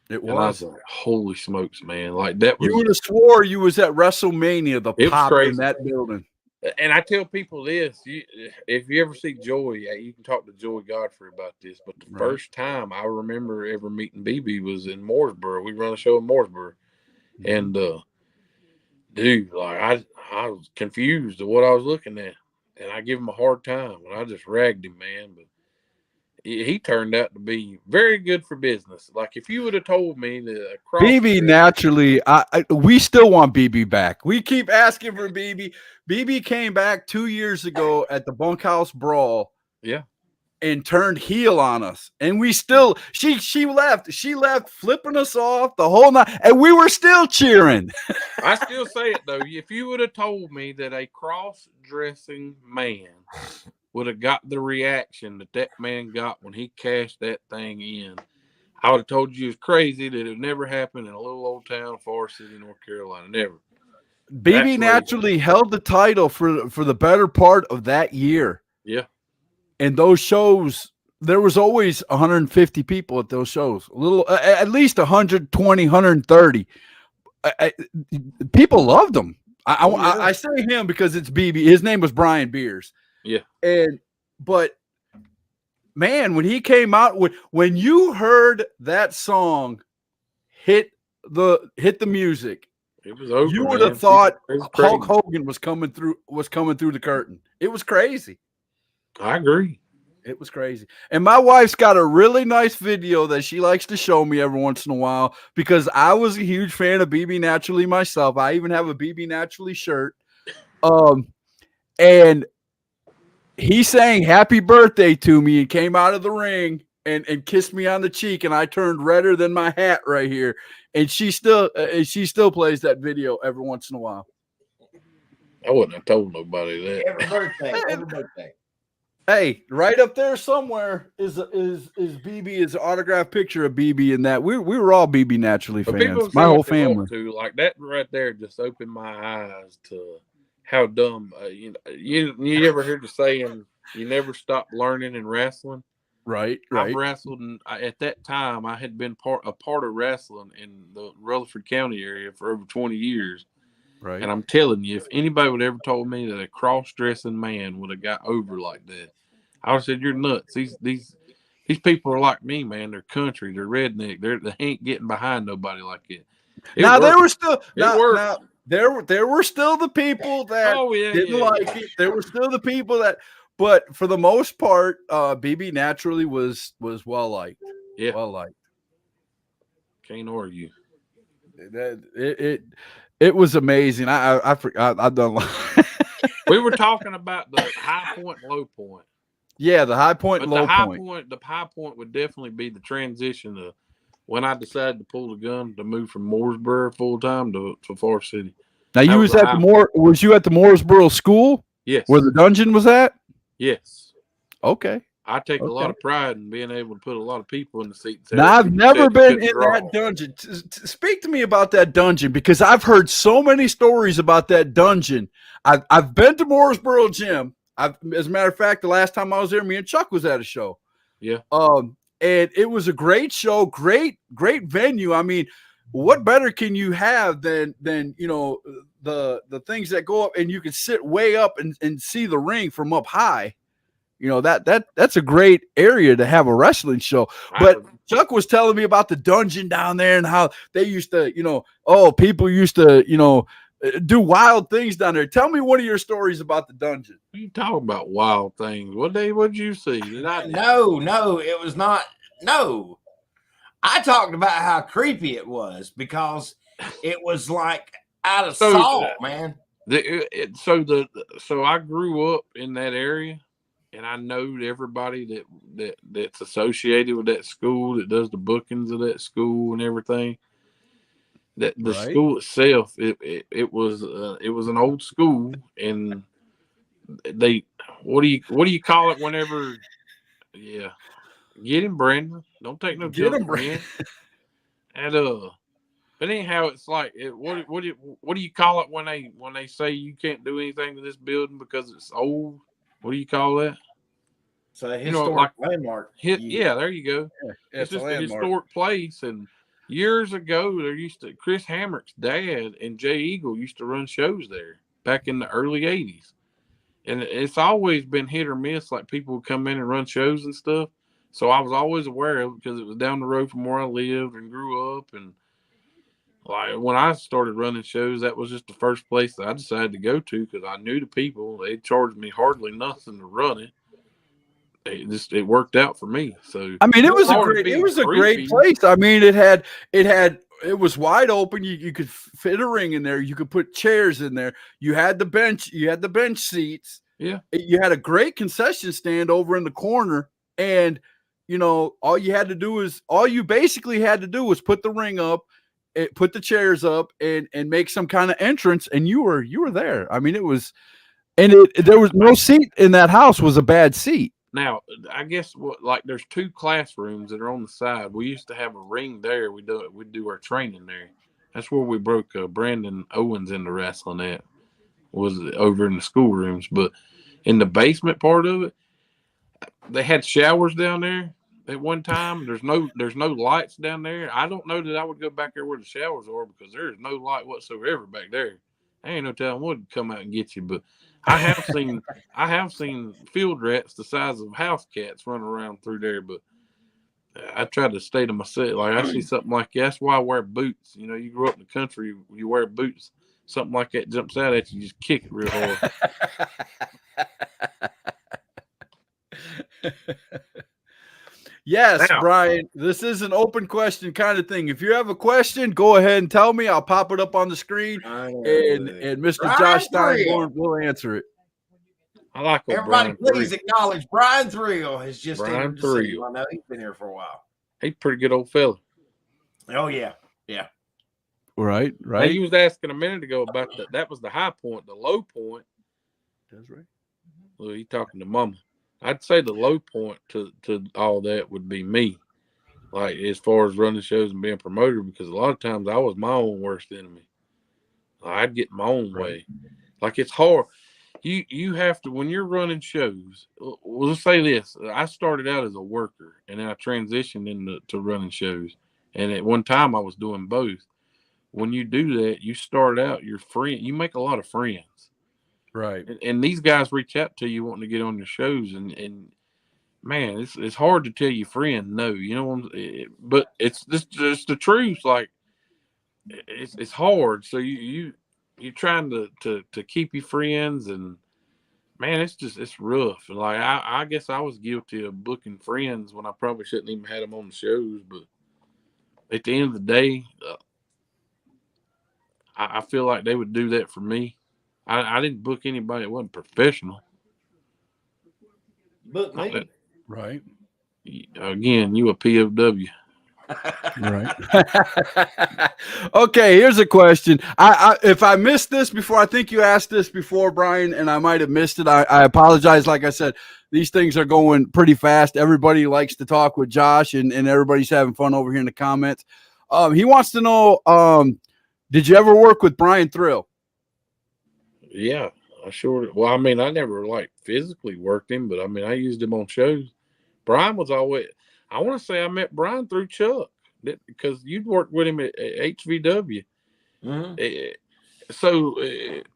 It was. And I was like, "Holy smokes, man!" Like that was. You would have swore you was at WrestleMania. The It was pop crazy. in that building. And I tell people this: if you ever see Joy, you can talk to Joy Godfrey about this. But the first time I remember ever meeting BB was in Mooresboro. We run a show in Mooresboro, and dude, like I was confused of what I was looking at, and I give him a hard time, and I just ragged him, man. But he turned out to be very good for business. Like if you would have told me that BB naturally, we still want BB back. We keep asking for BB. BB came back 2 years ago at the Bunkhouse Brawl. Yeah. And turned heel on us. And we still, she left. She left flipping us off the whole night. And we were still cheering. I still say it though. If you would have told me that a cross-dressing man would have got the reaction that man got when he cashed that thing in, I would have told you it's crazy that it never happened in a little old town, Forest City, North Carolina. Never. BB naturally held the title for the better part of that year. Yeah. And those shows, there was always 150 people at those shows. A little, at least 120, 130. People loved him. I say him because it's BB. His name was Brian Beers. Yeah. But man, when he came out, when you heard that song hit the music, it was over. You would have thought Hulk Hogan was coming through the curtain. It was crazy. I agree. It was crazy. And my wife's got a really nice video that she likes to show me every once in a while because I was a huge fan of BB Naturally myself. I even have a BB Naturally shirt. And he sang "Happy Birthday" to me and came out of the ring and kissed me on the cheek, and I turned redder than my hat right here. And she still plays that video every once in a while. I wouldn't have told nobody that. Every birthday, every birthday. Hey, right up there somewhere is BB, is an autographed picture of BB in that. We were all BB Naturally But fans. people My say whole what they family. want to, like that right there just opened my eyes to how dumb. You ever heard the saying, "You never stop learning in wrestling"? Right. I've wrestled, and at that time I had been a part of wrestling in the Rutherford County area for over 20 years. Right. And I'm telling you, if anybody would ever told me that a cross-dressing man would have got over like that, I would have said, "You're nuts." These people are like me, man. They're country. They're redneck. They ain't getting behind nobody like it. Now there were still there were still the people that didn't like it. There were still the people that, but for the most part, BB Naturally was well liked. Yeah, well liked. Can't argue. It was amazing. I forgot. I've done. We were talking about the high point and low point. Yeah, the high point and low point. The high point would definitely be the transition of when I decided to pull the gun to move from Mooresboro full time to Forest City. Now you was at the was you at the Mooresboro school? Yes. Where the dungeon was at? Yes. Okay. I take a lot of pride in being able to put a lot of people in the seats. Now, I've never been in that dungeon. Speak to me about that dungeon, because I've heard so many stories about that dungeon. I've been to Mooresboro Gym. As a matter of fact, the last time I was there, me and Chuck was at a show. Yeah. And it was a great show, great venue. I mean, what better can you have than the things that go up and you can sit way up and see the ring from up high. That's a great area to have a wrestling show. But Chuck was telling me about the dungeon down there and how they used to, people used to, do wild things down there. Tell me one of your stories about the dungeon. What are you talking about wild things? What did you see? No, it was not. No, I talked about how creepy it was because it was like out of salt, man. So I grew up in that area. And I know everybody that's associated with that school, that does the bookings of that school and everything. That the school itself, it was an old school, and they what do you call it whenever? Yeah, get him, Brandon. Don't take no junk, man. And but anyhow, it's like what do you call it when they say you can't do anything to this building because it's old? What do you call that? It's a historic landmark. Yeah, there you go. Yeah, it's just a historic place. And years ago, Chris Hamrick's dad and Jay Eagle used to run shows there back in the early 80s. And it's always been hit or miss. Like people would come in and run shows and stuff. So I was always aware of it because it was down the road from where I lived and grew up. And like when I started running shows, that was just the first place that I decided to go to because I knew the people. They charged me hardly nothing to run it. It worked out for me. So I mean, it was a great place. I mean, it was wide open. You could fit a ring in there. You could put chairs in there. You had the bench seats. Yeah. You had a great concession stand over in the corner. And all you basically had to do was put the ring up, put the chairs up, and make some kind of entrance, and you were there. I mean, it was, and there was no seat in that house was a bad seat. Now, I guess there's two classrooms that are on the side. We used to have a ring there. We do our training there. That's where we broke Brandon Owens into wrestling at. Was over in the schoolrooms, but in the basement part of it, they had showers down there at one time. There's no lights down there. I don't know that I would go back there where the showers are because there's no light whatsoever back there. Ain't no telling what would come out and get you, but I have seen field rats the size of house cats running around through there, but I try to stay to myself. Like I see something like that. That's why I wear boots. You grow up in the country, you wear boots. Something like that jumps out at you, just kick it real hard. Yes, now, Brian, this is an open question kind of thing. If you have a question, go ahead and tell me. I'll pop it up on the screen, and Mr. Josh Steinborn will answer it. I like old Everybody, Brian please Thrill. acknowledge Brian Thrill has just Brian entered the scene. Thrill. I know he's been here for a while. He's a pretty good old fella. Oh yeah, yeah. Right, Now, right. you was asking a minute ago about that. That was the high point. The low point. That's right. Well, you talking to Mama? I'd say the low point to all that would be me. Like as far as running shows and being promoted, because a lot of times I was my own worst enemy. I'd get my own way. Like it's hard. You have to when you're running shows. Well, let's say this: I started out as a worker, and then I transitioned into running shows. And at one time, I was doing both. When you do that, you start out your friend. You make a lot of friends, Right. and these guys reach out to you wanting to get on your shows, and man, it's hard to tell your friend no. You know, but it's just the truth. Like it's hard. So you're trying to keep your friends, and man, it's rough. And like I guess I was guilty of booking friends when I probably shouldn't even had them on the shows. But at the end of the day, I feel like they would do that for me. I didn't book anybody that wasn't professional. Book Not me. Right. Again, you a POW. Right. Okay, here's a question. I if I missed this before, I think you asked this before, Brian, and I might have missed it. I apologize. Like I said, these things are going pretty fast. Everybody likes to talk with Josh, and everybody's having fun over here in the comments. He wants to know, did you ever work with Brian Thrill? Yeah, I sure. Well, I mean, I never like physically worked him, but I mean, I used him on shows. Brian was always. I want to say I met Brian through Chuck because you'd worked with him at HVW. So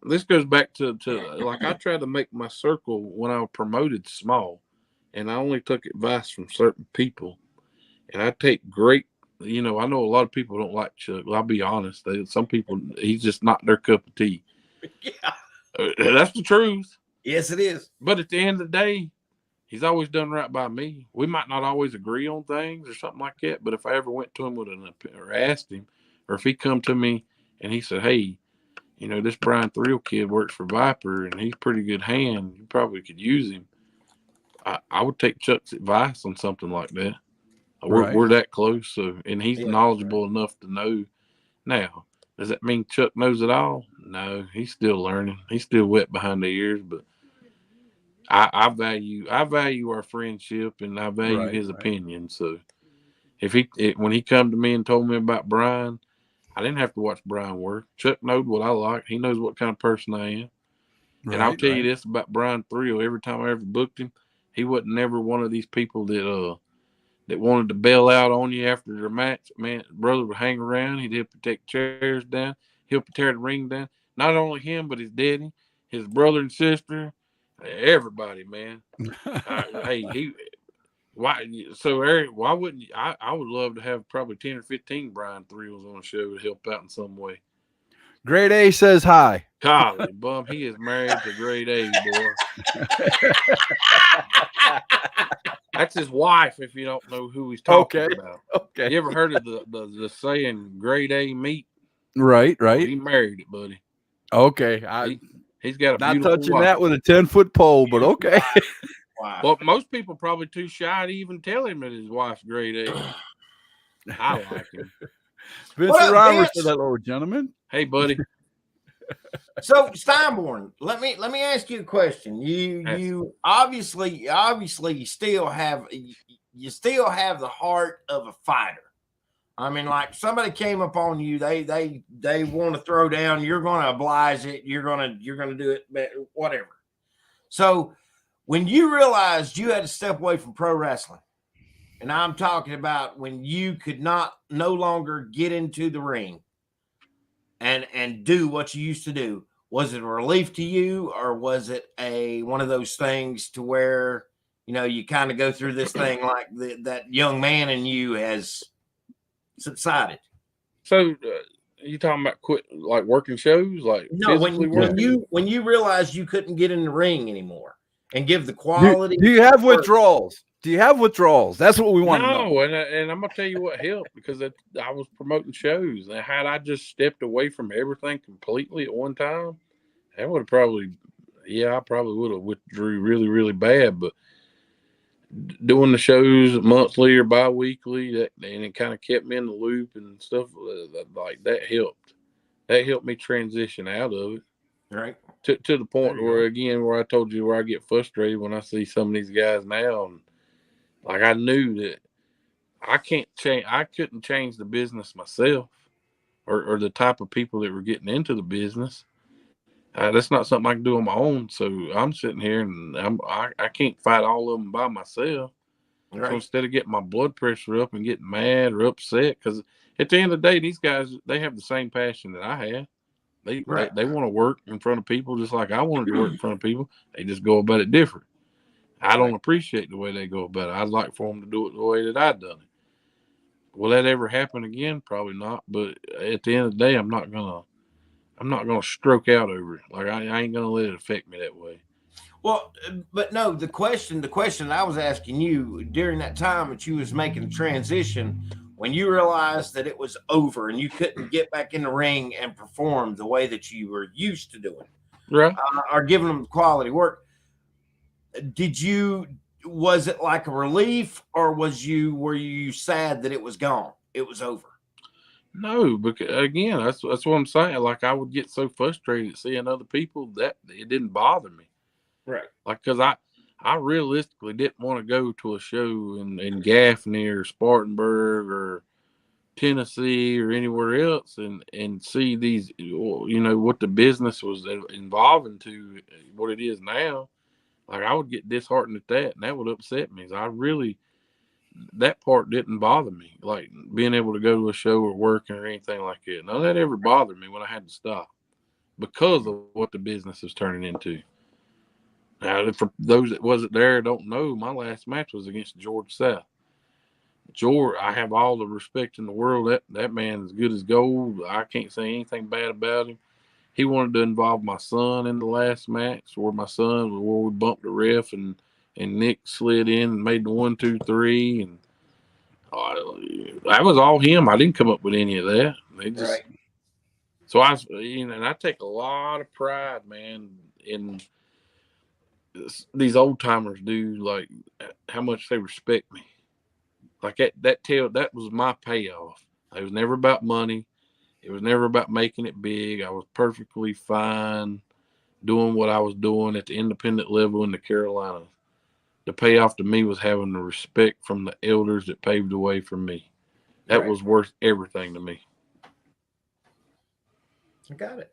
this goes back to like I tried to make my circle when I was promoted small, and I only took advice from certain people, and I take great. You know, I know a lot of people don't like Chuck. Well, I'll be honest. Some people, he's just not their cup of tea. Yeah. That's the truth. Yes, it is. But at the end of the day, he's always done right by me. We might not always agree on things or something like that, but if I ever went to him with or asked him, or if he come to me and he said, "Hey, you know, this Brian Thrill kid works for Viper and he's a pretty good hand. You probably could use him." I would take Chuck's advice on something like that. Right. We're that close, so and he's Yeah, knowledgeable enough to know. Now, does that mean Chuck knows it all? No, he's still learning. He's still wet behind the ears, but I value our friendship and I value his opinion. So if when he come to me and told me about Brian, I didn't have to watch Brian work. Chuck knows what I like. He knows what kind of person I am. And I'll tell you this about Brian Thrill. Every time I ever booked him, he wasn't never one of these people that wanted to bail out on you after their match. Man, brother would hang around. He'd help you take chairs down. He'll tear the ring down. Not only him, but his daddy, his brother and sister, everybody, man. Hey, why? So Eric, why wouldn't you? I would love to have probably 10 or 15 Brian Thrills on the show to help out in some way. Grade A says hi. Golly, bum, he is married to Grade A, boy. That's his wife. If you don't know who he's talking about, Okay. you ever heard of the saying "Grade A meat"? Right. Well, he married it, buddy. Okay. He's got a Not beautiful touching wife. that with a 10-foot pole, but okay. Wow. Well, most people probably too shy to even tell him that his wife's Grade A. I like him. Vincent up, Roberts Vince? for that little gentleman. Hey, buddy. So Steinborn, let me ask you a question. You obviously still have the heart of a fighter. I mean, like somebody came upon you, they want to throw down, you're going to oblige it, you're going to do it, whatever. So when you realized you had to step away from pro wrestling, and I'm talking about when you could no longer get into the ring and do what you used to do, was it a relief to you, or was it one of those things to where, you know, you kind of go through this thing like that young man in you has subsided? So you talking about quit like working shows, like No, physically when working? you realized you couldn't get in the ring anymore and give the quality. Do you have withdrawals? Do you have withdrawals? That's what we want to know. No, and I'm gonna tell you what helped, because I was promoting shows, and had I just stepped away from everything completely at one time, that would have probably yeah, I probably would have withdrew really, really bad. But doing the shows monthly or bi-weekly, and it kind of kept me in the loop and stuff like that helped. That helped me transition out of it. Right. To the point There you where, go. again, where I told you where I get frustrated when I see some of these guys now, and like I knew that I can't change. I couldn't change the business myself, or the type of people that were getting into the business. That's not something I can do on my own. So I'm sitting here and I can't fight all of them by myself. So Right. instead of getting my blood pressure up and getting mad or upset, because at the end of the day, these guys, they have the same passion that I had. They Right. they want to work in front of people just like I wanted to work in front of people. They just go about it different. I don't appreciate the way they go about it. I'd like for them to do it the way that I'd done it. Will that ever happen again? Probably not. But at the end of the day, I'm not gonna stroke out over it. Like I ain't gonna let it affect me that way. Well, but no, the question I was asking you during that time that you was making the transition, when you realized that it was over and you couldn't get back in the ring and perform the way that you were used to doing, Right? or giving them quality work, did you? Was it like a relief, or were you sad that it was gone? It was over. No, because again, that's what I'm saying. Like I would get so frustrated seeing other people that it didn't bother me. Right. Like because I realistically didn't want to go to a show in Gaffney or Spartanburg or Tennessee or anywhere else and see these, what the business was involving to what it is now. Like I would get disheartened at that, and that would upset me. So that part didn't bother me. Like being able to go to a show or working or anything like that. None of that ever bothered me when I had to stop because of what the business is turning into. Now, for those that wasn't there, don't know, my last match was against George South. George, I have all the respect in the world. That man is good as gold. I can't say anything bad about him. He wanted to involve my son in the last match, where we bumped the ref and Nick slid in and made the 1, 2, 3, and that was all him. I didn't come up with any of that. They just Right. so and I take a lot of pride, man, in these old timers do, like how much they respect me. Like that was my payoff. It was never about money. It was never about making it big. I was perfectly fine doing what I was doing at the independent level in the Carolinas. The payoff to me was having the respect from the elders that paved the way for me. That Right. was worth everything to me. I got it.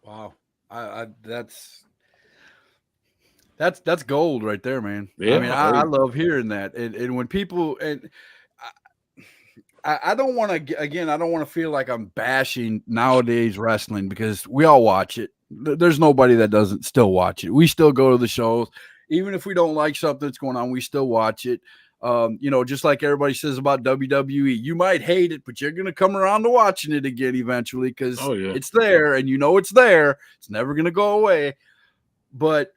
Wow. I that's gold right there, man. Yeah, I mean, I love hearing that. And when people and I don't want to again, I don't want to feel like I'm bashing nowadays wrestling because we all watch it. There's nobody that doesn't still watch it. We still go to the shows. Even if we don't like something that's going on, we still watch it. Just like everybody says about WWE, you might hate it, but you're going to come around to watching it again eventually because it's there and it's there. It's never going to go away. But,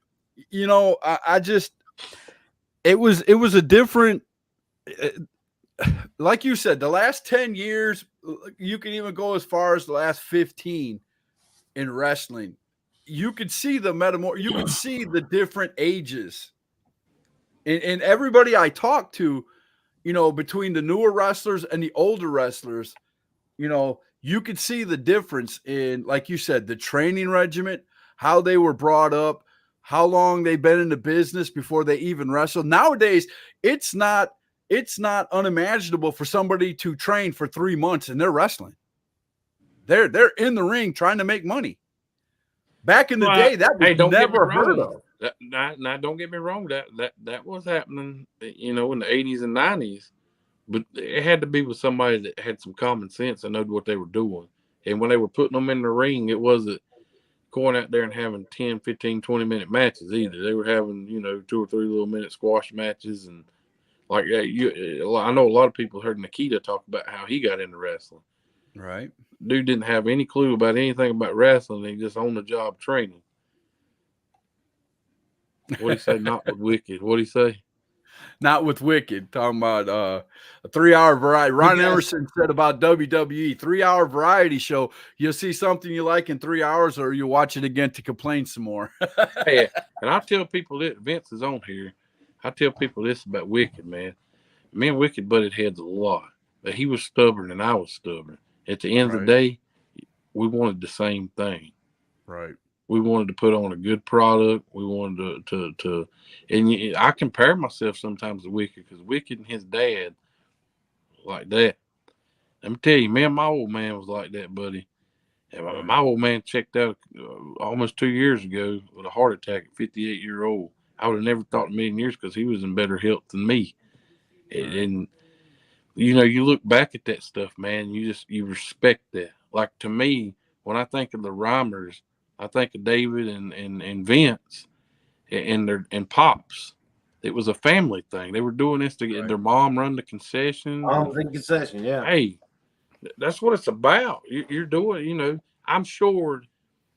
I just, it was a different, like you said, the last 10 years, you can even go as far as the last 15 in wrestling. You could see the you could see the different ages. And everybody I talk to, between the newer wrestlers and the older wrestlers, you could see the difference in, like you said, the training regimen, how they were brought up, how long they've been in the business before they even wrestle. Nowadays, it's not unimaginable for somebody to train for 3 months and they're wrestling. They're in the ring trying to make money. Back in the day, that was never heard of. Now, don't get me wrong. That was happening, in the 80s and 90s. But it had to be with somebody that had some common sense and knew what they were doing. And when they were putting them in the ring, it wasn't going out there and having 10, 15, 20-minute matches either. They were having, 2 or 3 little minute squash matches. And like I know a lot of people heard Nikita talk about how he got into wrestling. Right. Dude didn't have any clue about anything about wrestling. He just on the job training. What'd he say? Not with Wicked. What'd he say? Not with Wicked. Talking about a 3-hour variety. Ron Because- Emerson said about WWE 3-hour variety show. You'll see something you like in 3 hours, or you watch it again to complain some more. Yeah, and I tell people that Vince is on here. I tell people this about Wicked, man. Me and Wicked butted heads a lot, but he was stubborn and I was stubborn. At the end of the day, we wanted the same thing. Right. We wanted to put on a good product. We wanted to and I compare myself sometimes to Wicked because Wicked and his dad like that. Let me tell you, me and my old man was like that, buddy. And my old man checked out almost 2 years ago with a heart attack at 58-year-old. I would have never thought in a million years because he was in better health than me. And you know, you look back at that stuff, man. You respect that. Like to me, when I think of the Rhymers, I think of David and Vince and Pops. It was a family thing. They were doing this to get their mom run the concession. Concession, yeah. Hey, that's what it's about. You're doing, you know, I'm sure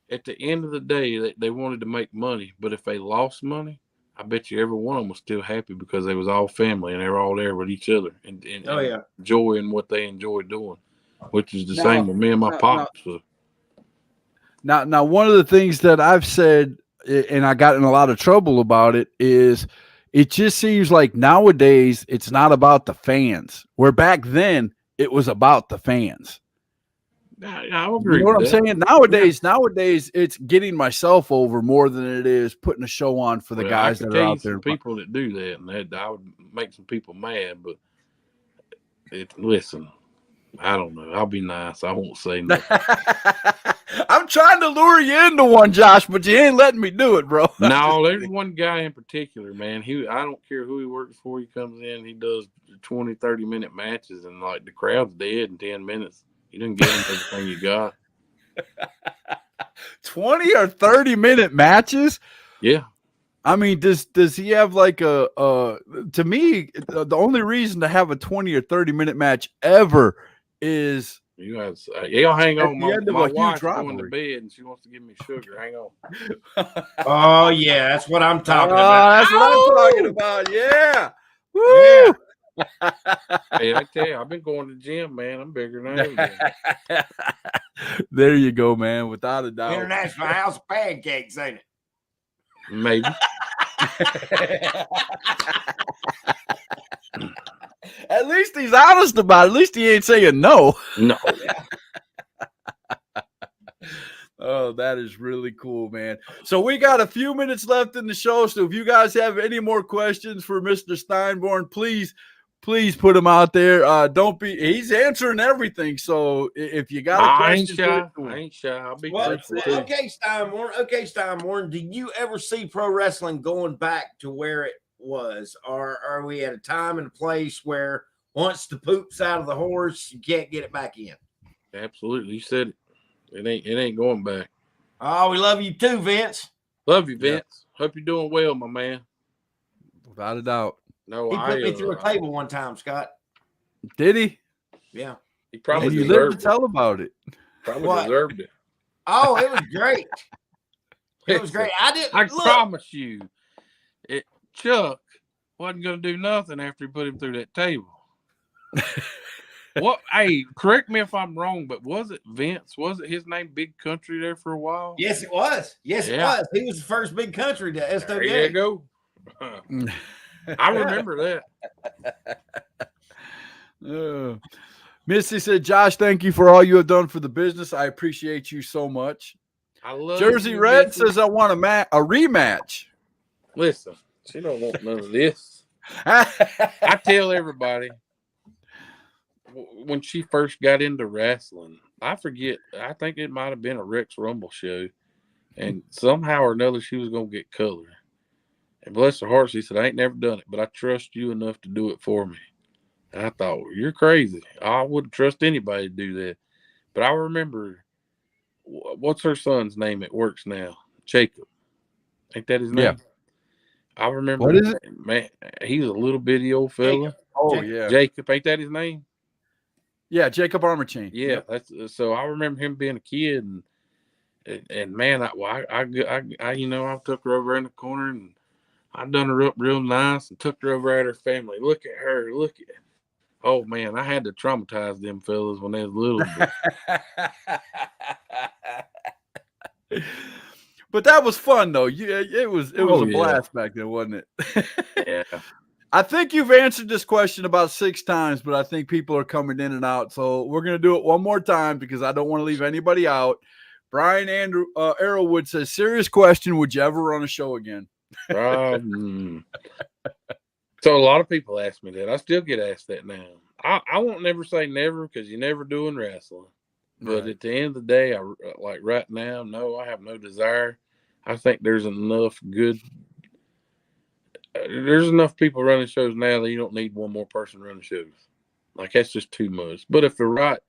at the end of the day they wanted to make money, but if they lost money, I bet you every one of them was still happy because they was all family and they were all there with each other and enjoying what they enjoyed doing, which is the same with me and my pops. So. Now, one of the things that I've said, and I got in a lot of trouble about it, is it just seems like nowadays it's not about the fans. Where back then it was about the fans. I agree. You know what I'm saying? Nowadays it's getting myself over more than it is putting a show on for the guys that are out there. People that do that, and I would make some people mad, but listen, I don't know. I'll be nice. I won't say nothing. I'm trying to lure you into one, Josh, but you ain't letting me do it, bro. No, there's one guy in particular, man. I don't care who he works for. He comes in, he does 20, 30-minute matches, and like the crowd's dead in 10 minutes. You didn't give him everything you got. 20 or 30-minute matches? Yeah. I mean, does he have like to me, the only reason to have a 20 or 30-minute match ever is y'all hang on. My wife's going to bed and she wants to give me sugar. Hang on. Oh yeah, that's what I'm talking about. That's what I'm talking about. Yeah. Woo! Yeah. Hey, I tell you, I've been going to the gym, man. I'm bigger than ever. There you go, man. Without a doubt. International House of Pancakes, ain't it? Maybe. At least he's honest about it. At least he ain't saying no. No. Oh, that is really cool, man. So we got a few minutes left in the show. So if you guys have any more questions for Mr. Steinborn, please put them out there. He's answering everything. So if you got a question, I ain't shy. I'll be truthful too. Okay, Steinborn. Did you ever see pro wrestling going back to where it was? Or are we at a time and a place where once the poop's out of the horse, you can't get it back in? Absolutely. You said it. It ain't going back. Oh, we love you too, Vince. Love you, Vince. Hope you're doing well, my man. Without a doubt. No, He put me through a table one time, Scott. Did he? Yeah. He probably and you lived to tell about it. Probably deserved it. Oh, it was great. It was great. I promise you, Chuck wasn't going to do nothing after he put him through that table. What? Hey, correct me if I'm wrong, but was it Vince? Was it his name, Big Country, there for a while? Yes, it was. It was. He was the first Big Country to SWA. There you go. I remember that. Missy said, Josh, thank you for all you have done for the business. I appreciate you so much. I love Jersey you, Red Missy. says, I want a rematch. Listen, she don't want none of this. I tell everybody, when she first got into wrestling, I think it might have been a Rex Rumble show, and somehow or another she was going to get color. And bless her heart, she said, I ain't never done it, but I trust you enough to do it for me. And I thought, well, you're crazy. I wouldn't trust anybody to do that. But I remember, what's her son's name at works now? Jacob. Ain't that his name? Yeah. I remember. What is it? Man, he's a little bitty old fella. Oh, yeah. Jacob, ain't that his name? Yeah, Jacob Armachain. Yeah, that's so. I remember him being a kid, and man, I took her over in the corner, and I done her up real nice and took her over at her family. Look at her. Look at. Oh man, I had to traumatize them fellas when they was little. But that was fun though. It was Oh, a yeah. blast back then, wasn't it? Yeah. I think you've answered this question about 6 times, but I think people are coming in and out. So we're going to do it one more time because I don't want to leave anybody out. Brian Arrowwood says, serious question. Would you ever run a show again? So a lot of people ask me that. I still get asked that now. I won't never say never because you never do in wrestling. But Right. at the end of the day, like right now, no, I have no desire. I think there's enough there's enough people running shows now that you don't need one more person running shows. Like that's just too much. But if the right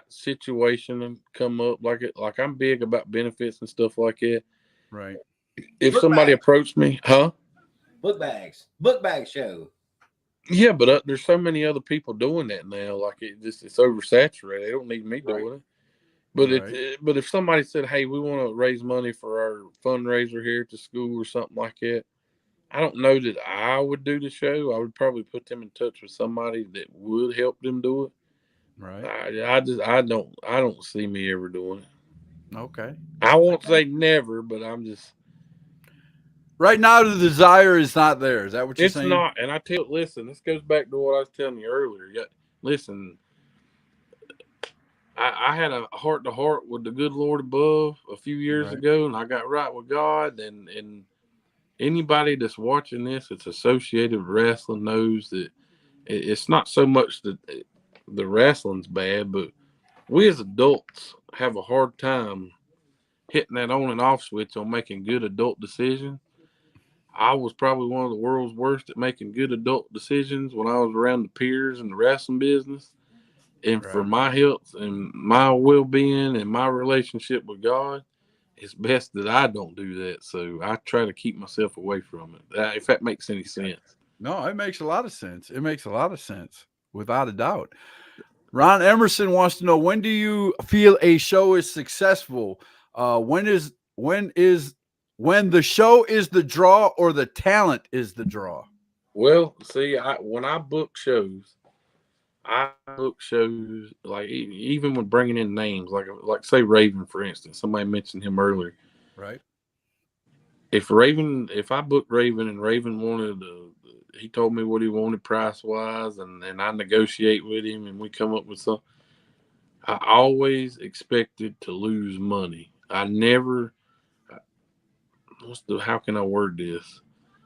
situation come up, like I'm big about benefits and stuff like that. Right. If Book somebody bag. approached me, Book bag show. yeah, but there's so many other people doing that now. Like it's oversaturated. They don't need me doing it. But Right. but if somebody said, "Hey, we want to raise money for our fundraiser here at the school or something like that," I don't know that I would do the show. I would probably put them in touch with somebody that would help them do it. Right. I don't see me ever doing it. Okay. I won't say never, but I'm just. Right now, the desire is not there. Is that what you're It's saying? not, and listen, this goes back to what I was telling you earlier. Listen, I had a heart to heart with the good Lord above a few years Right. ago, and I got right with God. And anybody that's watching this that's associated with wrestling knows that it's not so much that the wrestling's bad, but we as adults have a hard time hitting that on and off switch on making good adult decisions. I was probably one of the world's worst at making good adult decisions when I was around the peers in the wrestling business. And for Right. my health and my well-being and my relationship with God, it's best that I don't do that. So I try to keep myself away from it, if that makes any sense. No, it makes a lot of sense. It makes a lot of sense, without a doubt. Ron Emerson wants to know, when do you feel a show is successful? When the show is the draw or the talent is the draw? Well, see, when I book shows like even when bringing in names, like say Raven, for instance. Somebody mentioned him earlier. Right. If I booked Raven and Raven he told me what he wanted price wise, and I negotiate with him and we come up with something. I always expected to lose money. I never. How can I word this?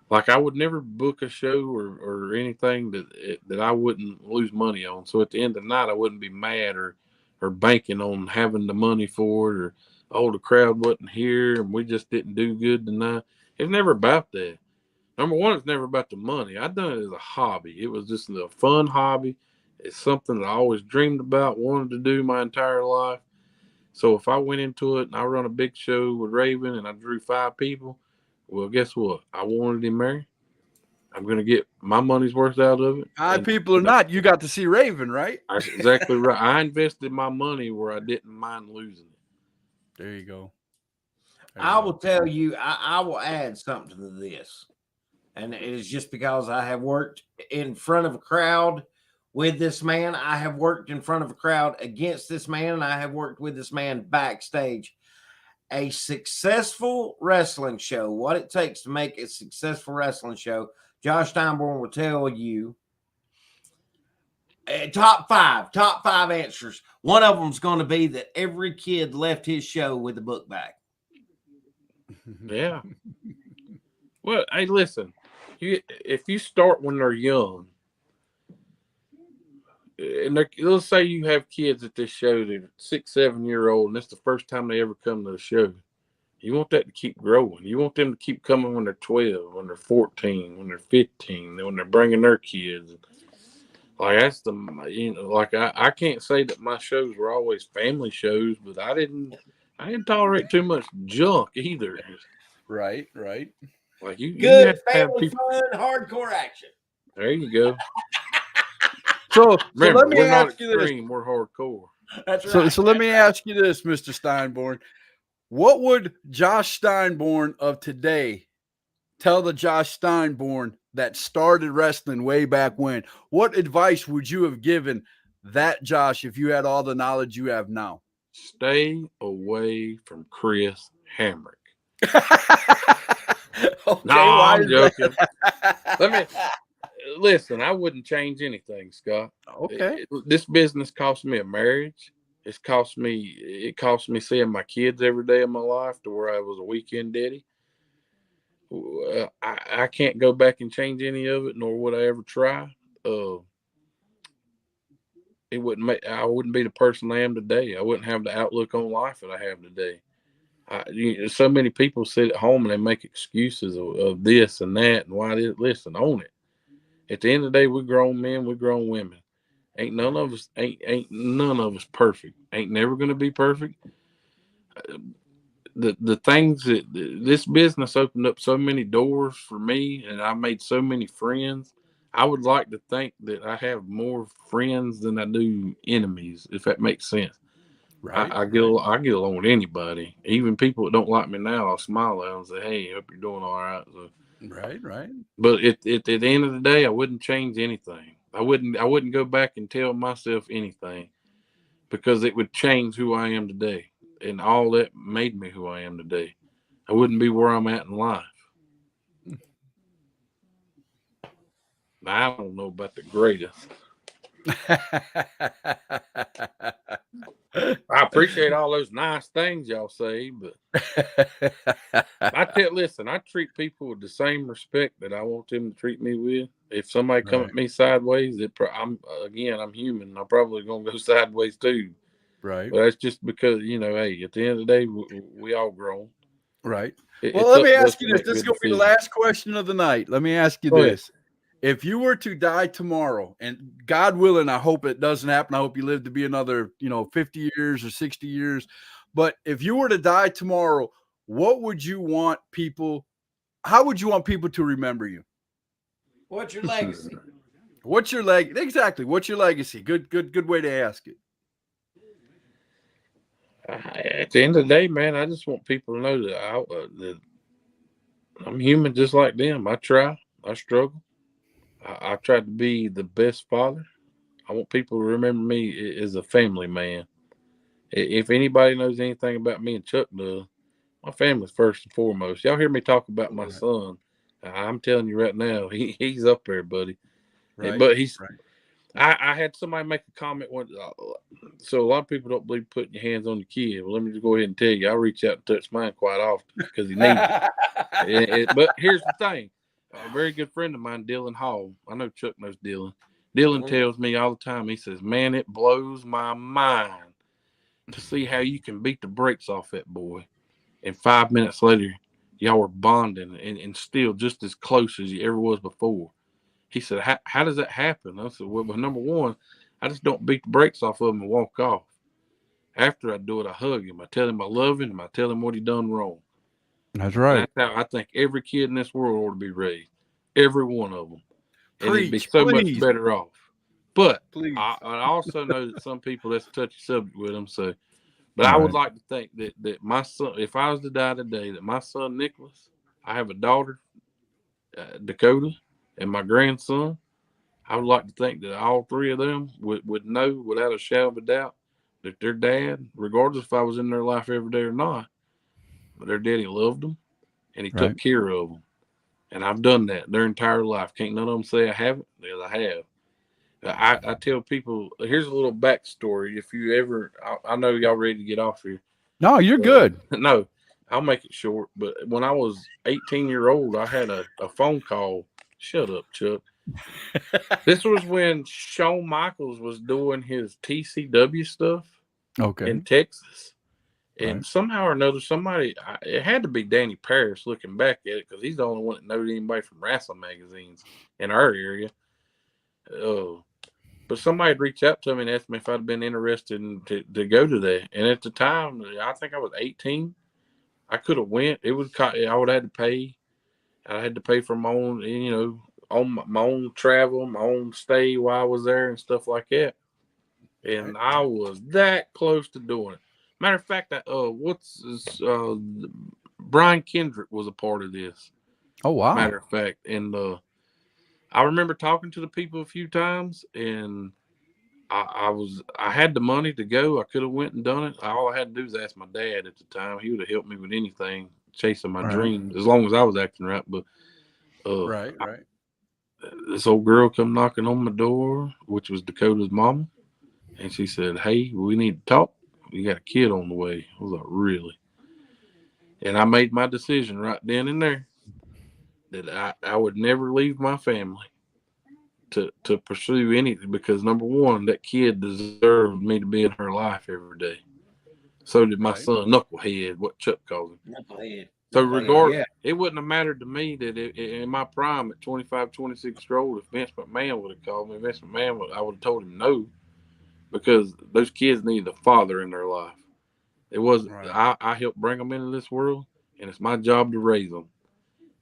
Like I would never book a show or anything that I wouldn't lose money on. So at the end of the night, I wouldn't be mad or banking on having the money for it, or the crowd wasn't here and we just didn't do good tonight. It's never about that. Number one, it's never about the money. I done it as a hobby. It was just a fun hobby. It's something that I always dreamed about, wanted to do my entire life. So if I went into it and I run a big show with Raven and I drew 5 people, well, guess what? I wanted him there. I'm going to get my money's worth out of it. 5 people or not, you got to see Raven, right? That's exactly right. I invested my money where I didn't mind losing it. There you go. I will tell you, I will add something to this. And it is just because I have worked in front of a crowd with this man. I have worked in front of a crowd against this man, and I have worked with this man backstage. A successful wrestling show, what it takes to make a successful wrestling show, Josh Steinborn will tell you. Top five answers. One of them is going to be that every kid left his show with a book bag. Yeah. Well, hey, listen. If you start when they're young, and let's say you have kids at this show that are 6, 7-year-old, and it's the first time they ever come to the show. You want that to keep growing. You want them to keep coming when they're 12, when they're 14, when they're 15, when they're bringing their kids. Like that's I can't say that my shows were always family shows, but I didn't tolerate too much junk either. Right. Like you Good have to have family people. fun, hardcore action. There you go. So Remember, let me we're not ask you this. extreme. We're hardcore. That's right. So let me ask you this, Mr. Steinborn. What would Josh Steinborn of today tell the Josh Steinborn that started wrestling way back when, what advice would you have given that Josh if you had all the knowledge you have now? Stay away from Chris Hamrick. No, Okay, why I'm is joking. that? Let me listen. I wouldn't change anything, Scott. Okay. This business cost me a marriage. It cost me seeing my kids every day of my life to where I was a weekend daddy. I can't go back and change any of it, nor would I ever try. Uh, it wouldn't make I wouldn't be the person I am today. I wouldn't have the outlook on life that I have today. So many people sit at home and they make excuses of this and that and why this. Listen, own it. At the end of the day, we're grown men, we're grown women. Ain't none of us perfect. Ain't never gonna be perfect. The things that this business opened up so many doors for me, and I made so many friends. I would like to think that I have more friends than I do enemies, if that makes sense. Right. I get along with anybody, even people that don't like me now. I'll smile at them and say, "Hey, hope you're doing all right." So, Right. Right. but at the end of the day, I wouldn't change anything. I wouldn't go back and tell myself anything because it would change who I am today, and all that made me who I am today. I wouldn't be where I'm at in life. I don't know about the greatest. I appreciate all those nice things y'all say, but listen, I treat people with the same respect that I want them to treat me with. If somebody come Right. at me sideways, I'm human. I'm probably gonna go sideways too. Right. But that's just because hey, at the end of the day, we all grown. Right. Well, It's let up me to us ask to you this. make This is good going to be the decisions. last question of the night. Let me ask you Go ahead. this. If you were to die tomorrow, and God willing, I hope it doesn't happen. I hope you live to be another, 50 years or 60 years. But if you were to die tomorrow, what would you want people, how would you want people to remember you? What's your legacy? What's your Exactly. What's your legacy? Good way to ask it. At the end of the day, man, I just want people to know that I'm human just like them. I try, I struggle. I try to be the best father. I want people to remember me as a family man. If anybody knows anything about me and Chuck does, my family's first and foremost. Y'all hear me talk about my son. I'm telling you right now, he's up there, buddy. Right. But he's. Right. I had somebody make a comment one. So a lot of people don't believe putting your hands on your kid. Well, let me just go ahead and tell you, I reach out and touch mine quite often because he needs it. But here's the thing: a very good friend of mine, Dylan Hall. I know Chuck knows Dylan. Dylan tells me all the time. He says, "Man, it blows my mind to see how you can beat the brakes off that boy, and 5 minutes later, y'all were bonding and still just as close as you ever was before." He said, how does that happen? I said, well, number one, I just don't beat the brakes off of him and walk off. After I do it, I hug him. I tell him I love him. I tell him what he done wrong. That's And right. that's how I think every kid in this world ought to be raised. Every one of them. And it'd be Preach, so much please, better off. But please. I also know that some people, that's a touchy subject with them. So, but I would Right. like to think that my son, if I was to die today, that my son, Nicholas, I have a daughter, Dakota, and my grandson, I would like to think that all three of them would know without a shadow of a doubt that their dad, regardless if I was in their life every day or not, but their daddy loved them and he Right. took care of them. And I've done that their entire life. Can't none of them say I haven't, because I have. I tell people, here's a little backstory. If you ever, I know y'all ready to get off here. No, you're good. No, I'll make it short. But when I was 18-year-old, I had a phone call. Shut up, Chuck. This was when Shawn Michaels was doing his TCW stuff Okay. in Texas. Right. And somehow or another, it had to be Danny Paris looking back at it because he's the only one that knows anybody from wrestling magazines in our area. But somebody had reached out to me and asked me if I'd been interested to go to that. And at the time, I think I was 18. I could have went. It would I would have had to pay. I had to pay for my own, on my own travel, my own stay while I was there and stuff like that. Right. And I was that close to doing it. Matter of fact, Brian Kendrick was a part of this. Oh wow. Matter of fact, and I remember talking to the people a few times, and I had the money to go. I could have went and done it. All I had to do was ask my dad at the time. He would have helped me with anything, chasing my Right. dreams, as long as I was acting right. But Right. Right. this old girl come knocking on my door, which was Dakota's mama, and she said, "Hey, we need to talk. You got a kid on the way." I was like, "Really?" And I made my decision right then and there that I would never leave my family to pursue anything, because number one, that kid deserved me to be in her life every day. So did my Right. son, Knucklehead, what Chuck calls him. Knucklehead. So Knucklehead, yeah. it wouldn't have mattered to me that in my prime at 25, 26 years old, if Vince McMahon would have called me, I would have told him no, because those kids need a father in their life. It wasn't. Right. I helped bring them into this world, and it's my job to raise them.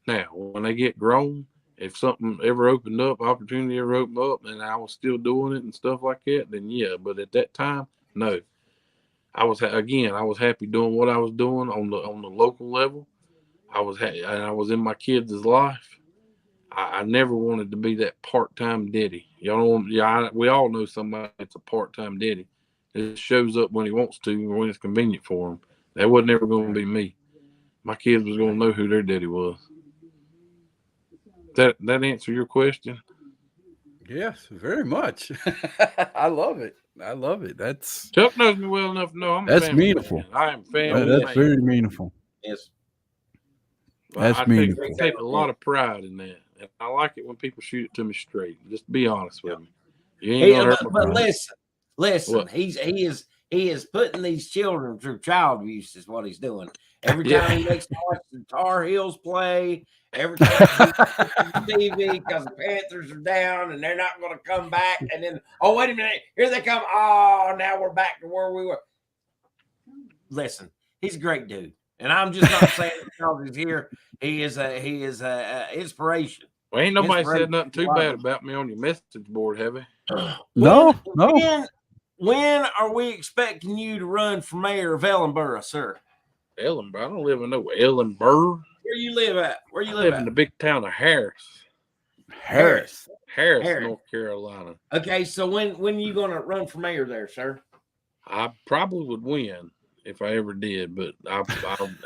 Now, when they get grown, if something ever opened up, opportunity ever opened up, and I was still doing it and stuff like that, then yeah. But at that time, no. I was happy doing what I was doing on the local level. And I was in my kids' life. I never wanted to be that part time daddy. Y'all know, yeah, we all know somebody that's a part time daddy. It shows up when he wants to or when it's convenient for him. That wasn't ever going to be me. My kids was going to know who their daddy was. That answer your question? Yes, very much. I love it. I love it. Chuck knows me well enough to know I'm a That's family meaningful. man. I am Oh, family That's yes. man. very meaningful. Yes. That's I meaningful. take a lot of pride in that, and I like it when people shoot it to me straight. Just be honest with me. You ain't gonna hurt my But feelings. listen. What? He is putting these children through child abuse. Is what he's doing. Every Yeah. time he makes watch the Tar Heels play, every time he the TV because the Panthers are down and they're not going to come back, and then wait a minute, here they come. Oh, now we're back to where we were. Listen, he's a great dude, and I'm just not saying it because he's here. He is a inspiration. Well, ain't nobody Inspiration. said nothing too bad about me on your message board, have they? No. When are we expecting you to run for mayor of Ellenboro, sir? Ellenboro. I don't live in no Ellenboro. Where you live at? Where you I live live at? in the big town of Harris, Harris. North Carolina. Okay, so when are you going to run for mayor there, sir? I probably would win if I ever did, but I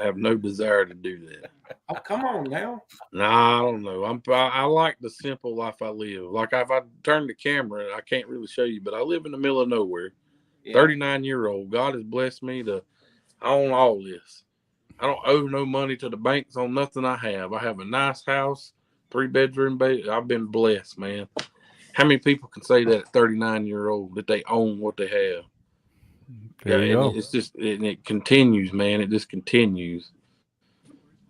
have no desire to do that. Oh, come on now. Nah, I don't know. I like the simple life I live. Like if I turn the camera, I can't really show you, but I live in the middle of nowhere. Yeah. 39-year-old. God has blessed me to own all this. I don't owe no money to the banks on nothing I have. I have a nice house, 3-bedroom bed. I've been blessed, man. How many people can say that at 39-year-old that they own what they have? There you go. It's just it continues, man. It just continues.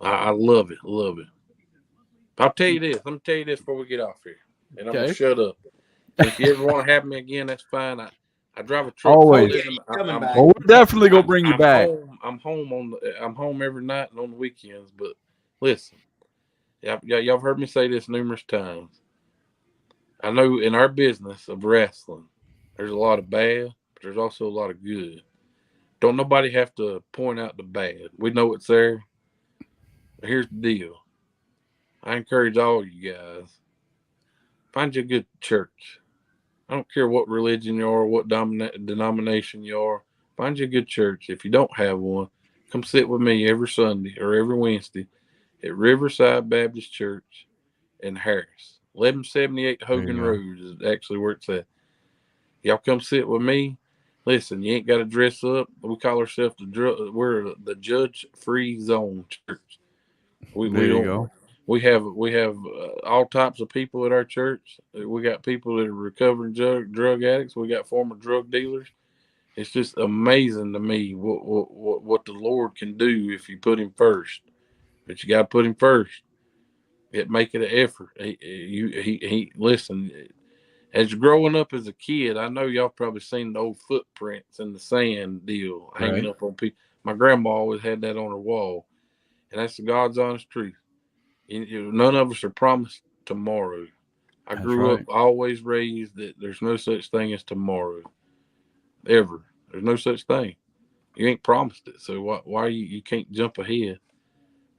I love it. Love it. I'll tell you this. Let me tell you this before we get off here. And I'm going to shut up. If you ever want to have me again, that's fine. I drive a truck. Always. Coming back. Well, we're definitely gonna bring you back. I'm home every night and on the weekends. But listen, y'all have heard me say this numerous times. I know in our business of wrestling, there's a lot of bad, but there's also a lot of good. Don't nobody have to point out the bad. We know it's there. But here's the deal. I encourage all you guys, find you a good church. I don't care what religion you are, what denomination you are. Find you a good church. If you don't have one, come sit with me every Sunday or every Wednesday at Riverside Baptist Church in Harris. 1178 Hogan Road is actually where it's at. Y'all come sit with me. Listen, you ain't got to dress up. We call ourselves we're the judge-free zone church. We have all types of people at our church. We got people that are recovering drug addicts. We got former drug dealers. It's just amazing to me what the Lord can do if you put Him first. But you got to put Him first. Make it an effort. He listen. As growing up as a kid, I know y'all probably seen the old footprints in the sand deal hanging up on people. My grandma always had that on her wall, and that's the God's honest truth. None of us are promised tomorrow. I grew up always raised that there's no such thing as tomorrow. Ever. There's no such thing. You ain't promised it. So why you can't jump ahead?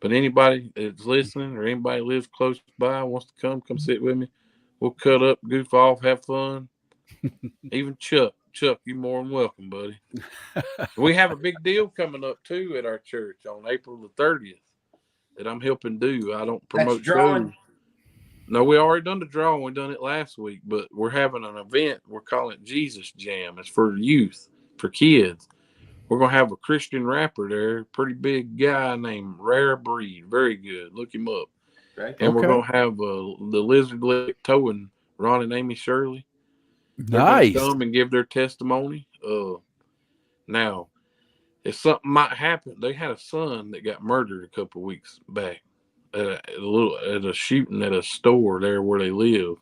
But anybody that's listening or anybody lives close by wants to come sit with me. We'll cut up, goof off, have fun. Even Chuck, you're more than welcome, buddy. We have a big deal coming up too at our church on April the 30th that I'm helping do. I don't promote shows. No, we already done the drawing. We done it last week, but we're having an event. We're calling it Jesus Jam. It's for youth, for kids. We're going to have a Christian rapper there, pretty big guy named Rare Breed. Very good. Look him up. Okay. And we're going to have the Lizard Lick Towing, Ron and Amy Shirley. They're Nice. going to come and give their testimony. Now, if something might happen, they had a son that got murdered a couple of weeks back at a shooting at a store there where they live.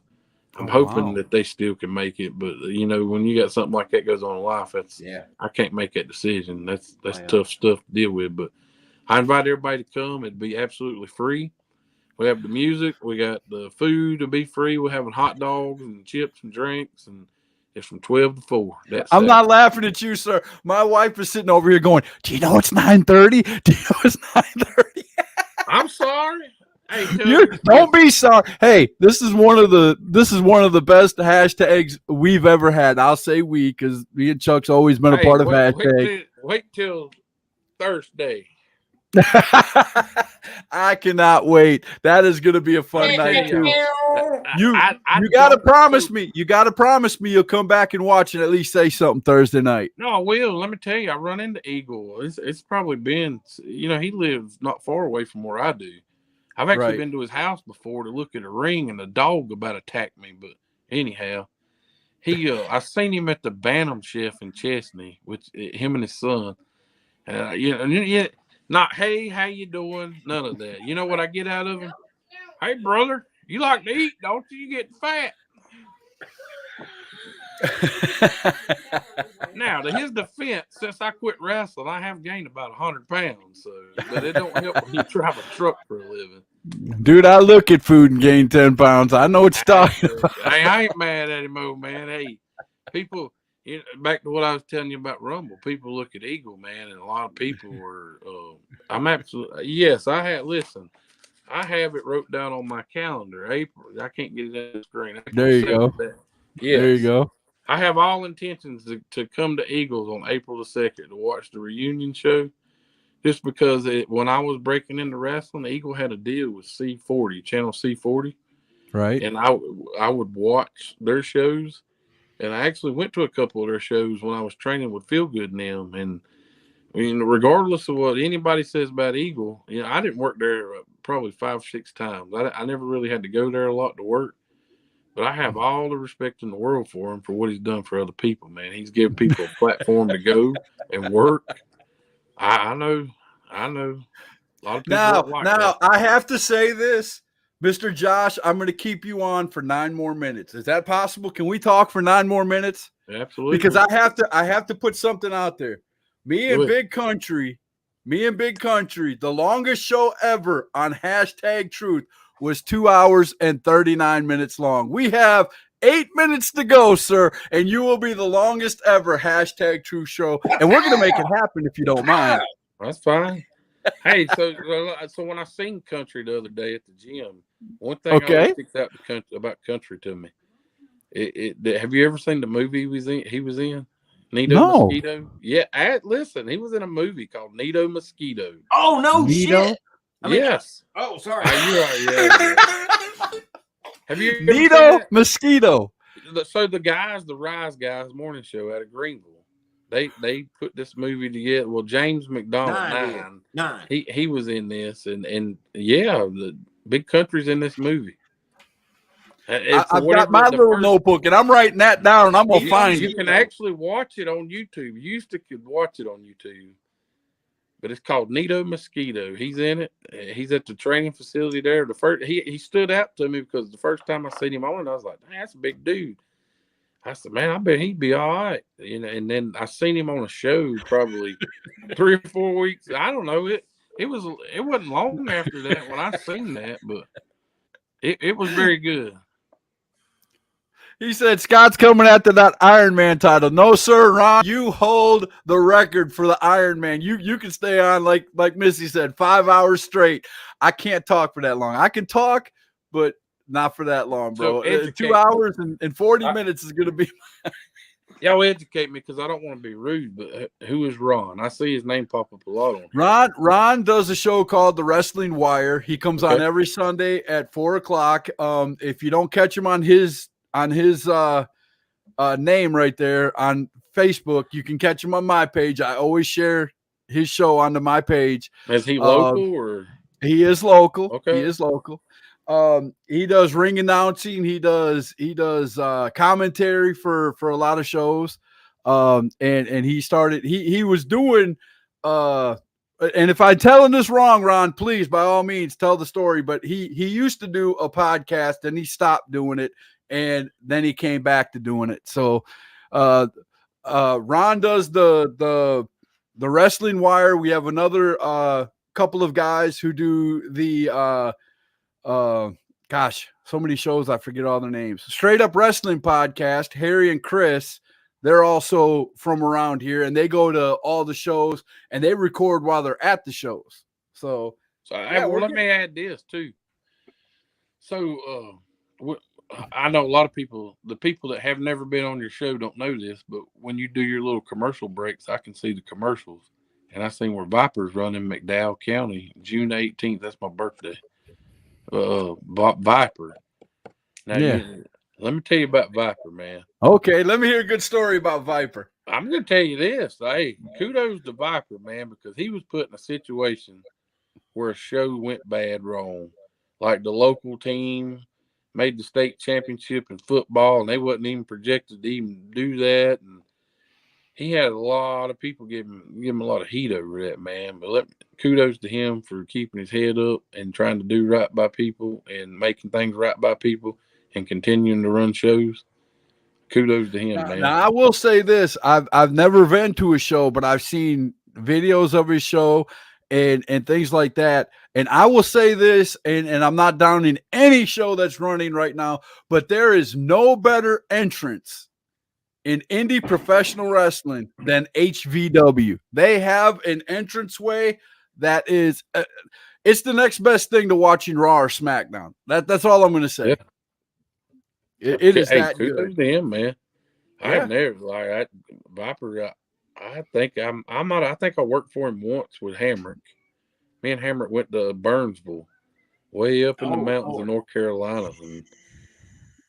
I'm hoping that they still can make it, but you know, when you got something like that goes on in life, I can't make that decision. That's tough stuff to deal with. But I invite everybody to come. It'd be absolutely free. We have the music, we got the food to be free. We're having hot dogs and chips and drinks, and it's from 12 to 4. I'm not laughing at you, sir. My wife is sitting over here going, "Do you know it's 9:30? Do you know it's 9:30?" I'm sorry. Hey, don't be sorry. Hey, this is one of the best hashtags we've ever had. I'll say we because me and Chuck's always been a part of hashtag. Wait till Thursday. I cannot wait. That is going to be a fun night too. You got to promise me. You got to promise me you'll come back and watch and at least say something Thursday night. No, I will. Let me tell you, I run into Eagle. It's probably been, you know, he lives not far away from where I do. I've actually been to his house before to look at a ring, and the dog about attacked me. But anyhow, I seen him at the Bantam Chef in Chesney with him and his son. Not, hey, how you doing? None of that. You know what I get out of him? Hey, brother, you like to eat, don't you? You get fat. Now, to his defense, since I quit wrestling, I have gained about 100 pounds. But it don't help when you drive a truck for a living. Dude, I look at food and gain 10 pounds. I know what you're talking about. Hey, I ain't mad at him, old man. Hey, people, back to what I was telling you about Rumble. People look at Eagle, man, and a lot of people are. I'm absolutely yes. I have it wrote down on my calendar. April. I can't get it on the screen. There you go. Yes. There you go. I have all intentions to come to Eagles on April the 2nd to watch the reunion show. Just because when I was breaking into wrestling, Eagle had a deal with C40, channel C40. Right. And I would watch their shows. And I actually went to a couple of their shows when I was training with Feel Good and them. And I mean, regardless of what anybody says about Eagle, I didn't work there probably 5 or 6 times. I never really had to go there a lot to work. But I have all the respect in the world for him for what he's done for other people, man. He's given people a platform to go and work. I know. A lot of people now I have to say this, Mr. Josh, I'm going to keep you on for 9 more minutes. Is that possible? Can we talk for 9 more minutes? Absolutely. Because I have to put something out there. Me and Big Country, the longest show ever on hashtag Truth was 2 hours and 39 minutes long. We have 8 minutes to go, sir, and you will be the longest ever hashtag Truth show. And we're going to make it happen if you don't mind. That's fine. Hey, so when I seen Country the other day at the gym, one thing always sticks out about Country to me. Have you ever seen the movie he was in? Nito Mosquito? Yeah, listen, he was in a movie called Nito Mosquito. Oh, no shit. Yes. Oh, sorry. Yeah. Have you Nito Mosquito? So the Rise Guys morning show out of Greenville. They put this movie together. Well, James McDonald, Nine. He was in this, and yeah, the Big Country's in this movie. I've got my little notebook, and I'm writing that down, and I'm going to find it. You can actually watch it on YouTube. You used to could watch it on YouTube, but it's called Nito Mosquito. He's in it. He's at the training facility there. He stood out to me because the first time I seen him on it, I was like, "That's a big dude." I said, "Man, I bet he'd be all right." And then I seen him on a show probably 3 or 4 weeks. I don't know. It wasn't long after that when I seen that, but it was very good. He said Scott's coming after that Iron Man title. No, sir, Ron. You hold the record for the Iron Man. You can stay on like Missy said, 5 hours straight. I can't talk for that long. I can talk, but not for that long, bro. So 2 hours and 40 minutes is gonna be. Y'all educate me because I don't want to be rude, but who is Ron? I see his name pop up a lot on here. Ron does a show called The Wrestling Wire. He comes on every Sunday at 4:00. If you don't catch him on his name right there on Facebook, you can catch him on my page. I always share his show onto my page. Is he local or? He is local. Okay. He is local. He does ring announcing. He does commentary for a lot of shows. And he started, he was doing, and if I'm telling this wrong, Ron, please, by all means, tell the story. But he used to do a podcast and he stopped doing it. And then he came back to doing it. So, Ron does the Wrestling Wire. We have another, couple of guys who do the, gosh, so many shows, I forget all their names. Straight Up Wrestling Podcast, Harry and Chris, they're also from around here, and they go to all the shows and they record while they're at the shows. So Let me add this too. So I know a lot of people, the people that have never been on your show don't know this, but when you do your little commercial breaks, I can see the commercials, and I seen where Viper's running McDowell County, June 18th. That's my birthday. Viper. Now, let me tell you about Viper, man. Okay, let me hear a good story about Viper. I'm going to tell you this. Hey, kudos to Viper, man, because he was put in a situation where a show went bad wrong. Like the local team made the state championship in football, and they wasn't even projected to even do that. And he had a lot of people give him a lot of heat over that, man. But kudos to him for keeping his head up and trying to do right by people and making things right by people and continuing to run shows. Kudos to him, man. Now I will say this: I've never been to a show, but I've seen videos of his show and things like that. And I will say this, and I'm not downing any show that's running right now, but there is no better entrance in indie professional wrestling than HVW. They have an entranceway that is it's the next best thing to watching Raw or SmackDown. That's all I'm going to say. Yeah. It is that good. To him, man. Yeah. I've never Viper. I think I think I worked for him once with Hamrick. Me and Hamrick went to Burnsville, way up in the mountains of North Carolina.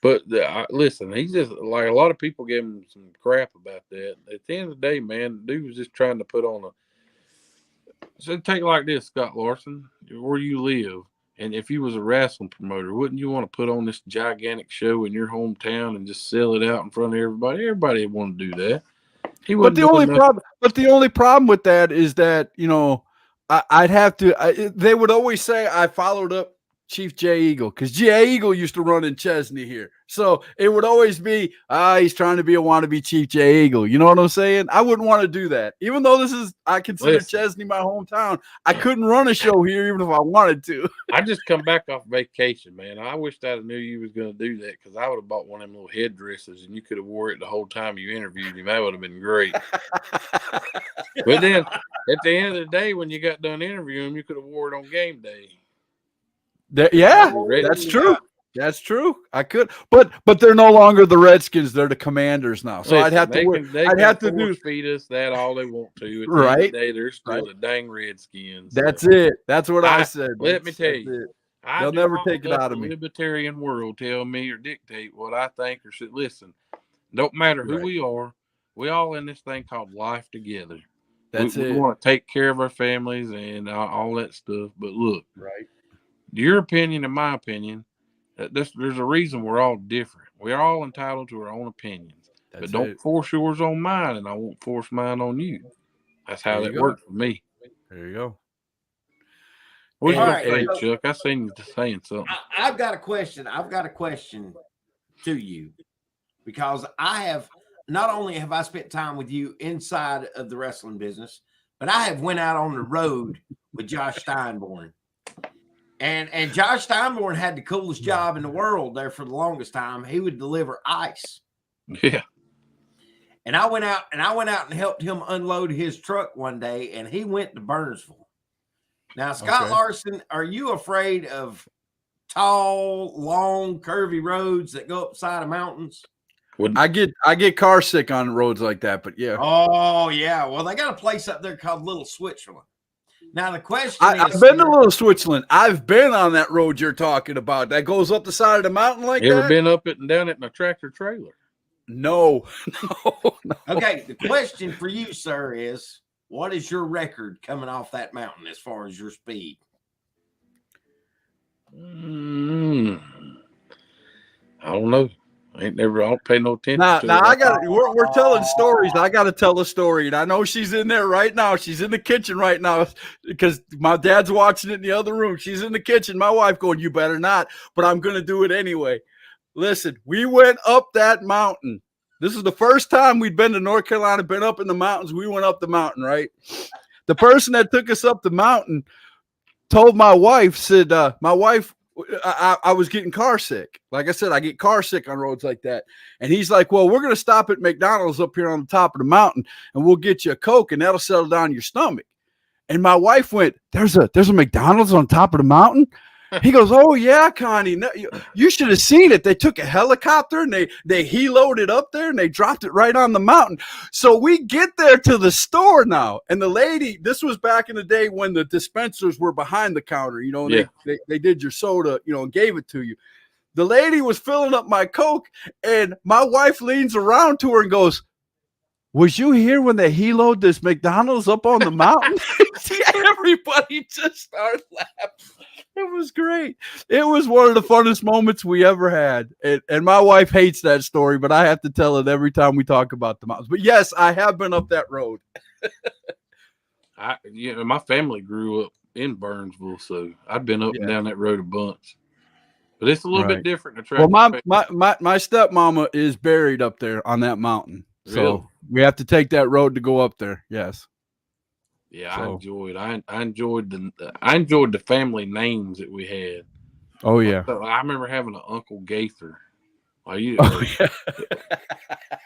But listen, he's just like a lot of people give him some crap about that. At the end of the day, man, dude was just trying to put on So take like this, Scott Larson, where you live, and if you was a wrestling promoter, wouldn't you want to put on this gigantic show in your hometown and just sell it out in front of everybody? Everybody would want to do that. But the only problem with that is that, I'd have to. They would always say I followed up Chief Jay Eagle, because Jay Eagle used to run in Chesney here. So it would always be, he's trying to be a wannabe Chief Jay Eagle. You know what I'm saying? I wouldn't want to do that. Even though I consider Chesney my hometown, I couldn't run a show here even if I wanted to. I just come back off vacation, man. I wished I knew you was going to do that, because I would have bought one of them little headdresses and you could have wore it the whole time you interviewed him. That would have been great. But then at the end of the day, when you got done interviewing him, you could have wore it on game day. That's true. That's true. I could, but they're no longer the Redskins. They're the Commanders now. So I'd have to. I'd have to do feed us that all they want to. At the right. End of the day, they're still the dang Redskins. That's it. That's what I said. Let me tell you, they'll never take it out of me. Libertarian world tell me or dictate what I think or should listen. Don't matter who we are. We all in this thing called life together. That's it. We want to take care of our families and all that stuff. But look, right. Your opinion and my opinion, there's a reason we're all different. We're all entitled to our own opinions. But don't force yours on mine, and I won't force mine on you. That's how that works for me. There you go. What are you going to say, Chuck? I seen you saying something. I've got a question. I've got a question to you, because not only have I spent time with you inside of the wrestling business, but I have went out on the road with Josh Steinborn. And Josh Steinborn had the coolest job in the world there for the longest time. He would deliver ice. Yeah. And I went out and helped him unload his truck one day, and he went to Burnsville. Now, Scott Okay. Larson, are you afraid of tall, long, curvy roads that go up the side of mountains? I get car sick on roads like that, but yeah. Oh, yeah. Well, they got a place up there called Little Switzerland. Now, the question is, I've been to Little Switzerland. I've been on that road you're talking about. That goes up the side of the mountain like You that. ever been up it and down it in a tractor trailer? No. No. okay, the question for you, sir, is what is your record coming off that mountain as far as your speed? I don't know. I don't pay no attention Now to it. we're telling stories. I got to tell a story, and I know she's in there right now. She's in the kitchen right now because my dad's watching it in the other room. She's in the kitchen. My wife going, "You better not," but I'm going to do it anyway. Listen, we went up that mountain. This is the first time we'd been to North Carolina, been up in the mountains. We went up the mountain, right? The person that took us up the mountain told my wife, said, my wife, I was getting car sick. Like I said, I get car sick on roads like that. And he's like, well, we're going to stop at McDonald's up here on the top of the mountain, and we'll get you a Coke, and that'll settle down your stomach. And my wife went, there's a McDonald's on top of the mountain? He goes, oh, yeah, Connie. No, you should have seen it. They took a helicopter and they heloed it up there and they dropped it right on the mountain. So we get there to the store now. And the lady, this was back in the day when the dispensers were behind the counter. You know, Yeah. they did your soda, you know, and gave it to you. The lady was filling up my Coke, and my wife leans around to her and goes, was you here when they heloed this McDonald's up on the mountain? Everybody just started laughing. It was great. It was one of the funnest moments we ever had. And my wife hates that story, but I have to tell it every time we talk about the mountains. But yes, I have been up that road. My family grew up in Burnsville, so I've been up and down that road a bunch. But it's a little bit different. Well, my stepmama is buried up there on that mountain. So Really? we have to take that road to go up there. Yes. Yeah, So- I enjoyed the family names that we had. Oh, yeah. So I remember having an Uncle Gaither. You Oh, yeah.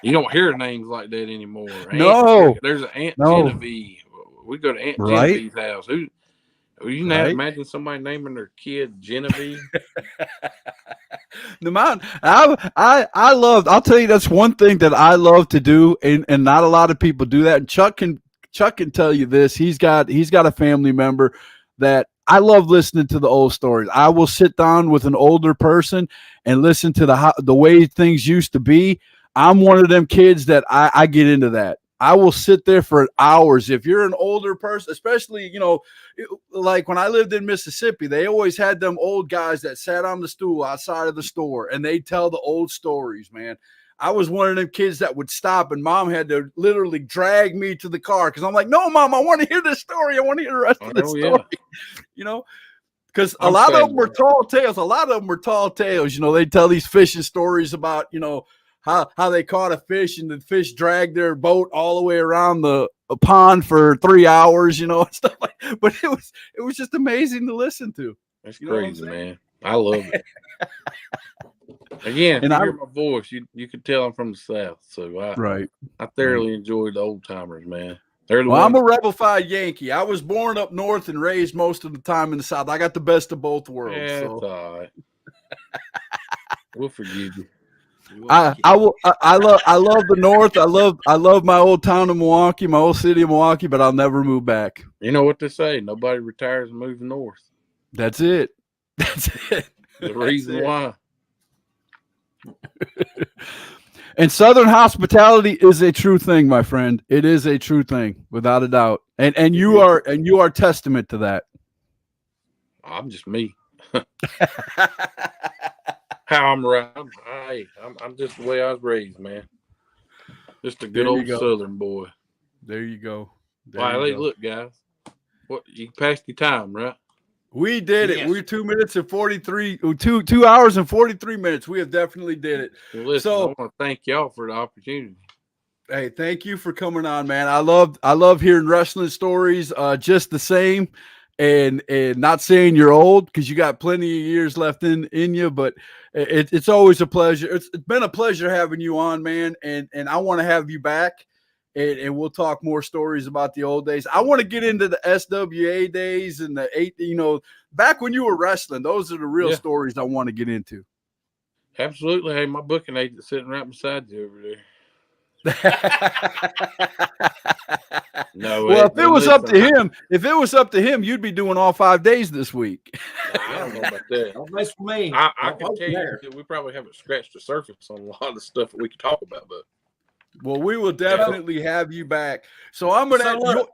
you don't hear names like that anymore. No. There's an Aunt No. Genevieve. We go to Aunt Right. Genevieve's house. You now Right. imagine somebody naming their kid Genevieve? The mountain. I loved. I'll tell you, that's one thing that I love to do, and not a lot of people do that. And Chuck can tell you this. He's got a family member that I love listening to the old stories. I will sit down with an older person and listen to the way things used to be. I'm one of them kids that I get into that. I will sit there for hours. If you're an older person, especially, you know, like when I lived in Mississippi, they always had them old guys that sat on the stool outside of the store and they tell the old stories, man. I was one of them kids that would stop and mom had to literally drag me to the car because I'm like, no, mom, I want to hear this story. I want to hear the rest of the story. You know, because a lot of them were tall tales. A lot of them were tall tales. You know, they tell these fishing stories about, you know, how they caught a fish and the fish dragged their boat all the way around the pond for 3 hours, you know, and stuff like that. But it was just amazing to listen to. That's crazy, man. I love it. Again, if And you I- hear my voice, you can tell I'm from the South. So I thoroughly enjoyed the old timers, man. They're the Well, I'm ones. a Rebel Fied Yankee. I was born up north and raised most of the time in the South. I got the best of both worlds. Yeah, So. it's all right. We'll forgive you. I love the North. I love my old town of Milwaukee, my old city of Milwaukee, but I'll never move back. You know what they say? Nobody retires and moves north. That's it. That's it. The reason why. And Southern hospitality is a true thing, my friend. It is a true thing, without a doubt. And you are testament to that. I'm just me. How I'm right. I'm just the way I was raised, man. Just a good There you old go. Southern boy. There you go. Look, guys. What you passed your time, right? We did it. Yes. We're 2 minutes and 43, 2 hours and 43 minutes. We have definitely did it. Well, listen, So- I want to thank y'all for the opportunity. Hey, thank you for coming on, man. I love hearing wrestling stories. Just the same. and not saying you're old because you got plenty of years left in you, but it's always a pleasure. It's been a pleasure having you on, man, and I want to have you back. And we'll talk more stories about the old days. I want to get into the SWA days and the back when you were wrestling. Those are the real stories I want to get into. Absolutely. Hey, my booking agent's sitting right beside you over there. No, well, if it was up to him, you'd be doing all 5 days this week. I don't know about that. Don't mess with me. I can tell you that we probably haven't scratched the surface on a lot of the stuff that we can talk about, but well, we will definitely have you back. So I'm gonna.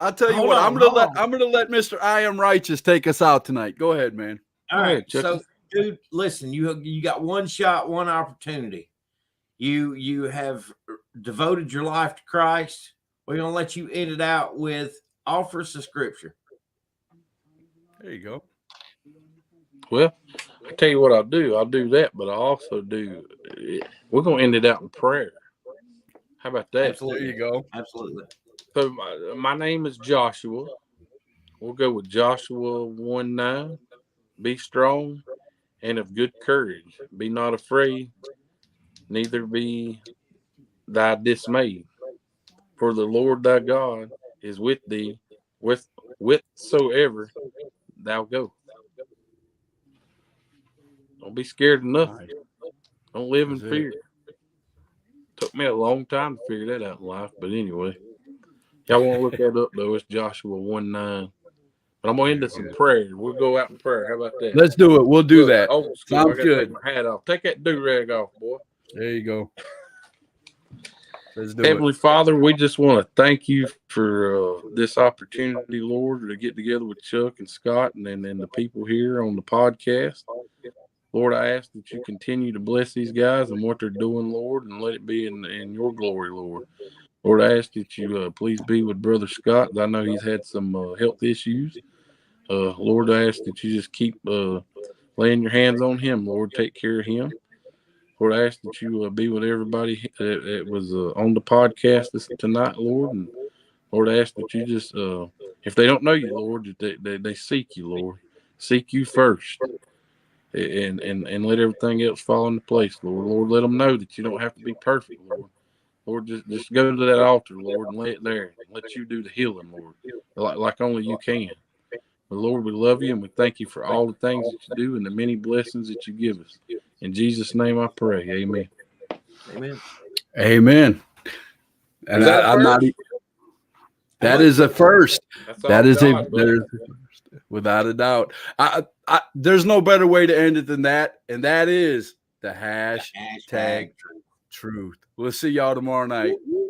I'll tell you what. I'm gonna let Mr. I Am Righteous take us out tonight. Go ahead, man. All right. So, dude, listen. You got one shot, one opportunity. You have devoted your life to Christ. We're gonna let you end it out with offers of Scripture. There you go. Well, I tell you what I'll do. I'll do that, but I also do. We're gonna end it out in prayer. How about that? Absolutely. There you go. Absolutely. So my name is Joshua. We'll go with Joshua 1:9. Be strong and of good courage. Be not afraid, neither be thy dismayed. For the Lord thy God is with thee, whithersoever thou go. Don't be scared of nothing. Don't live in fear. Took me a long time to figure that out in life, but anyway. Y'all want to look that up, though. It's Joshua 1:9. But I'm going to end this in prayer. We'll go out in prayer. How about that? Let's do it. We'll do that. Old school. Sounds good. Take my hat off. Take that do-rag off, boy. There you go. Let's do Heavenly Father, we just want to thank you for this opportunity, Lord, to get together with Chuck and Scott and the people here on the podcast. Lord, I ask that you continue to bless these guys and what they're doing, Lord, and let it be in your glory, Lord. Lord, I ask that you please be with Brother Scott. I know he's had some health issues. Lord, I ask that you just keep laying your hands on him, Lord. Take care of him. Lord, I ask that you be with everybody that was on the podcast tonight, Lord. And Lord, I ask that you just, if they don't know you, Lord, that they seek you, Lord. Seek you first. And let everything else fall into place, Lord. Lord, let them know that you don't have to be perfect, Lord. Lord, just go to that altar, Lord, and lay it there. Let you do the healing, Lord, like only you can. But Lord, we love you and we thank you for all the things that you do and the many blessings that you give us. In Jesus' name I pray. Amen. Amen. Amen. And I'm not. That is a first. That is a without a doubt. There's no better way to end it than that, and that is the hashtag truth. We'll see y'all tomorrow night.